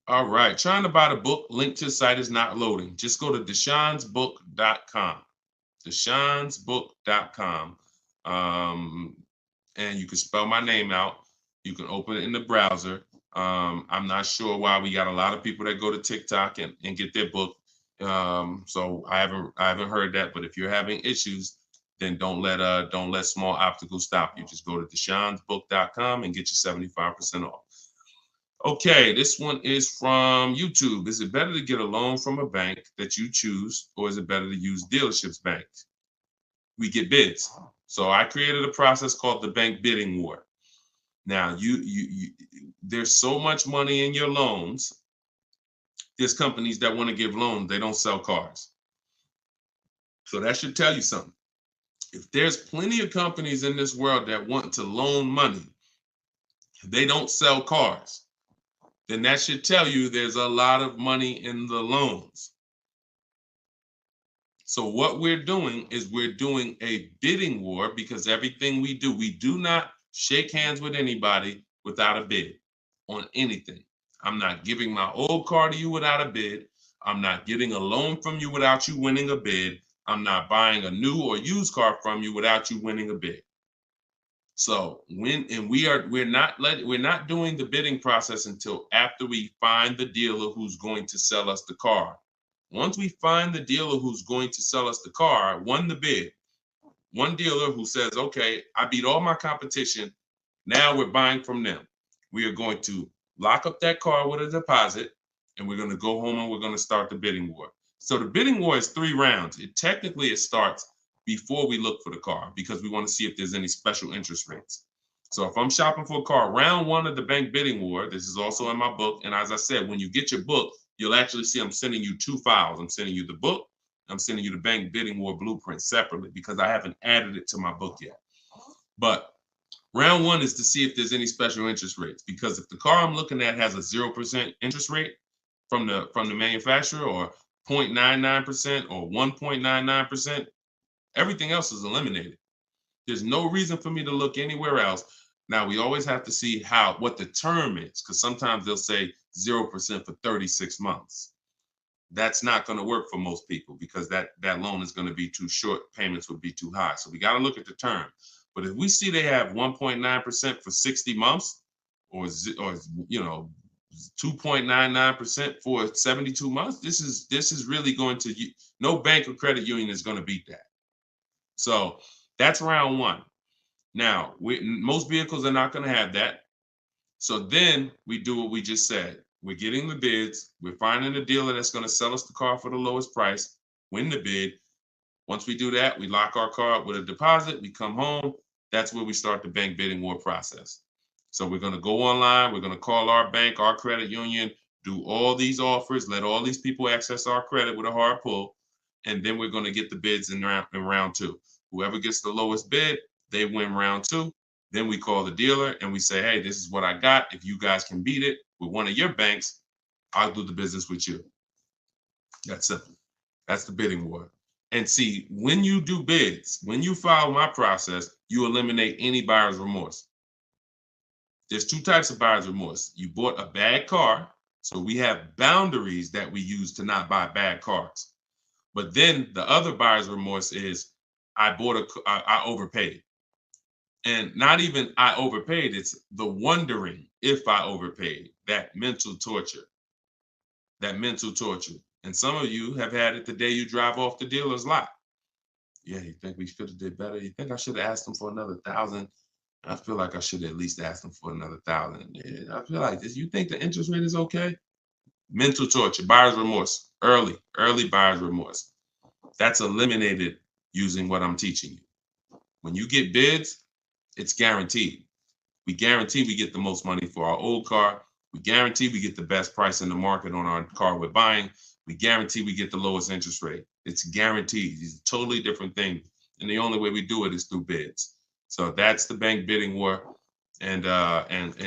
All right, trying to buy the book. Link to the site is not loading. Just go to deshonsbook.com. deshonsbook.com. And you can spell my name out. You can open it in the browser. I'm not sure why we got a lot of people that go to TikTok and get their book. So I haven't heard that, but if you're having issues, then don't let small obstacles stop you. Just go to deshonsbook.com and get you 75% off. Okay, this one is from YouTube. Is it better to get a loan from a bank that you choose, or is it better to use dealerships bank? We get bids. So I created a process called the bank bidding war. Now there's so much money in your loans. There's companies that want to give loans. They don't sell cars. So that should tell you something. If there's plenty of companies in this world that want to loan money, they don't sell cars, then that should tell you there's a lot of money in the loans. So what we're doing is we're doing a bidding war, because everything we do not shake hands with anybody without a bid on anything. I'm not giving my old car to you without a bid. I'm not getting a loan from you without you winning a bid. I'm not buying a new or used car from you without you winning a bid. So we're not doing the bidding process until after we find the dealer who's going to sell us the car. Once we find the dealer who's going to sell us the car, won the bid, one dealer who says, okay, I beat all my competition, now we're buying from them. We are going to lock up that car with a deposit, and we're going to go home and we're going to start the bidding war. So the bidding war is 3 rounds. It starts before we look for the car, because we want to see if there's any special interest rates. So if I'm shopping for a car, round 1 of the bank bidding war, this is also in my book. And as I said, when you get your book, you'll actually see I'm sending you 2 files. I'm sending you the book. I'm sending you the bank bidding war blueprint separately, because I haven't added it to my book yet. But Round one is to see if there's any special interest rates, because if the car I'm looking at has a 0% interest rate from the manufacturer, or 0.99% or 1.99%, everything else is eliminated. There's no reason for me to look anywhere else. Now, we always have to see what the term is, because sometimes they'll say 0% for 36 months. That's not going to work for most people, because that loan is going to be too short. Payments would be too high. So we got to look at the term. But if we see they have 1.9% for 60 months, or 2.99% for 72 months, this is really going to, no bank or credit union is going to beat that. So that's round one. Now, most vehicles are not going to have that. So then we do what we just said. We're getting the bids. We're finding a dealer that's going to sell us the car for the lowest price, win the bid. Once we do that, we lock our car up with a deposit. We come home. That's where we start the bank bidding war process. So we're going to go online. We're going to call our bank, our credit union, do all these offers, let all these people access our credit with a hard pull. And then we're going to get the bids in round two. Whoever gets the lowest bid, they win round two. Then we call the dealer and we say, hey, this is what I got. If you guys can beat it with one of your banks, I'll do the business with you. That's simple. That's the bidding war. And see, when you do bids, when you follow my process, you eliminate any buyer's remorse. There's two types of buyer's remorse. You bought a bad car, so we have boundaries that we use to not buy bad cars. But then the other buyer's remorse is I overpaid. And not even I overpaid, it's the wondering if I overpaid, that mental torture. And some of you have had it the day you drive off the dealer's lot. Yeah, you think we should have did better? You think I should have asked them for another $1,000? I feel like I should have at least asked them for another $1,000. Yeah, I feel like this. You think the interest rate is okay? Mental torture, buyer's remorse, early buyer's remorse. That's eliminated using what I'm teaching you. When you get bids, it's guaranteed. We guarantee we get the most money for our old car. We guarantee we get the best price in the market on our car we're buying. We guarantee we get the lowest interest rate. It's guaranteed. It's a totally different thing. And the only way we do it is through bids. So that's the bank bidding war. And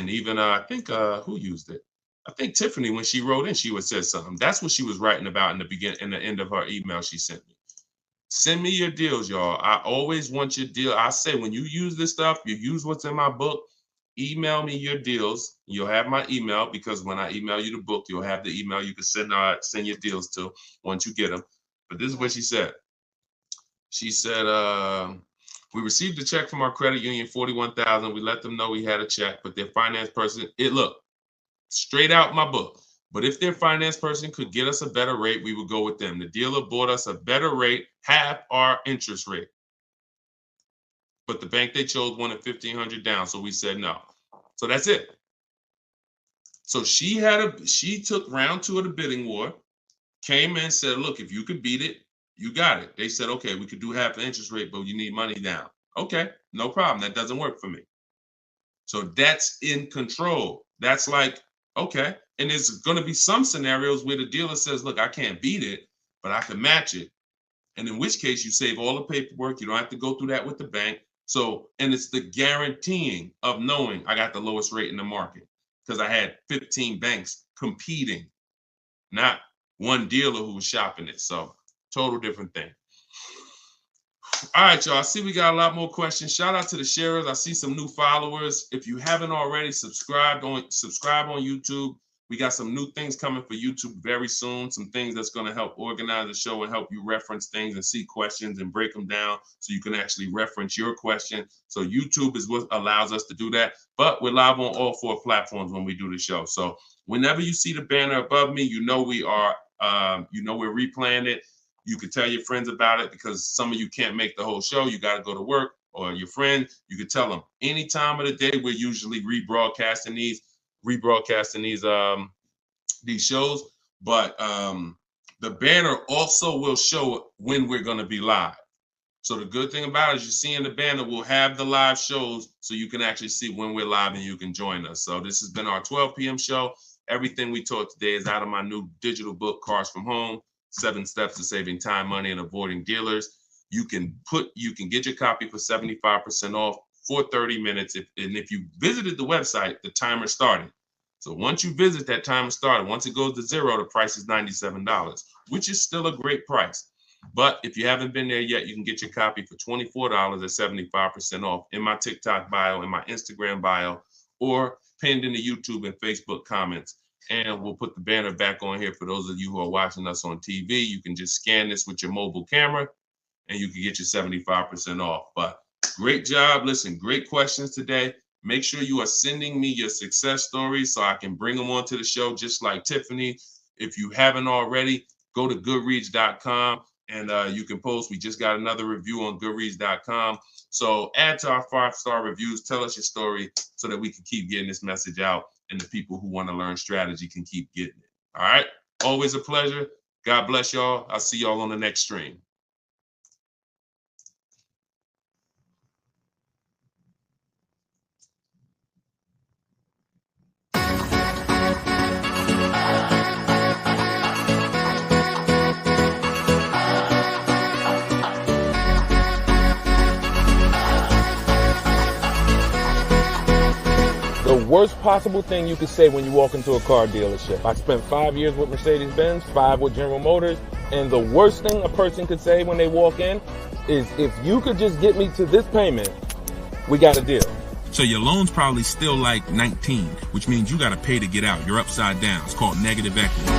even I think who used it? I think Tiffany, when she wrote in, she would say something. That's what she was writing about in the end of her email she sent me. Send me your deals, y'all. I always want your deal. I say, when you use this stuff, you use what's in my book, email me your deals. You'll have my email, because when I email you the book, you'll have the email you can send your deals to once you get them. But this is what she said. She said, we received a check from our credit union, $41,000. We let them know we had a check, but their finance person, look, straight out my book. But if their finance person could get us a better rate, we would go with them. The dealer bought us a better rate, half our interest rate. But the bank they chose wanted $1,500 down, so we said no. So that's it. So she took round two of the bidding war, came in and said, look, if you could beat it, you got it. They said, okay, we could do half the interest rate, but you need money down. Okay, no problem. That doesn't work for me. So that's in control. That's like, okay. And there's going to be some scenarios where the dealer says, look, I can't beat it, but I can match it. And in which case you save all the paperwork. You don't have to go through that with the bank. So, and it's the guaranteeing of knowing I got the lowest rate in the market, because I had 15 banks competing, not one dealer who was shopping it. So total different thing. All right, y'all. I see we got a lot more questions. Shout out to the sharers. I see some new followers. If you haven't already, subscribe on YouTube. We got some new things coming for YouTube very soon. Some things that's going to help organize the show and help you reference things and see questions and break them down so you can actually reference your question. So YouTube is what allows us to do that. But we're live on all 4 platforms when we do the show. So whenever you see the banner above me, you know we are, we're replaying it. You can tell your friends about it, because some of you can't make the whole show. You got to go to work, or your friend, you can tell them any time of the day. We're usually rebroadcasting these shows, but the banner also will show when we're going to be live. So the good thing about it is, you see in the banner, we'll have the live shows, so you can actually see when we're live and you can join us. So this has been our 12 p.m. show. Everything we taught today is out of my new digital book, Cars from Home, 7 Steps to Saving Time, Money, and Avoiding Dealers. You can get your copy for 75% off for 30 minutes. If you visited the website, the timer started. So once you visit, that timer started. Once it goes to zero, the price is $97, which is still a great price. But if you haven't been there yet, you can get your copy for $24 at 75% off in my TikTok bio, in my Instagram bio, or pinned in the YouTube and Facebook comments. And we'll put the banner back on here for those of you who are watching us on TV. You can just scan this with your mobile camera and you can get your 75% off. But great job. Listen, great questions today. Make sure you are sending me your success stories so I can bring them onto the show, just like Tiffany. If you haven't already, go to goodreads.com and you can post. We just got another review on goodreads.com. So add to our 5-star reviews. Tell us your story so that we can keep getting this message out and the people who want to learn strategy can keep getting it. All right. Always a pleasure. God bless y'all. I'll see y'all on the next stream. The worst possible thing you could say when you walk into a car dealership. I spent 5 years with Mercedes-Benz, 5 with General Motors, and the worst thing a person could say when they walk in is, if you could just get me to this payment, we got a deal. So your loan's probably still like 19, which means you got to pay to get out. You're upside down. It's called negative equity.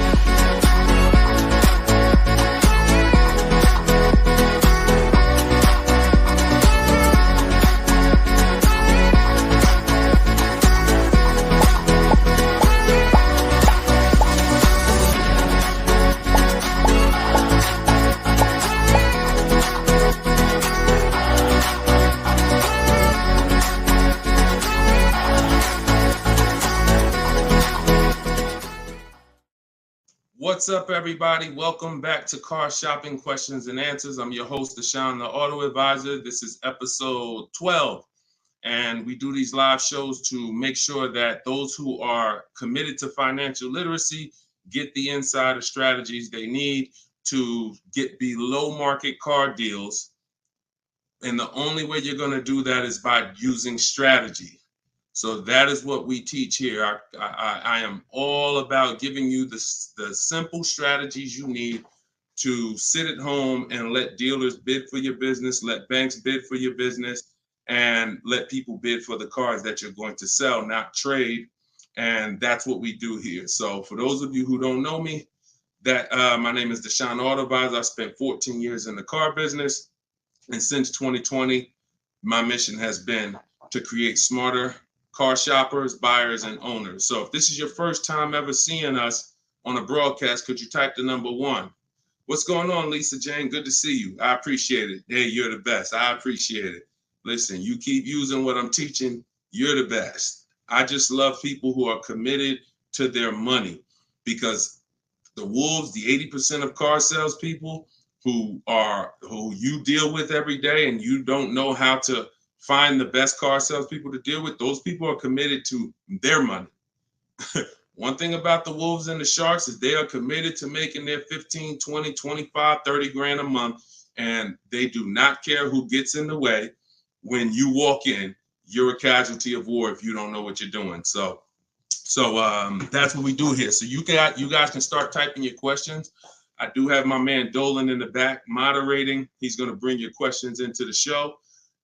What's up, everybody? Welcome back to Car Shopping Questions and Answers. I'm your host, Deshone the Auto Advisor. This is episode 12, and we do these live shows to make sure that those who are committed to financial literacy get the insider strategies they need to get below market car deals. And the only way you're going to do that is by using strategy. So that is what we teach here. I am all about giving you the simple strategies you need to sit at home and let dealers bid for your business, let banks bid for your business, and let people bid for the cars that you're going to sell, not trade. And that's what we do here. So for those of you who don't know me, my name is Deshone the Auto Advisor. I spent 14 years in the car business. And since 2020, my mission has been to create smarter car shoppers, buyers, and owners. So if this is your first time ever seeing us on a broadcast, could you type the number 1? What's going on, Lisa Jane? Good to see you. I appreciate it. Hey, you're the best. I appreciate it. Listen, you keep using what I'm teaching, you're the best. I just love people who are committed to their money, because the wolves, the 80% of car salespeople who you deal with every day, and you don't know how to find the best car salespeople to deal with, those people are committed to their money. One thing about the wolves and the sharks is they are committed to making their 15, 20, 25, 30 grand a month, and they do not care who gets in the way. When you walk in, you're a casualty of war if you don't know what you're doing. So that's what we do here. So you guys can start typing your questions. I do have my man Dolan in the back moderating. He's going to bring your questions into the show.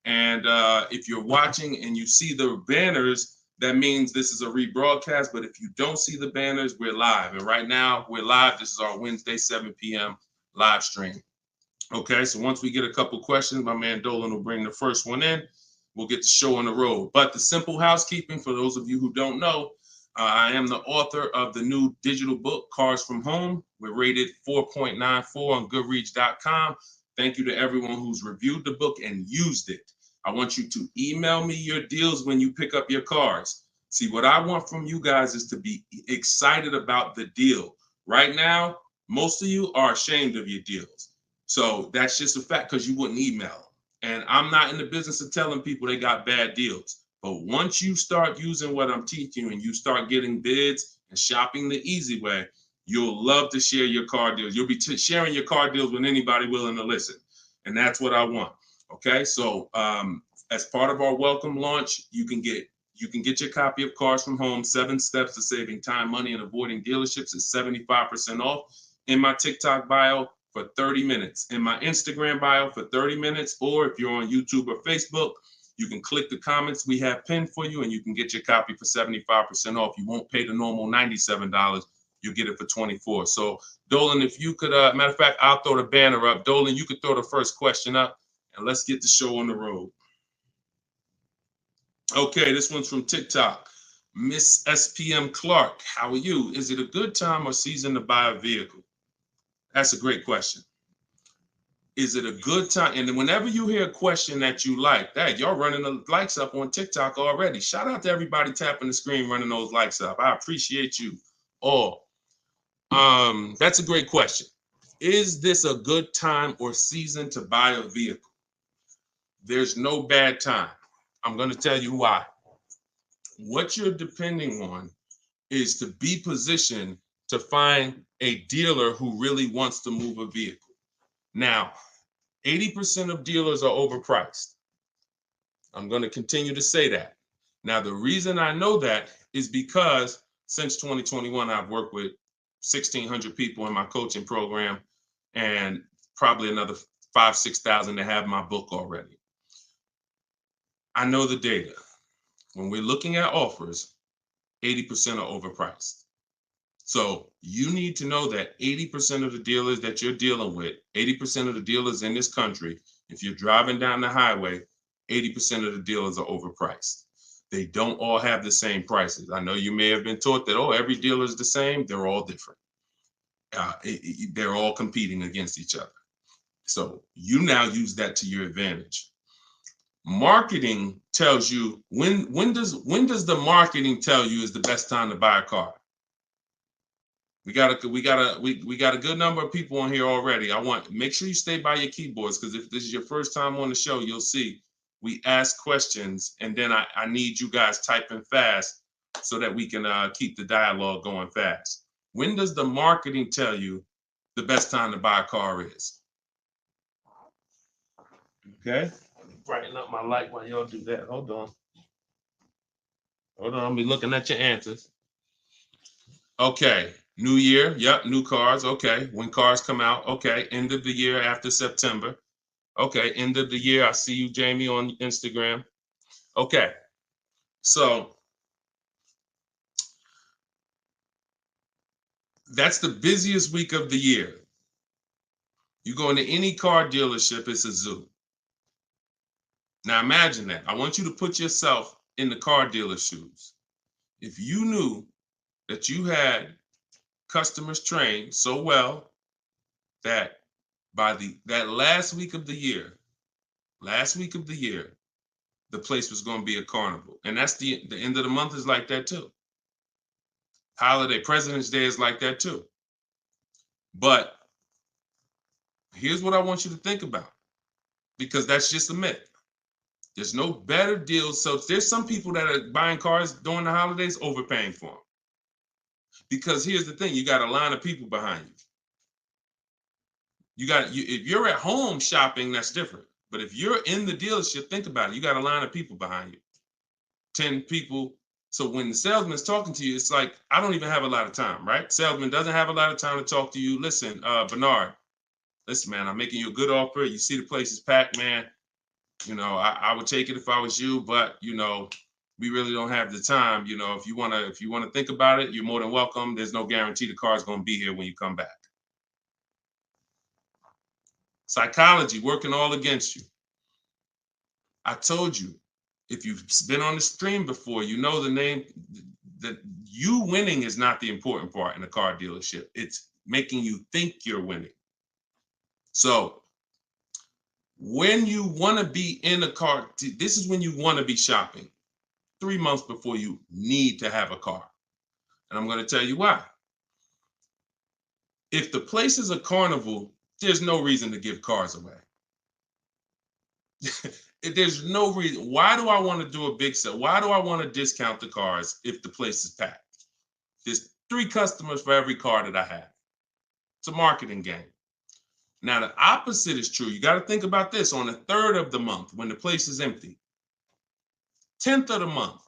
And if you're watching and you see the banners, that means this is a rebroadcast. But if you don't see the banners, we're live. And right now we're live. This is our Wednesday, 7 p.m. live stream. Okay, so once we get a couple questions, my man Dolan will bring the first one in. We'll get the show on the road. But the simple housekeeping, for those of you who don't know, I am the author of the new digital book, Cars from Home. We're rated 4.94 on Goodreads.com. Thank you to everyone who's reviewed the book and used it. I want you to email me your deals when you pick up your cars. See, what I want from you guys is to be excited about the deal. Right now, most of you are ashamed of your deals. So that's just a fact, because you wouldn't email. And I'm not in the business of telling people they got bad deals. But once you start using what I'm teaching and you start getting bids and shopping the easy way, you'll love to share your car deals. You'll be sharing your car deals with anybody willing to listen. And that's what I want. Okay, so As part of our welcome launch, you can get your copy of Cars from Home, 7 Steps to Saving Time, Money, and Avoiding Dealerships. It's 75% off in my TikTok bio for 30 minutes, in my Instagram bio for 30 minutes, or if you're on YouTube or Facebook, you can click the comments we have pinned for you and you can get your copy for 75% off. You won't pay the normal $97. You'll get it for $24. So Dolan, if you could, matter of fact, I'll throw the banner up. Dolan, you could throw the first question up and let's get the show on the road. Okay, this one's from TikTok. Miss SPM Clark, how are you? Is it a good time or season to buy a vehicle? That's a great question. Is it a good time? And whenever you hear a question that you like, that y'all running the likes up on TikTok already. Shout out to everybody tapping the screen, running those likes up. I appreciate you all. That's a great question. Is this a good time or season to buy a vehicle? There's no bad time. I'm going to tell you why. What you're depending on is to be positioned to find a dealer who really wants to move a vehicle. Now, 80% of dealers are overpriced. I'm going to continue to say that. Now, the reason I know that is because since 2021, I've worked with 1,600 people in my coaching program and probably another 5,000, 6,000 that have my book already. I know the data. When we're looking at offers, 80% are overpriced. So you need to know that 80% of the dealers that you're dealing with, 80% of the dealers in this country, if you're driving down the highway, 80% of the dealers are overpriced. They don't all have the same prices. I know you may have been taught that, oh, every dealer is the same. They're all different. They're all competing against each other. So you now use that to your advantage. Marketing tells you when does the marketing tell you is the best time to buy a car? We got a good number of people on here already. Make sure you stay by your keyboards because if this is your first time on the show, you'll see we ask questions and then I need you guys typing fast so that we can keep the dialogue going fast. When does the marketing tell you the best time to buy a car is? Okay. Brighten up my light while y'all do that. Hold on. I'll be looking at your answers. Okay. New year. Yep. New cars. Okay. When cars come out. Okay. End of the year after September. Okay. End of the year. I see you, Jamie, on Instagram. Okay. So that's the busiest week of the year. You go into any car dealership, it's a zoo. Now imagine that. I want you to put yourself in the car dealer's shoes. If you knew that you had customers trained so well that by that last week of the year, the place was going to be a carnival. And that's the end of the month is like that too. Holiday, President's Day is like that too. But here's what I want you to think about, because that's just a myth. There's no better deals. So there's some people that are buying cars during the holidays overpaying for them. Because here's the thing, you got a line of people behind you. If you're at home shopping, that's different. But if you're in the dealership, think about it. You got a line of people behind you, 10 people. So when the salesman's talking to you, it's like, I don't even have a lot of time, right? Salesman doesn't have a lot of time to talk to you. Listen, Bernard, listen, man, I'm making you a good offer. You see the place is packed, man. You know, I would take it if I was you, but you know, we really don't have the time. You know, if you wanna think about it, you're more than welcome. There's no guarantee the car's gonna be here when you come back. Psychology working all against you. I told you, if you've been on the stream before, you know the name, that you winning is not the important part in a car dealership. It's making you think you're winning. So when you want to be in a car, this is when you want to be shopping 3 months before you need to have a car. And I'm going to tell you why. If the place is a carnival, there's no reason to give cars away. There's no reason. Why do I want to do a big sale? Why do I want to discount the cars if the place is packed? There's 3 customers for every car that I have. It's a marketing game. Now, the opposite is true. You got to think about this. On the 3rd of the month, when the place is empty, 10th of the month,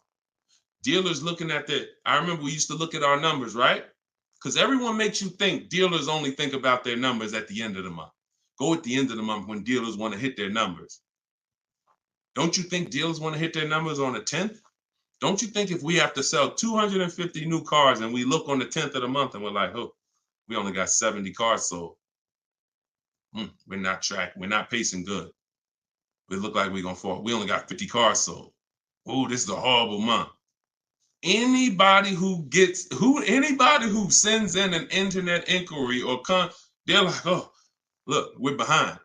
dealers looking at I remember we used to look at our numbers, right? Because everyone makes you think dealers only think about their numbers at the end of the month. Go at the end of the month when dealers want to hit their numbers. Don't you think dealers want to hit their numbers on the 10th? Don't you think if we have to sell 250 new cars and we look on the 10th of the month and we're like, oh, we only got 70 cars sold. We're not tracking. We're not pacing good. We look like we're going to fall. We only got 50 cars sold. Oh, this is a horrible month. Anybody who sends in an internet inquiry or they're like, oh, look, we're behind.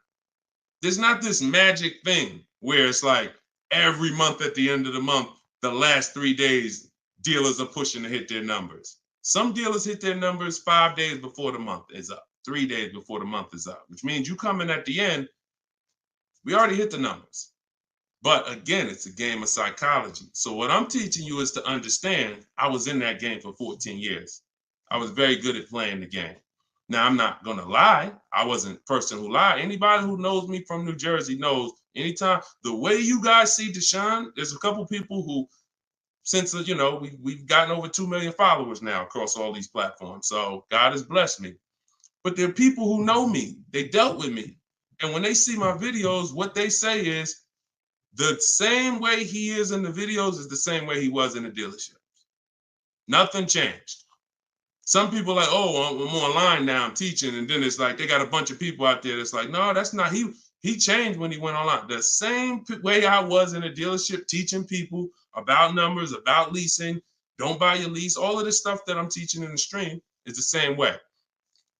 There's not this magic thing where it's like every month at the end of the month, the last 3 days, dealers are pushing to hit their numbers. Some dealers hit their numbers 5 days before the month is up, 3 days before the month is up, which means you come in at the end, we already hit the numbers. But again, it's a game of psychology. So what I'm teaching you is to understand, I was in that game for 14 years. I was very good at playing the game. Now, I'm not going to lie. I wasn't a person who lied. Anybody who knows me from New Jersey knows anytime, the way you guys see Deshone, there's a couple people who, since, we've gotten over 2 million followers now across all these platforms. So God has blessed me. But there are people who know me. They dealt with me. And when they see my videos, what they say is, the same way he is in the videos is the same way he was in the dealership. Nothing changed. Some people are like, oh, I'm online now, I'm teaching. And then it's like, they got a bunch of people out there that's like, no, that's not, he changed when he went online. The same way I was in a dealership teaching people about numbers, about leasing, don't buy your lease, all of this stuff that I'm teaching in the stream is the same way.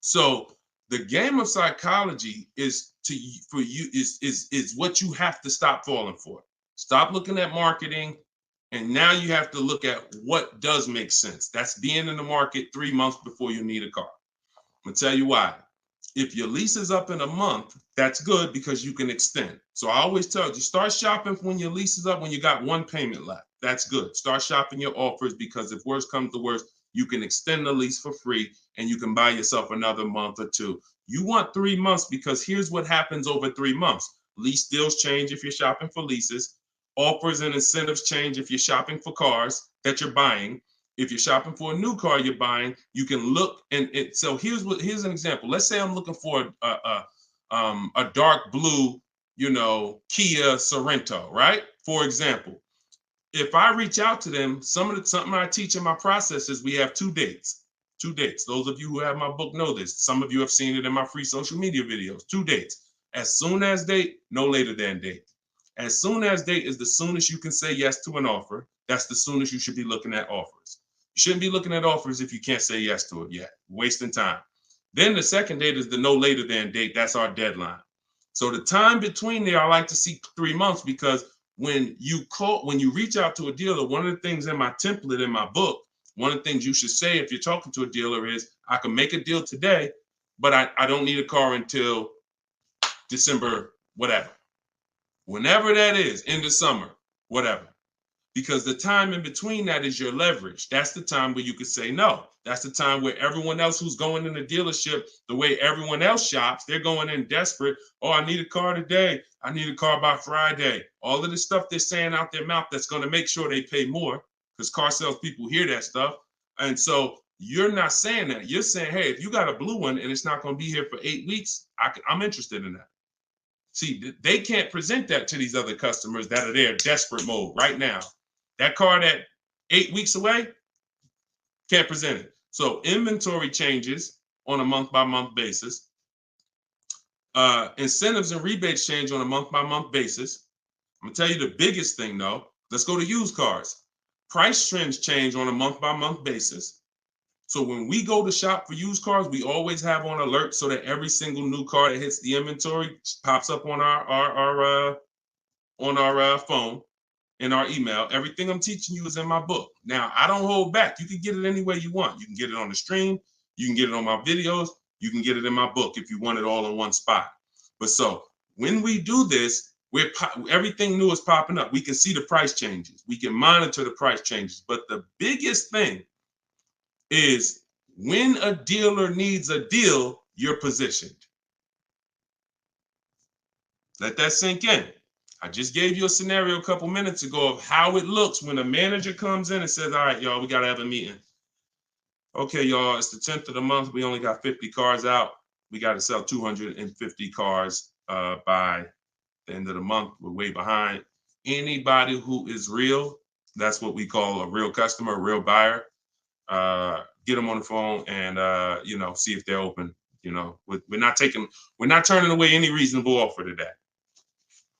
So the game of psychology is what you have to stop falling for. Stop looking at marketing, and now you have to look at what does make sense. That's being in the market 3 months before you need a car. I'm gonna tell you why. If your lease is up in a month, that's good because you can extend. So I always tell you, start shopping when your lease is up when you got one payment left. That's good. Start shopping your offers because if worse comes to worse, you can extend the lease for free and you can buy yourself another month or two. You want 3 months because here's what happens over 3 months. Lease deals change if you're shopping for leases. Offers and incentives change if you're shopping for cars that you're buying. If you're shopping for a new car you're buying, you can look so here's an example. Let's say I'm looking for a dark blue, Kia Sorento, right? For example, if I reach out to them, something I teach in my process is we have 2 dates. 2 dates. Those of you who have my book know this. Some of you have seen it in my free social media videos. 2 dates. As soon as date, no later than date. As soon as date is the soonest you can say yes to an offer. That's the soonest you should be looking at offers. You shouldn't be looking at offers if you can't say yes to it yet. Wasting time. Then the second date is the no later than date. That's our deadline. So the time between there, I like to see 3 months because when you reach out to a dealer, one of the things in my template in my book, one of the things you should say if you're talking to a dealer is, I can make a deal today, but I don't need a car until December, whatever. Whenever that is, in the summer, whatever. Because the time in between that is your leverage. That's the time where you could say no. That's the time where everyone else who's going in the dealership, the way everyone else shops, they're going in desperate. Oh, I need a car today. I need a car by Friday. All of the stuff they're saying out their mouth that's going to make sure they pay more because car sales people hear that stuff. And so you're not saying that. You're saying, hey, if you got a blue one and it's not going to be here for 8 weeks, I'm interested in that. See, they can't present that to these other customers that are there desperate mode right now. That car that 8 weeks away, can't present it. So inventory changes on a month-by-month basis. Incentives and rebates change on a month-by-month basis. I'm gonna tell you the biggest thing though. Let's go to used cars. Price trends change on a month-by-month basis. So when we go to shop for used cars, we always have on alert so that every single new car that hits the inventory pops up on our phone, in our email. Everything I'm teaching you is in my book. Now, I don't hold back. You can get it any way you want. You can get it on the stream. You can get it on my videos. You can get it in my book if you want it all in one spot. But so when we do this, everything new is popping up. We can see the price changes. We can monitor the price changes. But the biggest thing is when a dealer needs a deal, you're positioned. Let that sink in. I just gave you a scenario a couple minutes ago of how it looks when a manager comes in and says, all right, y'all, we got to have a meeting. Okay, y'all, it's the 10th of the month. We only got 50 cars out. We got to sell 250 cars by the end of the month. We're way behind. Anybody who is real, that's what we call a real customer, a real buyer. Get them on the phone and, see if they're open. We're not turning away any reasonable offer today.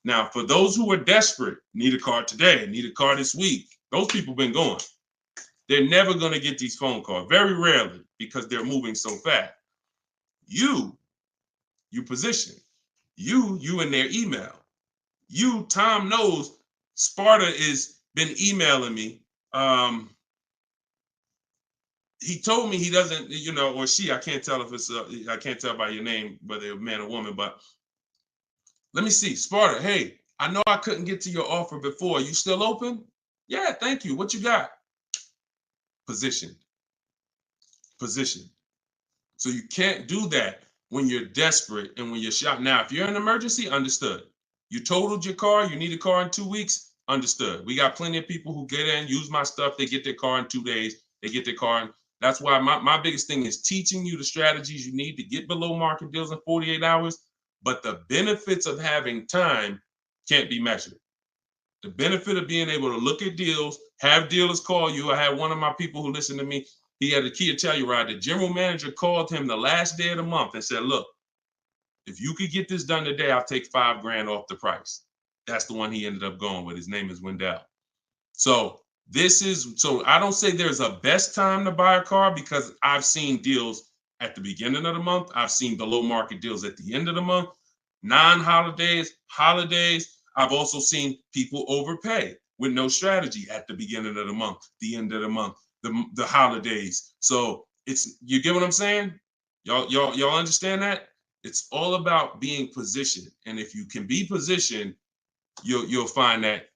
Now, for those who are desperate, need a car today, need a car this week, those people been going. They're never going to get these phone calls, very rarely, because they're moving so fast. You position. You in their email. Tom knows Sparta is been emailing me. He told me he doesn't, or she, I can't tell if it's, I can't tell by your name, whether you're a man or woman, but let me see. Sparta, hey, I know I couldn't get to your offer before. You still open? Yeah, thank you. What you got? Position. So you can't do that when you're desperate and when you're shopping. Now, if you're in an emergency, understood. You totaled your car, you need a car in 2 weeks, understood. We got plenty of people who get in, use my stuff, they get their car in 2 days, they get their car in. That's why my biggest thing is teaching you the strategies you need to get below market deals in 48 hours. But the benefits of having time can't be measured. The benefit of being able to look at deals, have dealers call you. I had one of my people who listened to me. He had a Kia Telluride. The general manager called him the last day of the month and said, look, if you could get this done today, I'll take $5,000 off the price. That's the one he ended up going with. His name is Wendell. So I don't say there's a best time to buy a car because I've seen deals at the beginning of the month. I've seen below market deals at the end of the month, non-holidays, holidays. I've also seen people overpay with no strategy at the beginning of the month, the end of the month, the holidays. So you get what I'm saying? Y'all understand that? It's all about being positioned. And if you can be positioned, you'll find that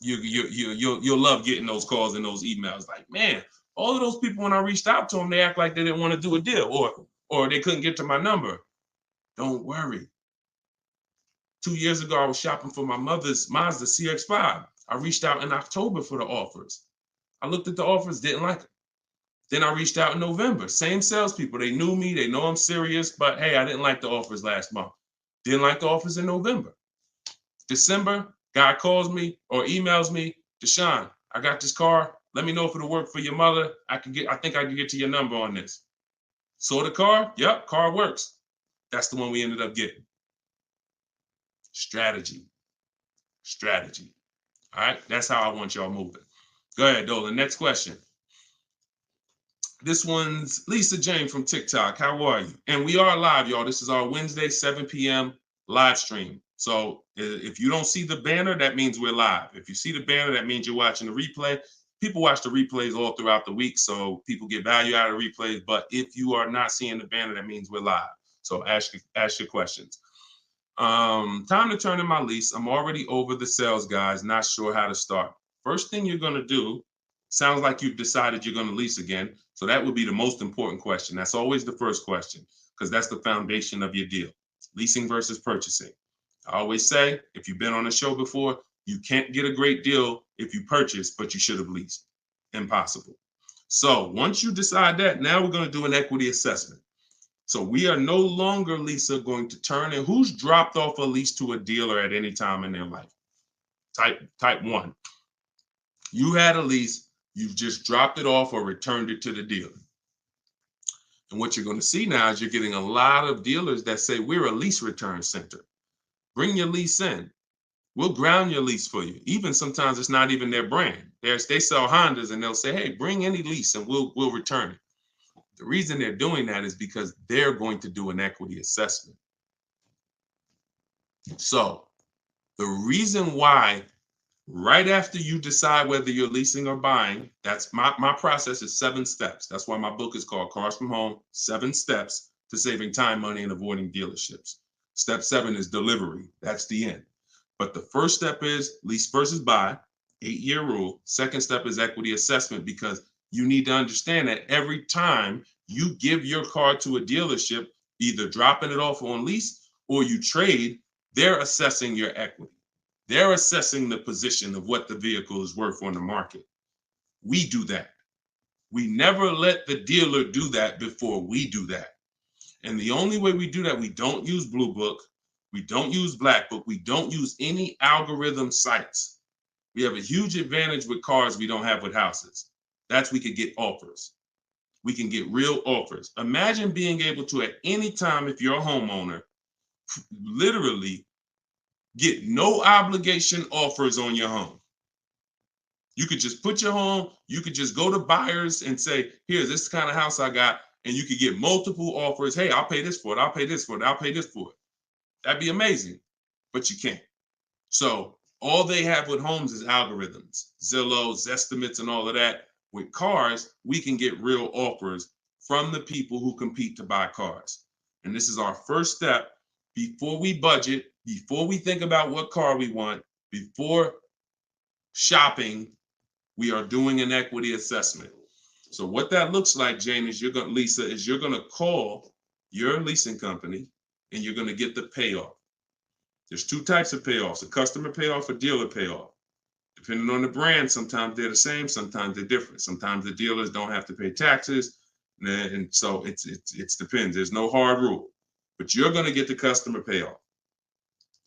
you'll love getting those calls and those emails. Like, man, all of those people, when I reached out to them, they act like they didn't want to do a deal or they couldn't get to my number. Don't worry. 2 years ago, I was shopping for my mother's Mazda CX-5. I reached out in October for the offers. I looked at the offers, didn't like them. Then I reached out in November. Same salespeople. They knew me. They know I'm serious. But, hey, I didn't like the offers last month. Didn't like the offers in November. December, guy calls me or emails me, Deshone, I got this car. Let me know if it'll work for your mother. I think I can get to your number on this. Saw the car? Yep, car works. That's the one we ended up getting. Strategy. All right, that's how I want y'all moving. Go ahead, Dolan. Next question. This one's Lisa Jane from TikTok. How are you? And we are live, y'all. This is our Wednesday, 7 p.m. live stream. So if you don't see the banner, that means we're live. If you see the banner, that means you're watching the replay. People watch the replays all throughout the week, so people get value out of the replays. But if you are not seeing the banner, that means we're live. So ask your questions. Time to turn in my lease. I'm already over the sales guys, not sure how to start. First thing you're going to do, sounds like you've decided you're going to lease again. So that would be the most important question. That's always the first question because that's the foundation of your deal. Leasing versus purchasing. I always say, if you've been on the show before, you can't get a great deal if you purchase, but you should have leased. Impossible. So once you decide that, now we're going to do an equity assessment. So we are no longer, Lisa, going to turn in. Who's dropped off a lease to a dealer at any time in their life? Type 1. You had a lease, you've just dropped it off or returned it to the dealer. And what you're going to see now is you're getting a lot of dealers that say, we're a lease return center. Bring your lease in. We'll ground your lease for you. Even sometimes it's not even their brand. They sell Hondas and they'll say, hey, bring any lease and we'll return it. The reason they're doing that is because they're going to do an equity assessment. So the reason why right after you decide whether you're leasing or buying, that's my process is 7 steps. That's why my book is called Cars from Home, 7 Steps to Saving Time, Money, and Avoiding Dealerships. Step 7 is delivery. That's the end. But the first step is lease versus buy, 8-year rule. Second step is equity assessment because you need to understand that every time you give your car to a dealership, either dropping it off on lease or you trade, they're assessing your equity. They're assessing the position of what the vehicle is worth on the market. We do that. We never let the dealer do that before we do that. And the only way we do that, we don't use Blue Book, we don't use Black Book, we don't use any algorithm sites. We have a huge advantage with cars we don't have with houses. That's we could get offers. We can get real offers. Imagine being able to, at any time, if you're a homeowner, literally get no obligation offers on your home. You could just put your home, you could just go to buyers and say, here, this kind of house I got, and you could get multiple offers. Hey, I'll pay this for it, I'll pay this for it, I'll pay this for it. That'd be amazing, but you can't. So all they have with homes is algorithms, Zillow, estimates, and all of that. With cars, we can get real offers from the people who compete to buy cars. And this is our first step before we budget, before we think about what car we want, before shopping, we are doing an equity assessment. So what that looks like, Jane, is Lisa, is you're gonna call your leasing company and you're gonna get the payoff. There's two types of payoffs, a customer payoff, a dealer payoff. Depending on the brand, sometimes they're the same, sometimes they're different. Sometimes the dealers don't have to pay taxes, and so it depends. There's no hard rule, but you're gonna get the customer payoff.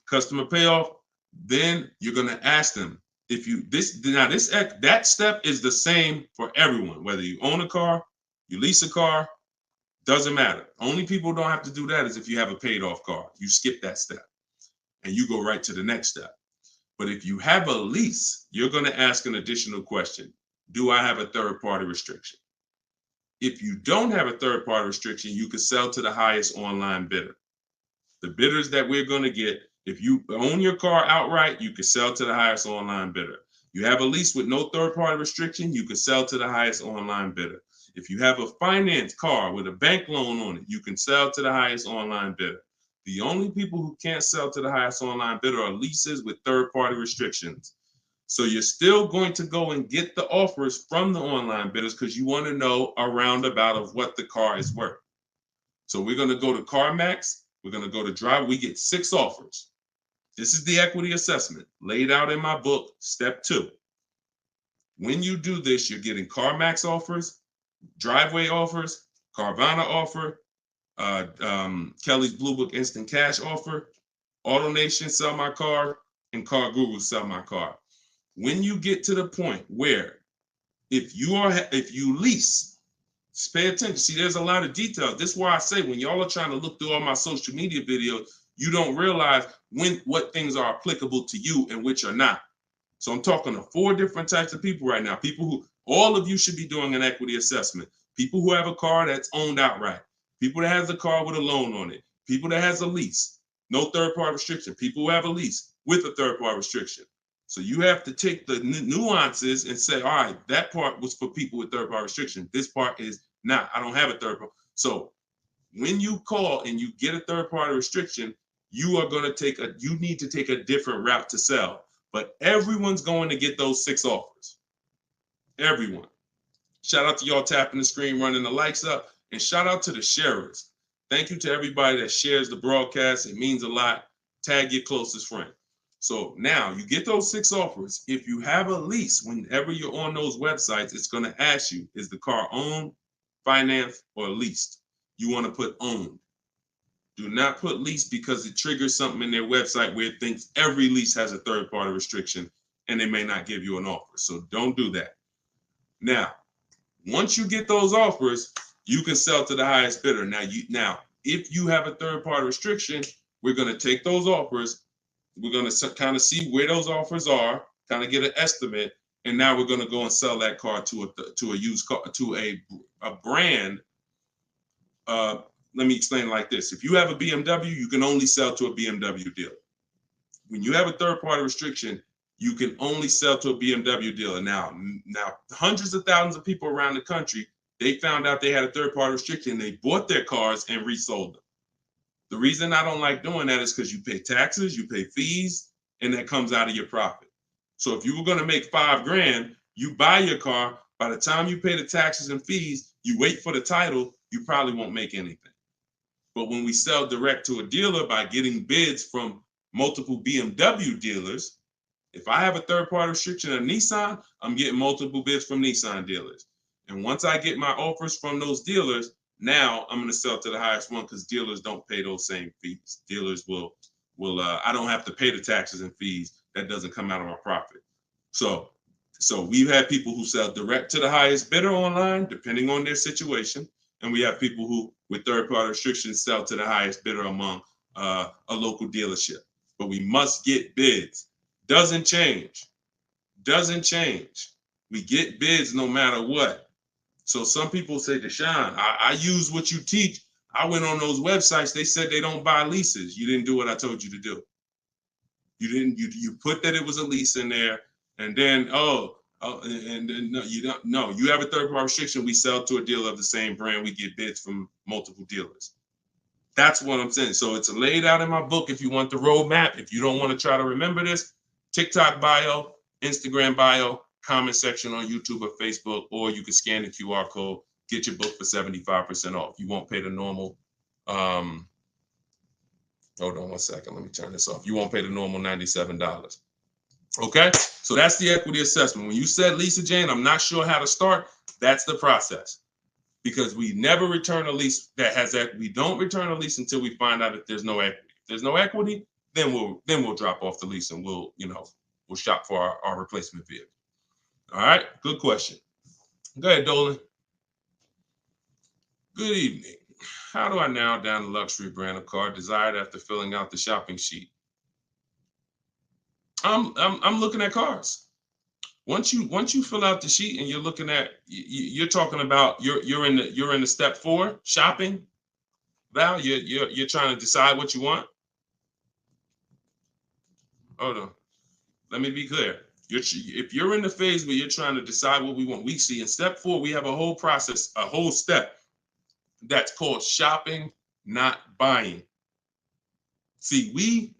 Customer payoff, then you're gonna ask them, if you that step is the same for everyone, whether you own a car, you lease a car, doesn't matter. Only people don't have to do that is if you have a paid off car. You skip that step and you go right to the next step. But if you have a lease, you're going to ask an additional question. Do I have a third party restriction? If you don't have a third party restriction, you can sell to the highest online bidder. The bidders that we're going to get, if you own your car outright, you can sell to the highest online bidder. You have a lease with no third party restriction, you can sell to the highest online bidder. If you have a finance car with a bank loan on it, you can sell to the highest online bidder. The only people who can't sell to the highest online bidder are leases with third party restrictions. So you're still going to go and get the offers from the online bidders because you want to know a roundabout of what the car is worth. So we're going to go to CarMax. We're going to go to Drive. We get 6 offers. This is the equity assessment laid out in my book, step 2. When you do this, you're getting CarMax offers, Driveway offers, Carvana offer, Kelly's Blue Book Instant Cash offer, AutoNation Sell My Car, and Car Guru Sell My Car. When you get to the point where if you lease, just pay attention. See, there's a lot of details. This is why I say when y'all are trying to look through all my social media videos, you don't realize what things are applicable to you and which are not. So I'm talking to 4 different types of people right now. People who, all of you should be doing an equity assessment. People who have a car that's owned outright. People that has a car with a loan on it. People that has a lease, no third party restriction. People who have a lease with a third party restriction. So you have to take the nuances and say, all right, that part was for people with third party restriction. This part is not. I don't have a third party. So when you call and you get a third party restriction, you need to take a different route to sell. But everyone's going to get those 6 offers. Everyone. Shout out to y'all tapping the screen, running the likes up, and shout out to the sharers. Thank you to everybody that shares the broadcast. It means a lot. Tag your closest friend. So now you get those 6 offers. If you have a lease, whenever you're on those websites, it's going to ask you, is the car owned, financed, or leased? You want to put owned. Do not put lease because it triggers something in their website where it thinks every lease has a third party restriction and they may not give you an offer. So don't do that. Now, once you get those offers, you can sell to the highest bidder. Now, if you have a third party restriction, we're going to take those offers. We're going to kind of see where those offers are, kind of get an estimate, and now we're going to go and sell that car to a used car, to a brand. Let me explain it like this. If you have a BMW, you can only sell to a BMW dealer. When you have a third party restriction, you can only sell to a BMW dealer. Now, hundreds of thousands of people around the country, they found out they had a third party restriction. They bought their cars and resold them. The reason I don't like doing that is because you pay taxes, you pay fees, and that comes out of your profit. So if you were going to make $5,000, you buy your car. By the time you pay the taxes and fees, you wait for the title, you probably won't make anything. But when we sell direct to a dealer by getting bids from multiple BMW dealers, If I have a third-party restriction of Nissan, I'm getting multiple bids from Nissan dealers. And once I get my offers from those dealers, now I'm going to sell to the highest one because dealers don't pay those same fees. Dealers will I don't have to pay the taxes and fees. That doesn't come out of my profit. So we've had people who sell direct to the highest bidder online, depending on their situation. And we have people who, with third-party restrictions, sell to the highest bidder among a local dealership. But we must get bids. Doesn't change. We get bids no matter what. So some people say, Deshone, I use what you teach. I went on those websites. They said they don't buy leases. You didn't do what I told you to do. You put that it was a lease in there, and then no, you don't. No, you have a third-party restriction. We sell to a dealer of the same brand. We get bids from multiple dealers. That's what I'm saying. So it's laid out in my book. If you want the roadmap, if you don't want to try to remember this, TikTok bio, Instagram bio, comment section on YouTube or Facebook, or you can scan the QR code, get your book for 75% off. You won't pay the normal. Hold on one second. Let me turn this off. You won't pay the normal $97. Okay, so that's the equity assessment. When you said, Lisa Jane, I'm not sure how to start, that's the process. Because we never return a lease that has equity. We don't return a lease until we find out if there's no equity. If there's no equity, then we'll drop off the lease and we'll shop for our replacement vehicle. All right, good question. Go ahead, Dolan. Good evening. How do I narrow down the luxury brand of car desired after filling out the shopping sheet? I'm looking at cars. Once you fill out the sheet and you're looking at, you're talking about you're in the step 4 shopping. Val, you're trying to decide what you want. Hold on, let me be clear. If you're in the phase where you're trying to decide what we want, we see in step 4 we have a whole process, a whole step that's called shopping, not buying. See,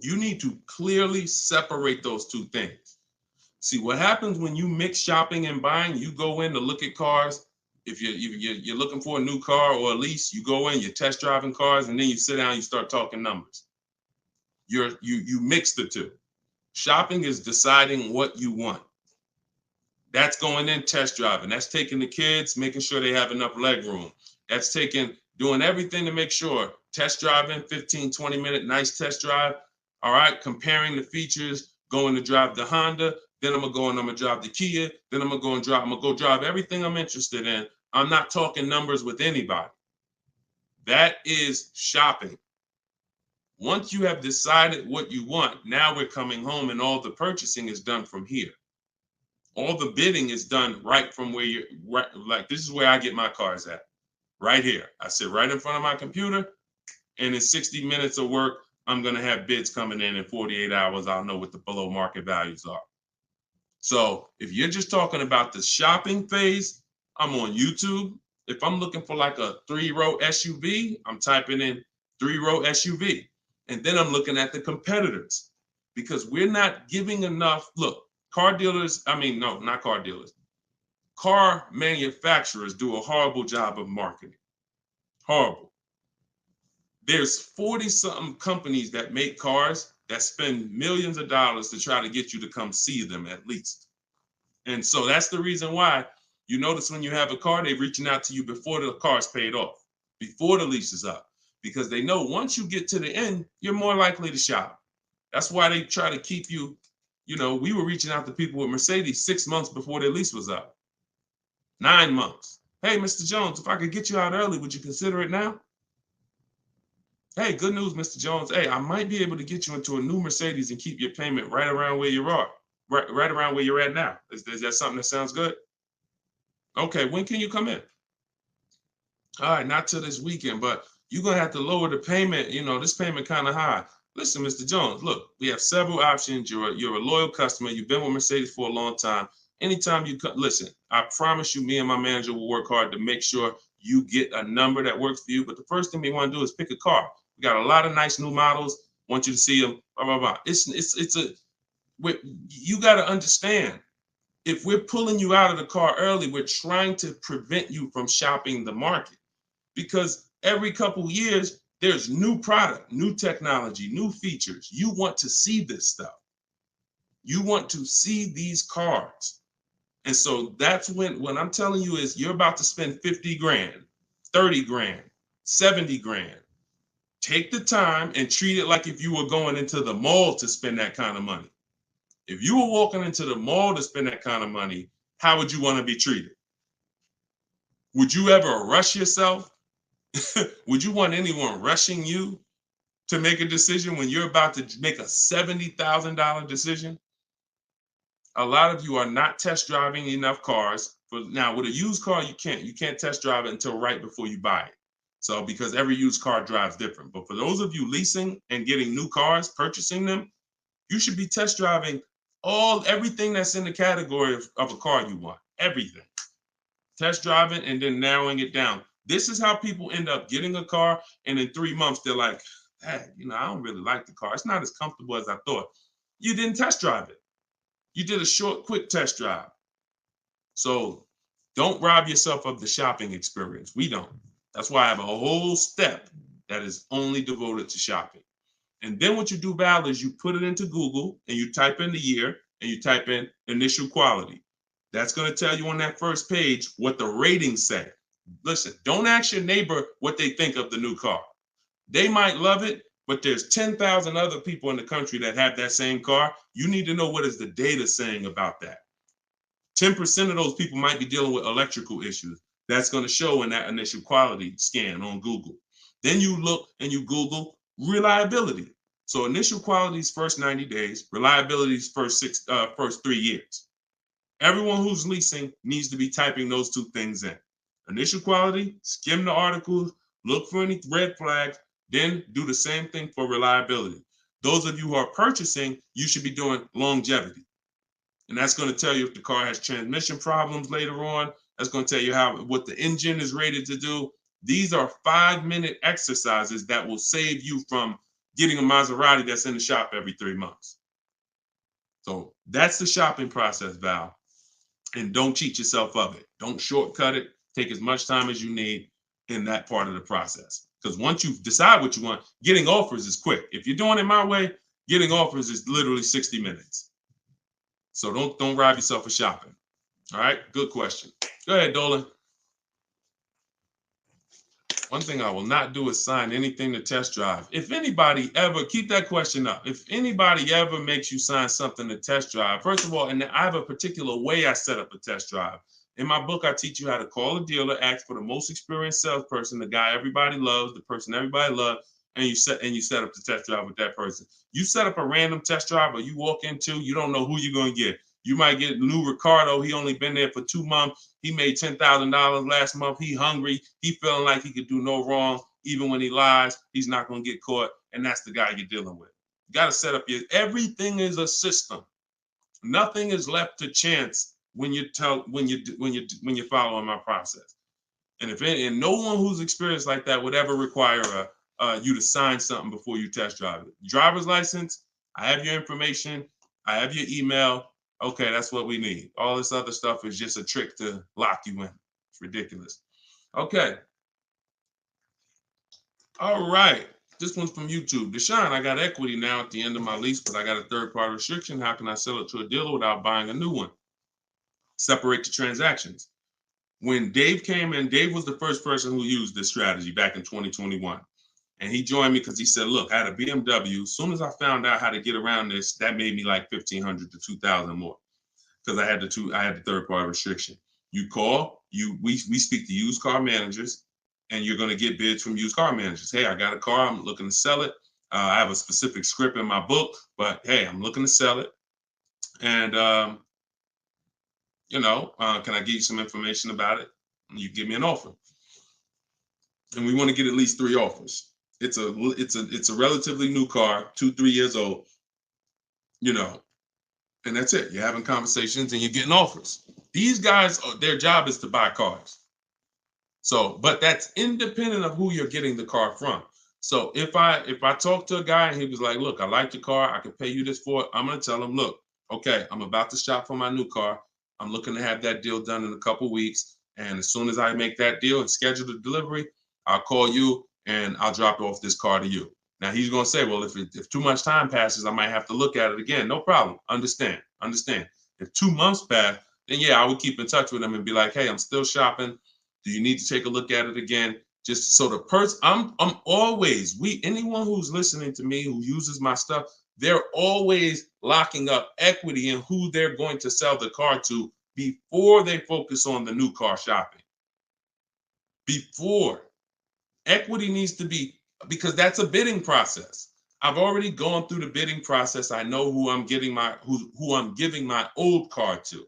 you need to clearly separate those two things. See, what happens when you mix shopping and buying, you go in to look at cars. If you're looking for a new car or a lease, you go in, you're test driving cars, and then you sit down, you start talking numbers. You mix the two. Shopping is deciding what you want. That's going in test driving. That's taking the kids, making sure they have enough leg room. That's doing everything to make sure. Test driving, 15, 20-minute, nice test drive. All right, comparing the features, going to drive the Honda. Then I'm gonna drive the Kia. Then I'm gonna go drive everything I'm interested in. I'm not talking numbers with anybody. That is shopping. Once you have decided what you want, now we're coming home and all the purchasing is done from here. All the bidding is done right from where you're right. Like, this is where I get my cars at, right here. I sit right in front of my computer, and in 60 minutes of work, I'm gonna have bids coming in 48 hours. I'll know what the below market values are. So if you're just talking about the shopping phase, I'm on YouTube. If I'm looking for like a 3-row SUV, I'm typing in 3-row SUV. And then I'm looking at the competitors, because we're not giving enough. Look, car manufacturers do a horrible job of marketing. Horrible. There's 40-something companies that make cars that spend millions of dollars to try to get you to come see them at least. And so that's the reason why you notice when you have a car, they're reaching out to you before the car's paid off, before the lease is up, because they know once you get to the end, you're more likely to shop. That's why they try to keep you, we were reaching out to people with Mercedes 6 months before their lease was up. 9 months. Hey, Mr. Jones, if I could get you out early, would you consider it now? Hey, good news, Mr. Jones. Hey, I might be able to get you into a new Mercedes and keep your payment right around where you are, right around where you're at now. Is that something that sounds good? Okay, when can you come in? All right, not till this weekend, but you're going to have to lower the payment. This payment kind of high. Listen, Mr. Jones, look, we have several options. You're a loyal customer. You've been with Mercedes for a long time. Anytime you come, listen, I promise you, me and my manager will work hard to make sure you get a number that works for you. But the first thing we want to do is pick a car. We got a lot of nice new models. Want you to see them. Blah, blah, blah. You got to understand, if we're pulling you out of the car early, we're trying to prevent you from shopping the market, because every couple of years, there's new product, new technology, new features. You want to see this stuff. You want to see these cars. And so that's when I'm telling you is you're about to spend 50 grand, 30 grand, 70 grand. Take the time and treat it like if you were going into the mall to spend that kind of money. If you were walking into the mall to spend that kind of money, how would you want to be treated? Would you ever rush yourself? Would you want anyone rushing you to make a decision when you're about to make a $70,000 decision? A lot of you are not test driving enough cars. Now, with a used car, you can't test drive it until right before you buy it. So because every used car drives different. But for those of you leasing and getting new cars, purchasing them, you should be test driving everything that's in the category of a car you want. Everything. Test driving and then narrowing it down. This is how people end up getting a car, and in 3 months they're like, hey, I don't really like the car. It's not as comfortable as I thought. You didn't test drive it. You did a short, quick test drive. So don't rob yourself of the shopping experience. We don't. That's why I have a whole step that is only devoted to shopping. And then what you do, Val, is you put it into Google and you type in the year and you type in initial quality. That's going to tell you on that first page what the ratings say. Listen, don't ask your neighbor what they think of the new car. They might love it, but there's 10,000 other people in the country that have that same car. You need to know what is the data saying about that. 10% of those people might be dealing with electrical issues. That's going to show in that initial quality scan on Google. Then you look and you Google reliability. So initial quality's first 90 days, reliability's first 3 years. Everyone who's leasing needs to be typing those two things in. Initial quality, skim the articles, look for any red flags, then do the same thing for reliability. Those of you who are purchasing, you should be doing longevity. And that's going to tell you if the car has transmission problems later on. That's going to tell you what the engine is rated to do. These are 5-minute exercises that will save you from getting a Maserati that's in the shop every 3 months. So that's the shopping process, Val. And don't cheat yourself of it. Don't shortcut it. Take as much time as you need in that part of the process. Because once you decide what you want, getting offers is quick. If you're doing it my way, getting offers is literally 60 minutes. So don't rob yourself of shopping. All right, good question. Go ahead, Dolan. One thing I will not do is sign anything to test drive. If anybody ever, keep that question up. If anybody ever makes you sign something to test drive, first of all, and I have a particular way I set up a test drive. In my book, I teach you how to call a dealer, ask for the most experienced salesperson, the guy everybody loves, the person everybody loves, and you set up the test drive with that person. You set up a random test drive or you walk into, you don't know who you're going to get. You might get Lou Ricardo. He only been there for 2 months. He made $10,000 last month. He hungry. He feeling like he could do no wrong. Even when he lies, he's not going to get caught. And that's the guy you're dealing with. You got to set up everything is a system. Nothing is left to chance when you're following my process. And no one who's experienced like that would ever require you to sign something before you test drive it. Driver's license, I have your information. I have your email. Okay, that's what we need. All this other stuff is just a trick to lock you in. It's ridiculous. Okay. All right. This one's from YouTube. Deshone, I got equity now at the end of my lease, but I got a third-party restriction. How can I sell it to a dealer without buying a new one? Separate the transactions. When Dave came in, Dave was the first person who used this strategy back in 2021. And he joined me because he said, look, I had a BMW. As soon as I found out how to get around this, that made me like $1,500 to $2,000 more because I had the third-party restriction. You call, we speak to used car managers, and you're going to get bids from used car managers. Hey, I got a car. I'm looking to sell it. I have a specific script in my book, but hey, I'm looking to sell it. And, can I give you some information about it? And you give me an offer. And we want to get at least 3 offers. It's a relatively new car, 2-3 years old, and that's it. You're having conversations and you're getting offers. These guys, their job is to buy cars. So, but that's independent of who you're getting the car from. So if I talk to a guy and he was like, look, I like your car, I can pay you this for it, I'm going to tell him, look, okay, I'm about to shop for my new car. I'm looking to have that deal done in a couple weeks. And as soon as I make that deal and schedule the delivery, I'll call you and I'll drop off this car to you. Now he's going to say, well, if too much time passes, I might have to look at it again. No problem. Understand. If 2 months pass, then yeah, I would keep in touch with him and be like, hey, I'm still shopping. Do you need to take a look at it again? Just so the person, I'm always, anyone who's listening to me, who uses my stuff, they're always locking up equity in who they're going to sell the car to before they focus on the new car shopping. Before. Equity needs to be, because that's a bidding process. I've already gone through the bidding process. I know who I'm getting who I'm giving my old car to.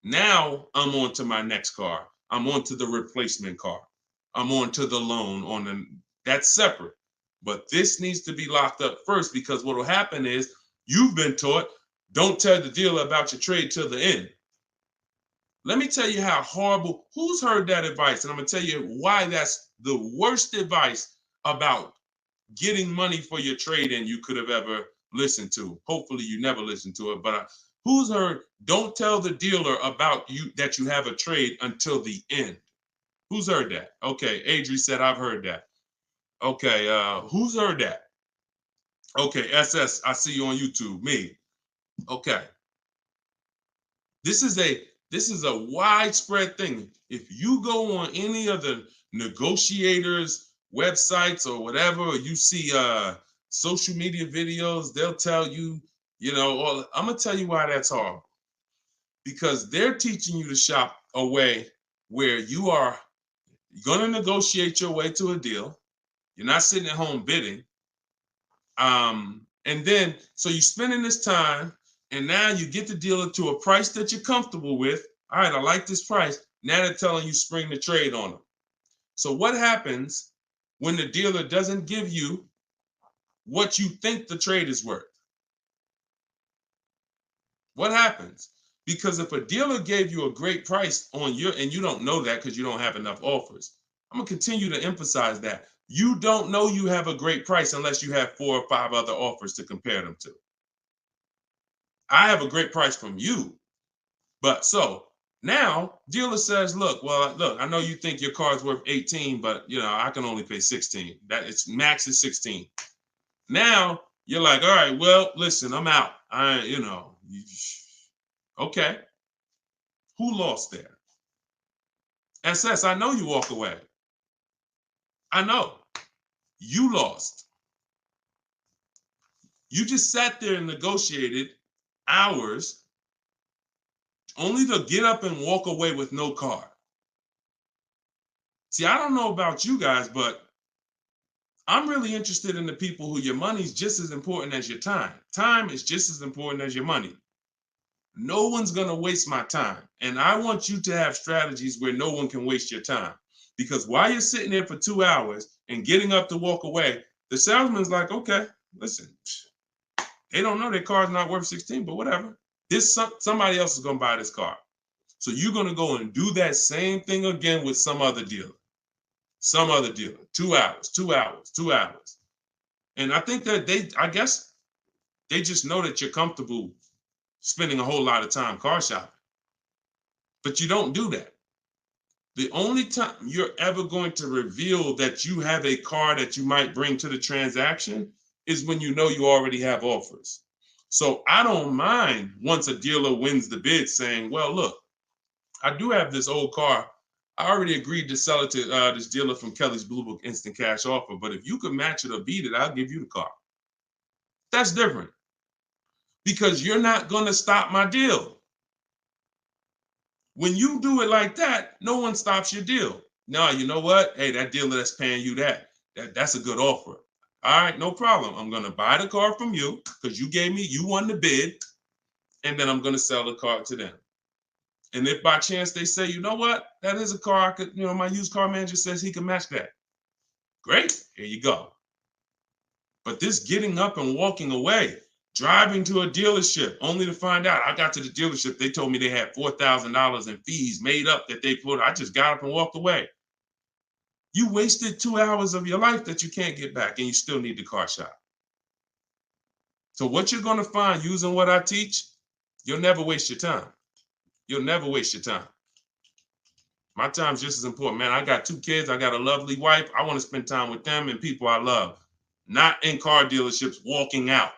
Now I'm on to my next car. I'm on to the replacement car. I'm on to the loan that's separate. But this needs to be locked up first, because what will happen is you've been taught, don't tell the dealer about your trade till the end. Let me tell you how horrible, who's heard that advice? And I'm going to tell you why that's the worst advice about getting money for your trade-in you could have ever listened to. Hopefully you never listened to it, but who's heard, don't tell the dealer about that you have a trade until the end? Who's heard that? Okay, Adri said, I've heard that. Okay, who's heard that? Okay, SS, I see you on YouTube, me. Okay. This is a widespread thing. If you go on any of the negotiators' websites or whatever, or you see social media videos, they'll tell you, I'm gonna tell you why that's horrible. Because they're teaching you to shop a way where you are gonna negotiate your way to a deal. You're not sitting at home bidding. And then, so you're spending this time, and now you get the dealer to a price that you're comfortable with. All right, I like this price. Now they're telling you spring the trade on them. So what happens when the dealer doesn't give you what you think the trade is worth? What happens? Because if a dealer gave you a great price on and you don't know that because you don't have enough offers, I'm gonna continue to emphasize that. You don't know you have a great price unless you have 4 or 5 other offers to compare them to. I have a great price from you. But so now dealer says, look, I know you think your car's worth 18, but I can only pay 16. That it's max is 16. Now you're like, all right, well, listen, I'm out. Okay. Who lost there? SS, I know you walk away. I know. You lost. You just sat there and negotiated hours only to get up and walk away with no car. See, I don't know about you guys, but I'm really interested in the people who your money's just as important as your time. Time is just as important as your money. No one's going to waste my time. And I want you to have strategies where no one can waste your time. Because while you're sitting there for 2 hours and getting up to walk away, the salesman's like, okay, listen, they don't know their car's not worth 16, but whatever. Somebody else is going to buy this car. So you're going to go and do that same thing again with some other dealer. 2 hours, 2 hours, 2 hours. And I think that I guess they just know that you're comfortable spending a whole lot of time car shopping. But you don't do that. The only time you're ever going to reveal that you have a car that you might bring to the transaction is when you know you already have offers. So I don't mind once a dealer wins the bid saying, well, look, I do have this old car. I already agreed to sell it to this dealer from Kelly's Blue Book Instant Cash Offer, but if you could match it or beat it, I'll give you the car. That's different because you're not going to stop my deal. When you do it like that, no one stops your deal. No, you know what? Hey, that dealer that's paying you that's a good offer. All right, no problem. I'm going to buy the car from you because you won the bid, and then I'm going to sell the car to them. And if by chance they say, you know what, that is a car I could, my used car manager says he can match that. Great, here you go. But this getting up and walking away, driving to a dealership only to find out I got to the dealership, they told me they had $4,000 in fees made up that they put. I just got up and walked away. You wasted 2 hours of your life that you can't get back, and you still need the car shop. So what you're going to find using what I teach, you'll never waste your time. You'll never waste your time. My time's just as important, man. I got 2 kids. I got a lovely wife. I want to spend time with them and people I love. not in car dealerships walking out.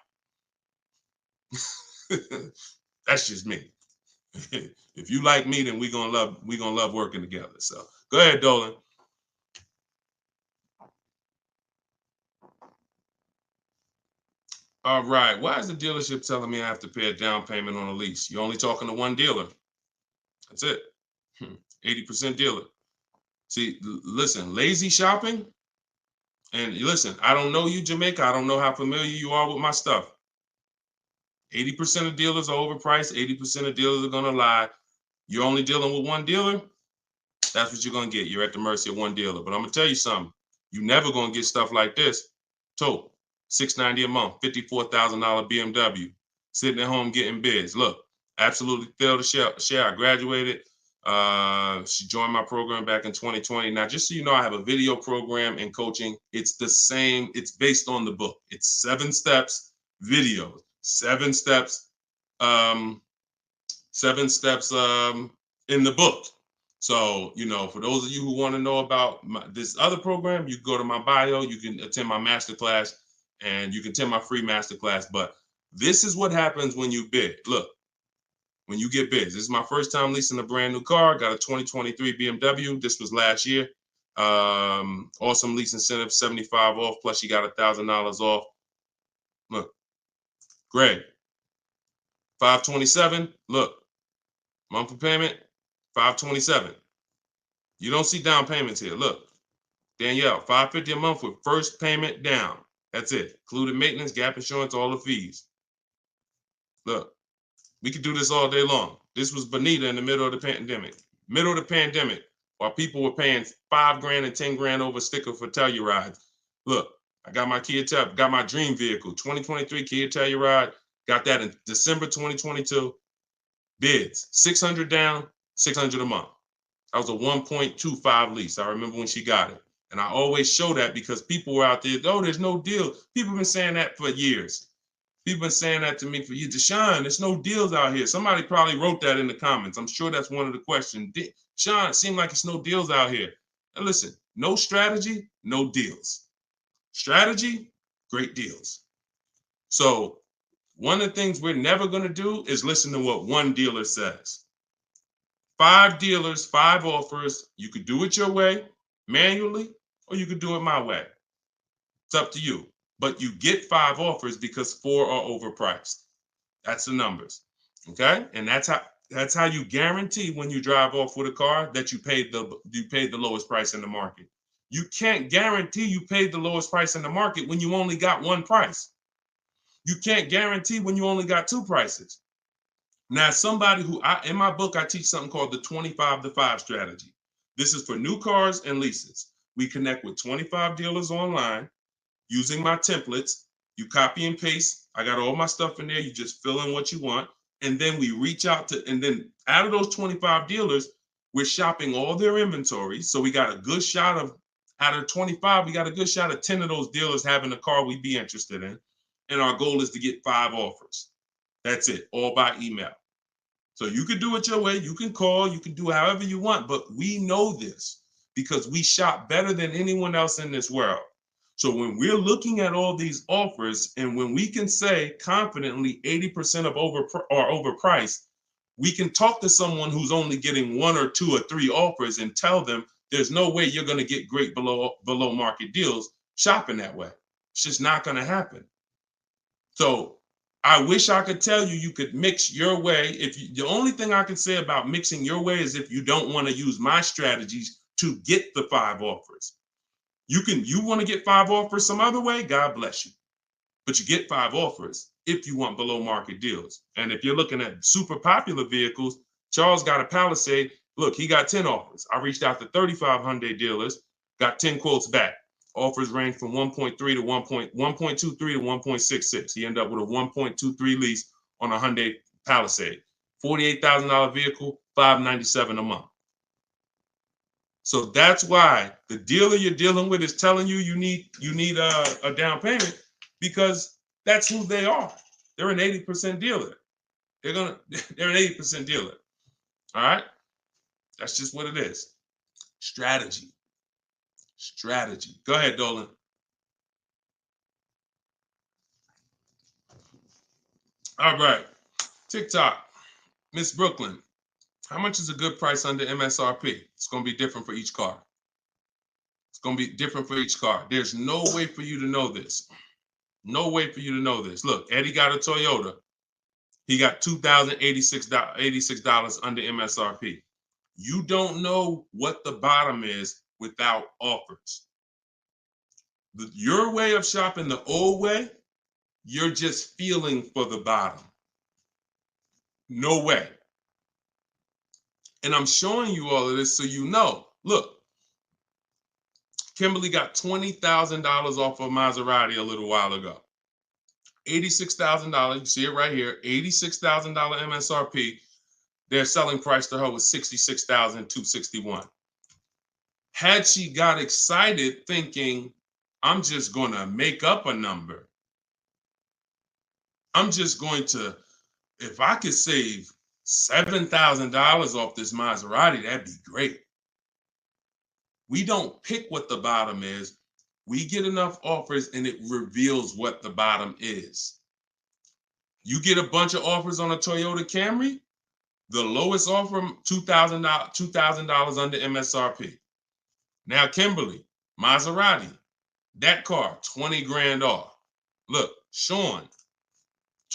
That's just me. If you like me, then we're gonna love working together. So go ahead, Dolan. All right. Why is the dealership telling me I have to pay a down payment on a lease? You're only talking to one dealer. That's it. 80% dealer. See, listen, lazy shopping. And listen, I don't know you, Jamaica. I don't know how familiar you are with my stuff. 80% of dealers are overpriced. 80% of dealers are going to lie. You're only dealing with one dealer. That's what you're going to get. You're at the mercy of one dealer. But I'm going to tell you something. You're never going to get stuff like this. Tote, $690 a month, $54,000 BMW, sitting at home getting bids. Look, absolutely thrilled to share. I graduated. She joined my program back in 2020. Now, just so you know, I have a video program and coaching. It's the same. It's based on the book. It's 7 steps videos, 7 steps, 7 steps in the book. So, you know, for those of you who want to know about this other program, you go to my bio, you can attend my masterclass, and you can attend my free masterclass. But this is what happens when you bid. Look, when you get bids. This is my first time leasing a brand new car. Got a 2023 BMW. This was last year. Awesome lease incentive, 75 off, plus you got $1,000 off. Look, Greg, 527. Look, monthly payment, 527. You don't see down payments here. Look, Danielle, $550 a month with first payment down. That's it. Included maintenance, gap insurance, all the fees. Look, we could do this all day long. This was Bonita in the middle of the pandemic. While people were paying $5 grand and 10 grand over sticker for Telluride. Look, I got my got my dream vehicle, 2023 Kia Telluride. Got that in December 2022. Bids, 600 down, 600 a month. That was a 1.25 lease. I remember when she got it. And I always show that because people were out there, oh, there's no deal. People have been saying that for years. People have been saying that to me for years. Deshone, there's no deals out here. Somebody probably wrote that in the comments. I'm sure that's one of the questions. Sean, it seems like it's no deals out here. And listen, no strategy, no deals. Strategy, great deals. So one of the things we're never going to do is listen to what one dealer says. 5 dealers, 5 offers. You could do it your way, manually, or you could do it my way. It's up to you. But you get 5 offers because 4 are overpriced. That's the numbers. Okay? And that's how you guarantee when you drive off with a car that you paid the lowest price in the market. You can't guarantee you paid the lowest price in the market when you only got one price. You can't guarantee when you only got 2 prices. Now, somebody in my book, I teach something called the 25-to-5 strategy. This is for new cars and leases. We connect with 25 dealers online using my templates. You copy and paste. I got all my stuff in there. You just fill in what you want. And then we reach out to, and then out of those 25 dealers, we're shopping all their inventory. So we got a good shot of, out of 25, we got a good shot of 10 of those dealers having a car we'd be interested in. And our goal is to get 5 offers. That's it, all by email. So you can do it your way. You can call, you can do however you want, but we know this because we shop better than anyone else in this world. So when we're looking at all these offers and when we can say confidently 80% are overpriced, we can talk to someone who's only getting 1 or 2 or 3 offers and tell them there's no way you're going to get great below market deals shopping that way. It's just not going to happen. So I wish I could tell you could mix your way. The only thing I can say about mixing your way is if you don't want to use my strategies to get the 5 offers. You want to get 5 offers some other way, God bless you. But you get 5 offers if you want below market deals. And if you're looking at super popular vehicles, Charles got a Palisade. Look, he got 10 offers. I reached out to 35 Hyundai dealers, got 10 quotes back. Offers range from 1.3 to 1.23 to 1.66. He ended up with a 1.23 lease on a Hyundai Palisade. $48,000 vehicle, $597 a month. So that's why the dealer you're dealing with is telling you need a down payment because that's who they are. They're an 80% dealer. They're an 80% dealer. All right? That's just what it is. Strategy. Go ahead, Dolan. All right. TikTok. Miss Brooklyn. How much is a good price under MSRP? It's going to be different for each car. It's going to be different for each car. There's no way for you to know this. No way for you to know this. Look, Eddie got a Toyota. He got $2,086 under MSRP. You don't know what the bottom is without offers. Your way of shopping the old way, you're just feeling for the bottom. No way. And I'm showing you all of this so you know. Look, Kimberly got $20,000 off of Maserati a little while ago. $86,000, you see it right here, $86,000 MSRP. Their selling price to her was $66,261. Had she got excited thinking, I'm just going to make up a number. I'm just going to, if I could save $7,000 off this Maserati, that'd be great. We don't pick what the bottom is. We get enough offers and it reveals what the bottom is. You get a bunch of offers on a Toyota Camry, the lowest offer, $2,000 under MSRP. Now, Kimberly, Maserati, that car, 20 grand off. Look, Sean,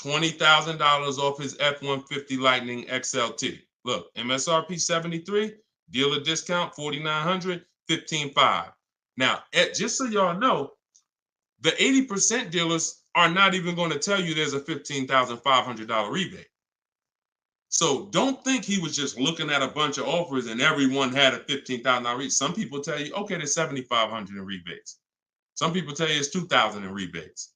$20,000 off his F-150 Lightning XLT. Look, MSRP 73, dealer discount 4,900, 15,500. Now, just so y'all know, the 80% dealers are not even going to tell you there's a $15,500 rebate. So don't think he was just looking at a bunch of offers and everyone had a $15,000 rebate. Some people tell you, okay, there's $7,500 in rebates. Some people tell you it's $2,000 in rebates.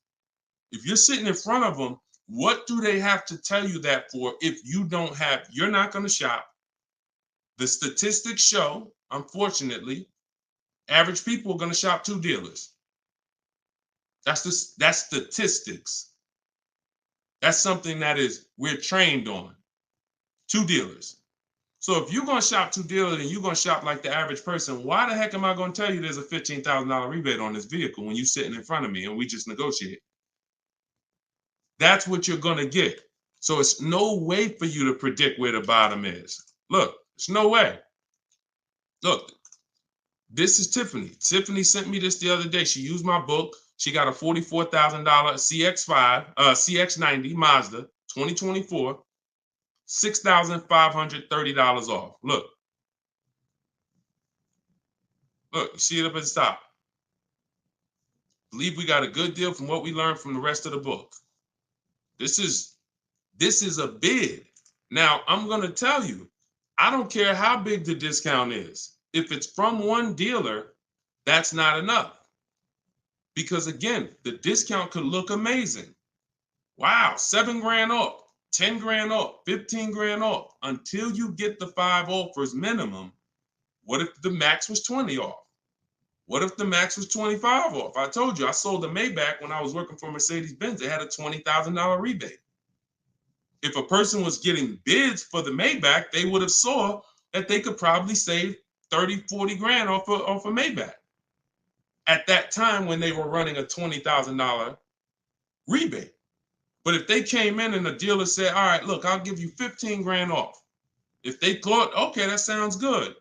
If you're sitting in front of them, what do they have to tell you that for if you don't have, you're not going to shop. The statistics show, unfortunately, average people are going to shop 2 dealers. That's statistics. That's something that we're trained on. 2 dealers. So if you're going to shop 2 dealers and you're going to shop like the average person, why the heck am I going to tell you there's a $15,000 rebate on this vehicle when you're sitting in front of me and we just negotiate? That's what you're going to get. So it's no way for you to predict where the bottom is. Look, it's no way. Look, this is Tiffany. Tiffany sent me this the other day. She used my book. She got a $44,000 CX90 Mazda 2024, $6,530 off. Look, you see it up at the top. Believe we got a good deal from what we learned from the rest of the book. This is a bid. Now, I'm going to tell you, I don't care how big the discount is. If it's from one dealer, that's not enough. Because again, the discount could look amazing. Wow, 7 grand off, 10 grand off, 15 grand off. Until you get the 5 offers minimum, what if the max was 20 off? What if the max was 25 off? I told you, I sold a Maybach when I was working for Mercedes-Benz. It had a $20,000 rebate. If a person was getting bids for the Maybach, they would have saw that they could probably save 30, 40 grand off a Maybach at that time when they were running a $20,000 rebate. But if they came in and the dealer said, all right, look, I'll give you 15 grand off. If they thought, okay, that sounds good.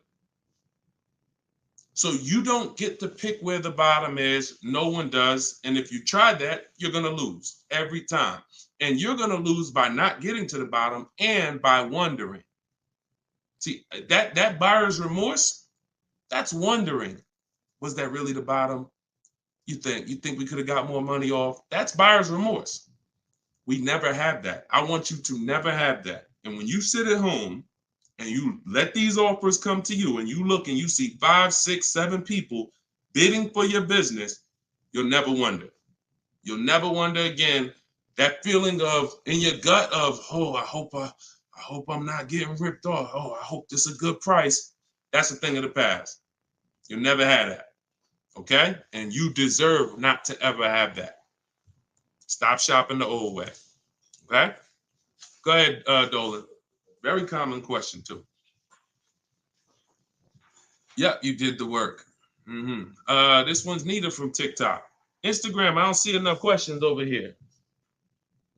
So you don't get to pick where the bottom is. No one does. And if you try that, you're going to lose every time. And you're going to lose by not getting to the bottom and by wondering. See, that buyer's remorse, that's wondering. Was that really the bottom? You think we could have got more money off? That's buyer's remorse. We never have that. I want you to never have that. And when you sit at home and you let these offers come to you and you look and you see 5, 6, 7 people bidding for your business, you'll never wonder. You'll never wonder again. That feeling of in your gut of, oh, I hope I'm not getting ripped off. Oh, I hope this is a good price. That's a thing of the past. You'll never have that. Okay? And you deserve not to ever have that. Stop shopping the old way. Okay? Go ahead, Dolan. Very common question, too. Yep, you did the work. This one's Nita from TikTok. Instagram, I don't see enough questions over here.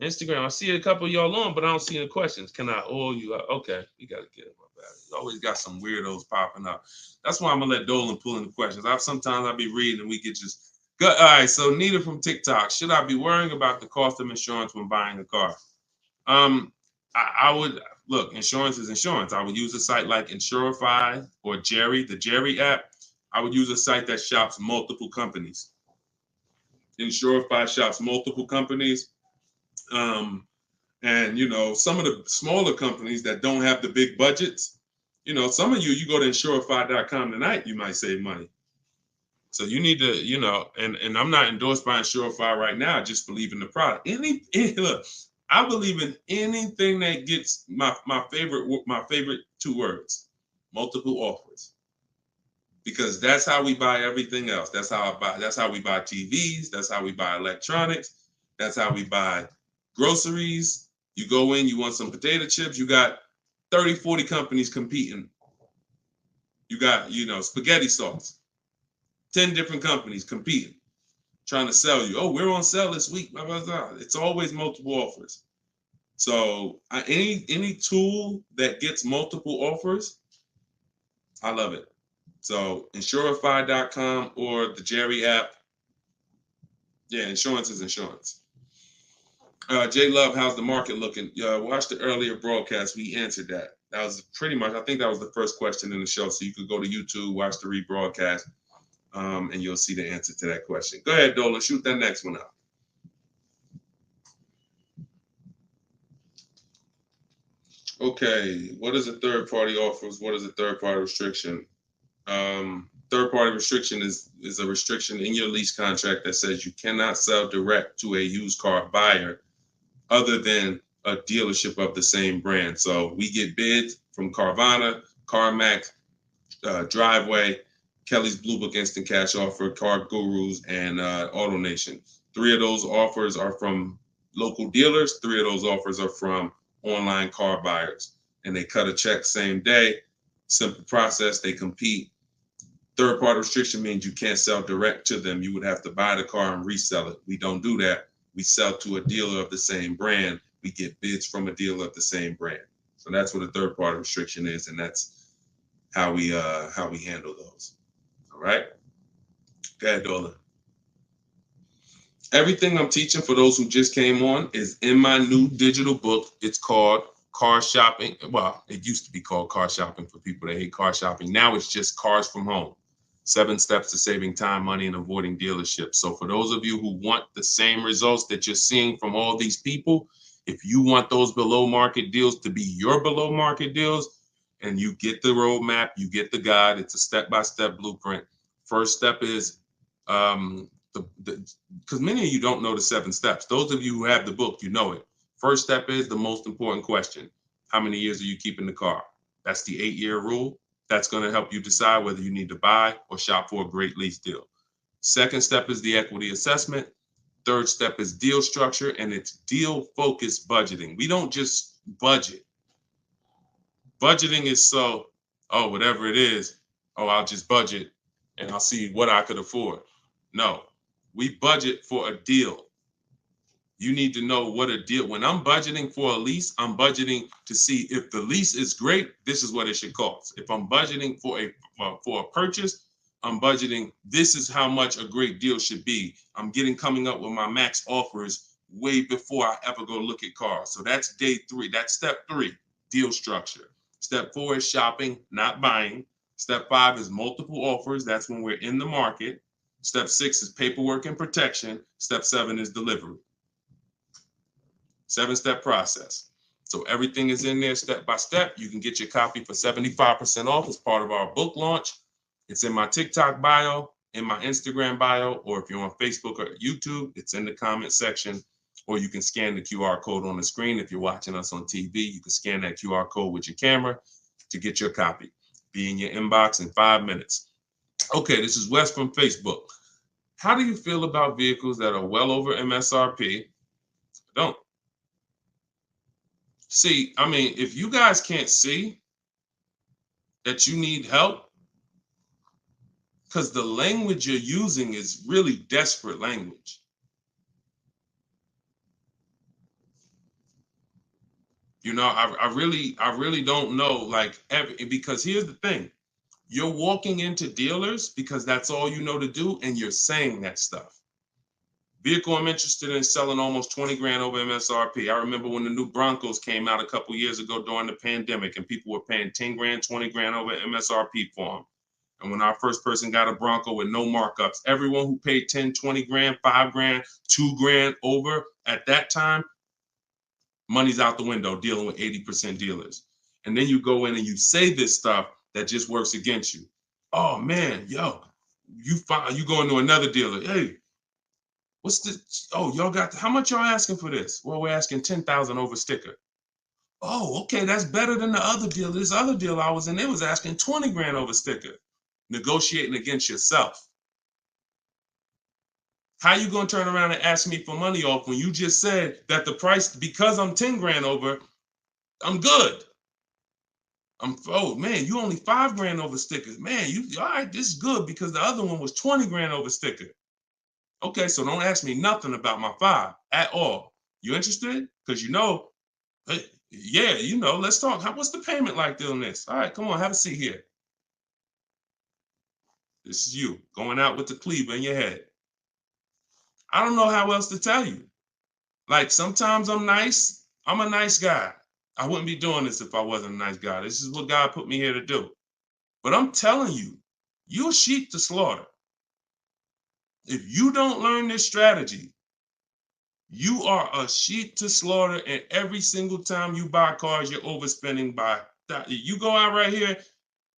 Instagram, I see a couple of y'all on, but I don't see any questions. Can I oil you up? Okay, we got to get my battery. You always got some weirdos popping up. That's why I'm going to let Dolan pull in the questions. Sometimes I'll be reading and we get just go. All right, so Nita from TikTok. Should I be worrying about the cost of insurance when buying a car? I would look, insurance is insurance. I would use a site like Insurify or Jerry, the Jerry app. I would use a site that shops multiple companies. Insurify shops multiple companies. And some of the smaller companies that don't have the big budgets, some of you go to insurify.com tonight, you might save money. So you need to, and I'm not endorsed by Insurify right now. I just believe in the product. Look, I believe in anything that gets my favorite two words, multiple offers. Because that's how we buy everything else. That's how we buy TVs, that's how we buy electronics, that's how we buy groceries. You go in, you want some potato chips, you got 30, 40 companies competing. You got, spaghetti sauce, 10 different companies competing, trying to sell you. Oh, we're on sale this week, blah, blah, blah. It's always multiple offers. So any tool that gets multiple offers, I love it. So Insurify.com or the Jerry app. Yeah, insurance is insurance. Jay Love, how's the market looking? Watch the earlier broadcast. We answered that. That was pretty much, I think that was the first question in the show. So you could go to YouTube, watch the rebroadcast, and you'll see the answer to that question. Go ahead, Dolan, shoot that next one up. Okay, what is a third-party offers? What is a third-party restriction? Third-party restriction is a restriction in your lease contract that says you cannot sell direct to a used car buyer other than a dealership of the same brand. So we get bids from Carvana, CarMax, Driveway, Kelly's Blue Book Instant Cash Offer, Car Gurus, and AutoNation. 3 of those offers are from local dealers. 3 of those offers are from online car buyers. And they cut a check same day. Simple process. They compete. Third-party restriction means you can't sell direct to them. You would have to buy the car and resell it. We don't do that. We sell to a dealer of the same brand. We get bids from a dealer of the same brand. So that's what a third-party restriction is, and that's how we handle those. All right. Go ahead, Dolan. Everything I'm teaching for those who just came on is in my new digital book. It's called Car Shopping. Well, it used to be called Car Shopping for people that hate car shopping. Now it's just Cars from Home. 7 steps to saving time, money, and avoiding dealerships. So for those of you who want the same results that you're seeing from all these people, if you want those below market deals to be your below market deals, and you get the roadmap, you get the guide, it's a step-by-step blueprint. First step is, because many of you don't know the 7 steps. Those of you who have the book, you know it. First step is the most important question. How many years are you keeping the car? That's the 8-year rule. That's going to help you decide whether you need to buy or shop for a great lease deal. Second step is the equity assessment. Third step is deal structure, and it's deal-focused budgeting. We don't just budget. Budgeting is whatever it is, I'll just budget and I'll see what I could afford. No, we budget for a deal. You need to know what a deal. When I'm budgeting for a lease, I'm budgeting to see if the lease is great, this is what it should cost. If I'm budgeting for a purchase, I'm budgeting, this is how much a great deal should be. I'm coming up with my max offers way before I ever go look at cars. So that's day 3. That's step 3, deal structure. Step 4 is shopping, not buying. Step 5 is multiple offers. That's when we're in the market. Step 6 is paperwork and protection. Step 7 is delivery. 7-step process. So everything is in there step by step. You can get your copy for 75% off as part of our book launch. It's in my TikTok bio, in my Instagram bio, or if you're on Facebook or YouTube, it's in the comment section, or you can scan the QR code on the screen. If you're watching us on TV, you can scan that QR code with your camera to get your copy. Be in your inbox in 5 minutes. Okay, this is Wes from Facebook. How do you feel about vehicles that are well over MSRP? Don't. See, I mean, if you guys can't see that you need help, because the language you're using is really desperate language. You know, I really don't know, like, because here's the thing. You're walking into dealers because that's all you know to do, and you're saying that stuff. Vehicle I'm interested in selling almost 20 grand over MSRP. I remember when the new Broncos came out a couple years ago during the pandemic, and people were paying 10 grand, 20 grand over MSRP for them. And when our first person got a Bronco with no markups, everyone who paid 10, 20 grand, 5 grand, 2 grand over at that time, money's out the window dealing with 80% dealers. And then you go in and you say this stuff that just works against you. Oh man, yo, you go into another dealer. Hey, what's this? Oh, y'all got, how much y'all asking for this? Well, we're asking 10,000 over sticker. Oh, okay, that's better than the other deal. This other deal I was in, they was asking 20 grand over sticker. Negotiating against yourself. How you gonna turn around and ask me for money off when you just said that the price, because I'm 10 grand over, I'm good. Oh man, you only 5 grand over stickers. Man, you all right, this is good because the other one was 20 grand over sticker. Okay, so don't ask me nothing about my 5 at all. You interested? Because you know, yeah, you know, let's talk. What's the payment like doing this? All right, come on, have a seat here. This is you going out with the cleaver in your head. I don't know how else to tell you. Like, sometimes I'm nice. I'm a nice guy. I wouldn't be doing this if I wasn't a nice guy. This is what God put me here to do. But I'm telling you, you're sheep to slaughter. If you don't learn this strategy, you are a sheep to slaughter, and every single time you buy cars, you're overspending by, you go out right here.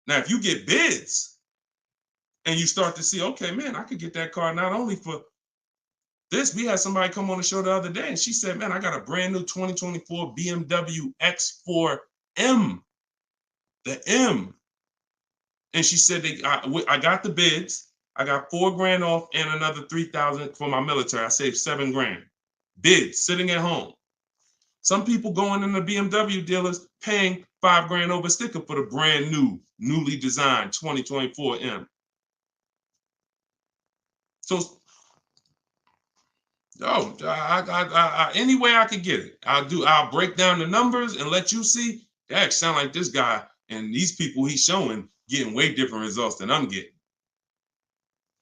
Now, if you get bids and you start to see, okay, man, I could get that car not only for this. We had somebody come on the show the other day, and she said, man, I got a brand new 2024 BMW X4M, the M. And she said, I got the bids. I got 4 grand off and another 3,000 for my military. I saved 7 grand. Bids sitting at home. Some people going in the BMW dealers paying 5 grand over sticker for the brand new, newly designed 2024 M. So, any way I could get it, I'll break down the numbers and let you see. That sound like this guy and these people he's showing getting way different results than I'm getting.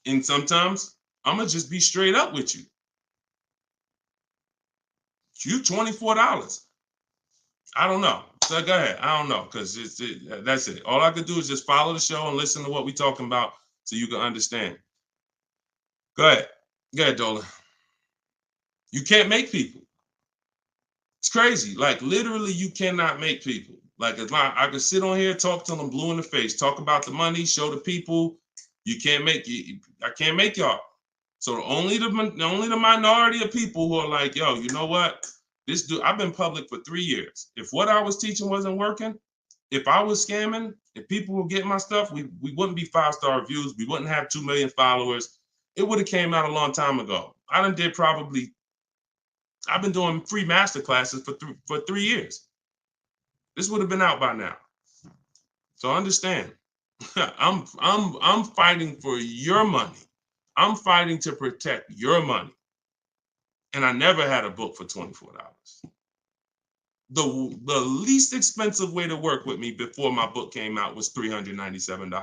And sometimes I'm gonna just be straight up with you. You $24. I don't know. So go ahead. I don't know, because that's it. All I could do is just follow the show and listen to what we're talking about so you can understand. Go ahead. Go ahead, Dolan. You can't make people. It's crazy. Like, literally, you cannot make people. Like, I could sit on here, talk to them blue in the face, talk about the money, show the people. You can't make you. I can't make y'all. So only the minority of people who are like, yo, you know what? This dude, I've been public for 3 years. If what I was teaching wasn't working, if I was scamming, if people were getting my stuff, we wouldn't be 5-star reviews. We wouldn't have 2 million followers. It would have came out a long time ago. I've been doing free master classes for 3 years. This would have been out by now. So understand, I'm fighting for your money. I'm fighting to protect your money. And I never had a book for $24. The least expensive way to work with me before my book came out was $397.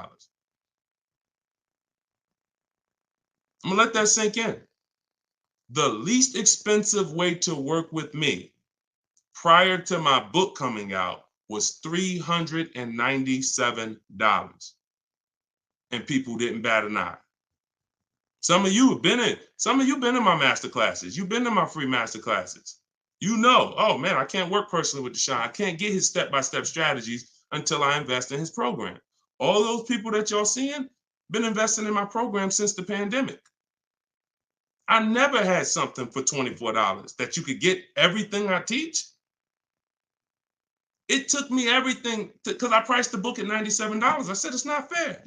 I'm gonna let that sink in. The least expensive way to work with me prior to my book coming out was $397. And people didn't bat an eye. Some of you have been in my master classes. You've been in my free master classes. You know, oh man, I can't work personally with Deshone. I can't get his step-by-step strategies until I invest in his program. All those people that y'all seeing been investing in my program since the pandemic. I never had something for $24 that you could get everything I teach. It took me everything because I priced the book at $97. I said, it's not fair.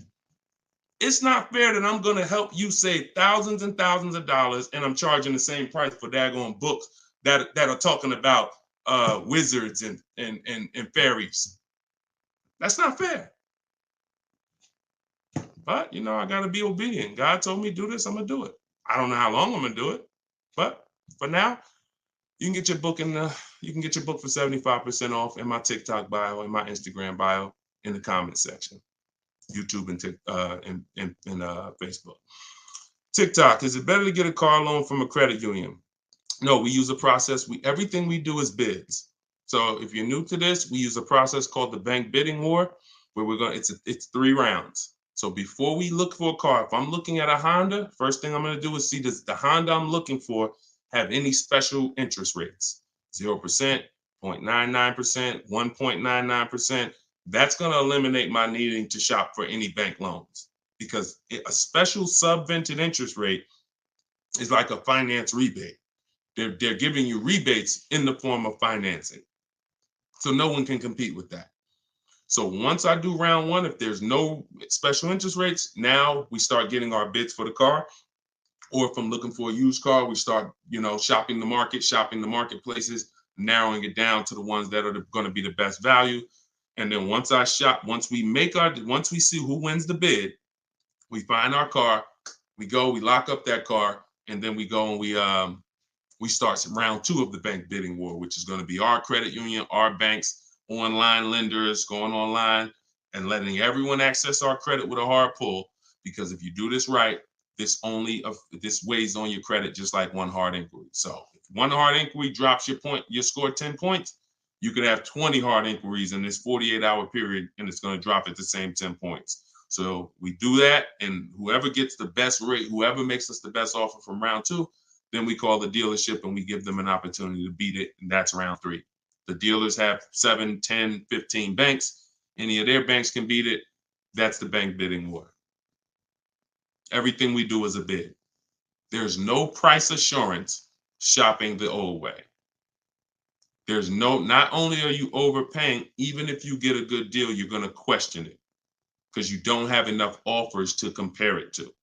It's not fair that I'm going to help you save thousands and thousands of dollars and I'm charging the same price for daggone books that are talking about wizards and fairies. That's not fair. But, you know, I got to be obedient. God told me to do this, I'm going to do it. I don't know how long I'm going to do it. But for now, you can get your book in the you can get your book for 75% off in my TikTok bio, in my Instagram bio, in the comment section, YouTube and Facebook. TikTok, is it better to get a car loan from a credit union? No, we use a process. Everything we do is bids. So if you're new to this, we use a process called the bank bidding war, where it's 3 rounds. So before we look for a car, if I'm looking at a Honda, first thing I'm going to do is see, does the Honda I'm looking for have any special interest rates? 0%, 0.99%, 1.99%. That's going to eliminate my needing to shop for any bank loans, because a special subvented interest rate is like a finance rebate. They're giving you rebates in the form of financing. So no one can compete with that. So once I do round 1, if there's no special interest rates, now we start getting our bids for the car. Or if I'm looking for a used car, we start, shopping the market, shopping the marketplaces, narrowing it down to the ones that are going to be the best value. And then once we see who wins the bid, we find our car, we lock up that car, and then we go and we start round 2 of the bank bidding war, which is going to be our credit union, our banks, online lenders, going online and letting everyone access our credit with a hard pull. Because if you do this right, this weighs on your credit just like one hard inquiry. So if one hard inquiry drops your score 10 points, you could have 20 hard inquiries in this 48-hour period, and it's going to drop at the same 10 points. So we do that, and whoever gets the best rate, whoever makes us the best offer from round 2, then we call the dealership and we give them an opportunity to beat it, and that's round 3. The dealers have 7, 10, 15 banks. Any of their banks can beat it. That's the bank bidding war. Everything we do is a bid. There's no price assurance shopping the old way. Not only are you overpaying, even if you get a good deal, you're going to question it because you don't have enough offers to compare it to.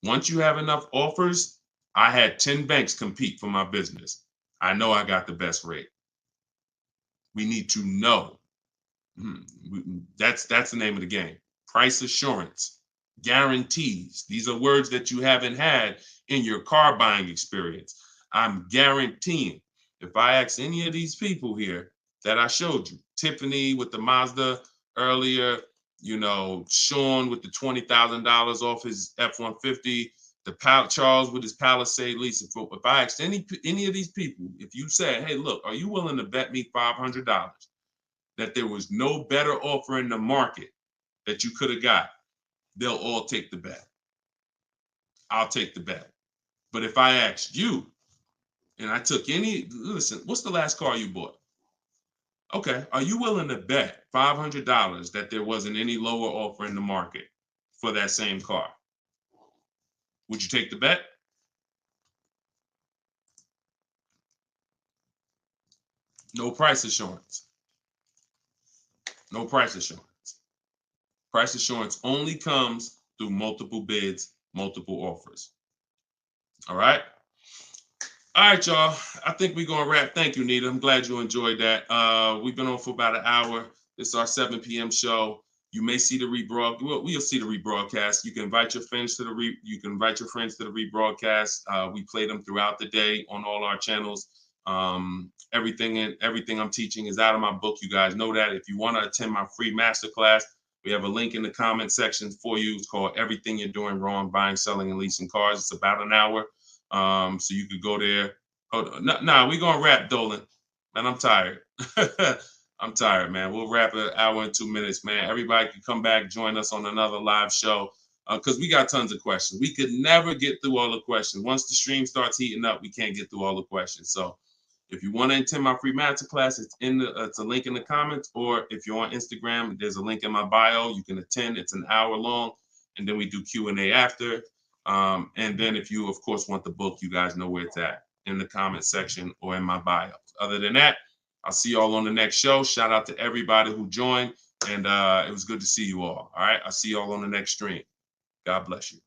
Once you have enough offers, I had 10 banks compete for my business. I know I got the best rate. We need to know. That's the name of the game. Price assurance, guarantees. These are words that you haven't had in your car buying experience. I'm guaranteeing. If I ask any of these people here that I showed you, Tiffany with the Mazda earlier, Sean with the $20,000 off his F-150, Charles with his Palisade lease. If I asked any of these people, if you said, hey, look, are you willing to bet me $500 that there was no better offer in the market that you could have got, they'll all take the bet. I'll take the bet. But if I asked you, and I took listen, what's the last car you bought? Okay, are you willing to bet $500 that there wasn't any lower offer in the market for that same car? Would you take the bet? No price assurance. No price assurance. Price assurance only comes through multiple bids, multiple offers. All right? All right, y'all. I think we're going to wrap. Thank you, Nita. I'm glad you enjoyed that. We've been on for about an hour. This is our 7 p.m. show. You may see the rebroadcast. We'll see the rebroadcast. You can invite your friends to the rebroadcast. We play them throughout the day on all our channels. Everything I'm teaching is out of my book. You guys know that. If you want to attend my free masterclass, we have a link in the comment section for you. It's called Everything You're Doing Wrong, Buying, Selling, and Leasing Cars. It's about an hour. So you could go there. We're going to wrap, Dolan. Man, I'm tired. I'm tired, man. We'll wrap an hour and 2 minutes, man. Everybody can come back, join us on another live show because we got tons of questions. We could never get through all the questions. Once the stream starts heating up, we can't get through all the questions. So if you want to attend my free masterclass, it's a link in the comments, or if you're on Instagram, there's a link in my bio. You can attend. It's an hour long, and then we do Q&A after. And then if you, of course, want the book, you guys know where it's at, in the comment section or in my bio. Other than that, I'll see you all on the next show. Shout out to everybody who joined, and it was good to see you all. All right, I'll see you all on the next stream. God bless you.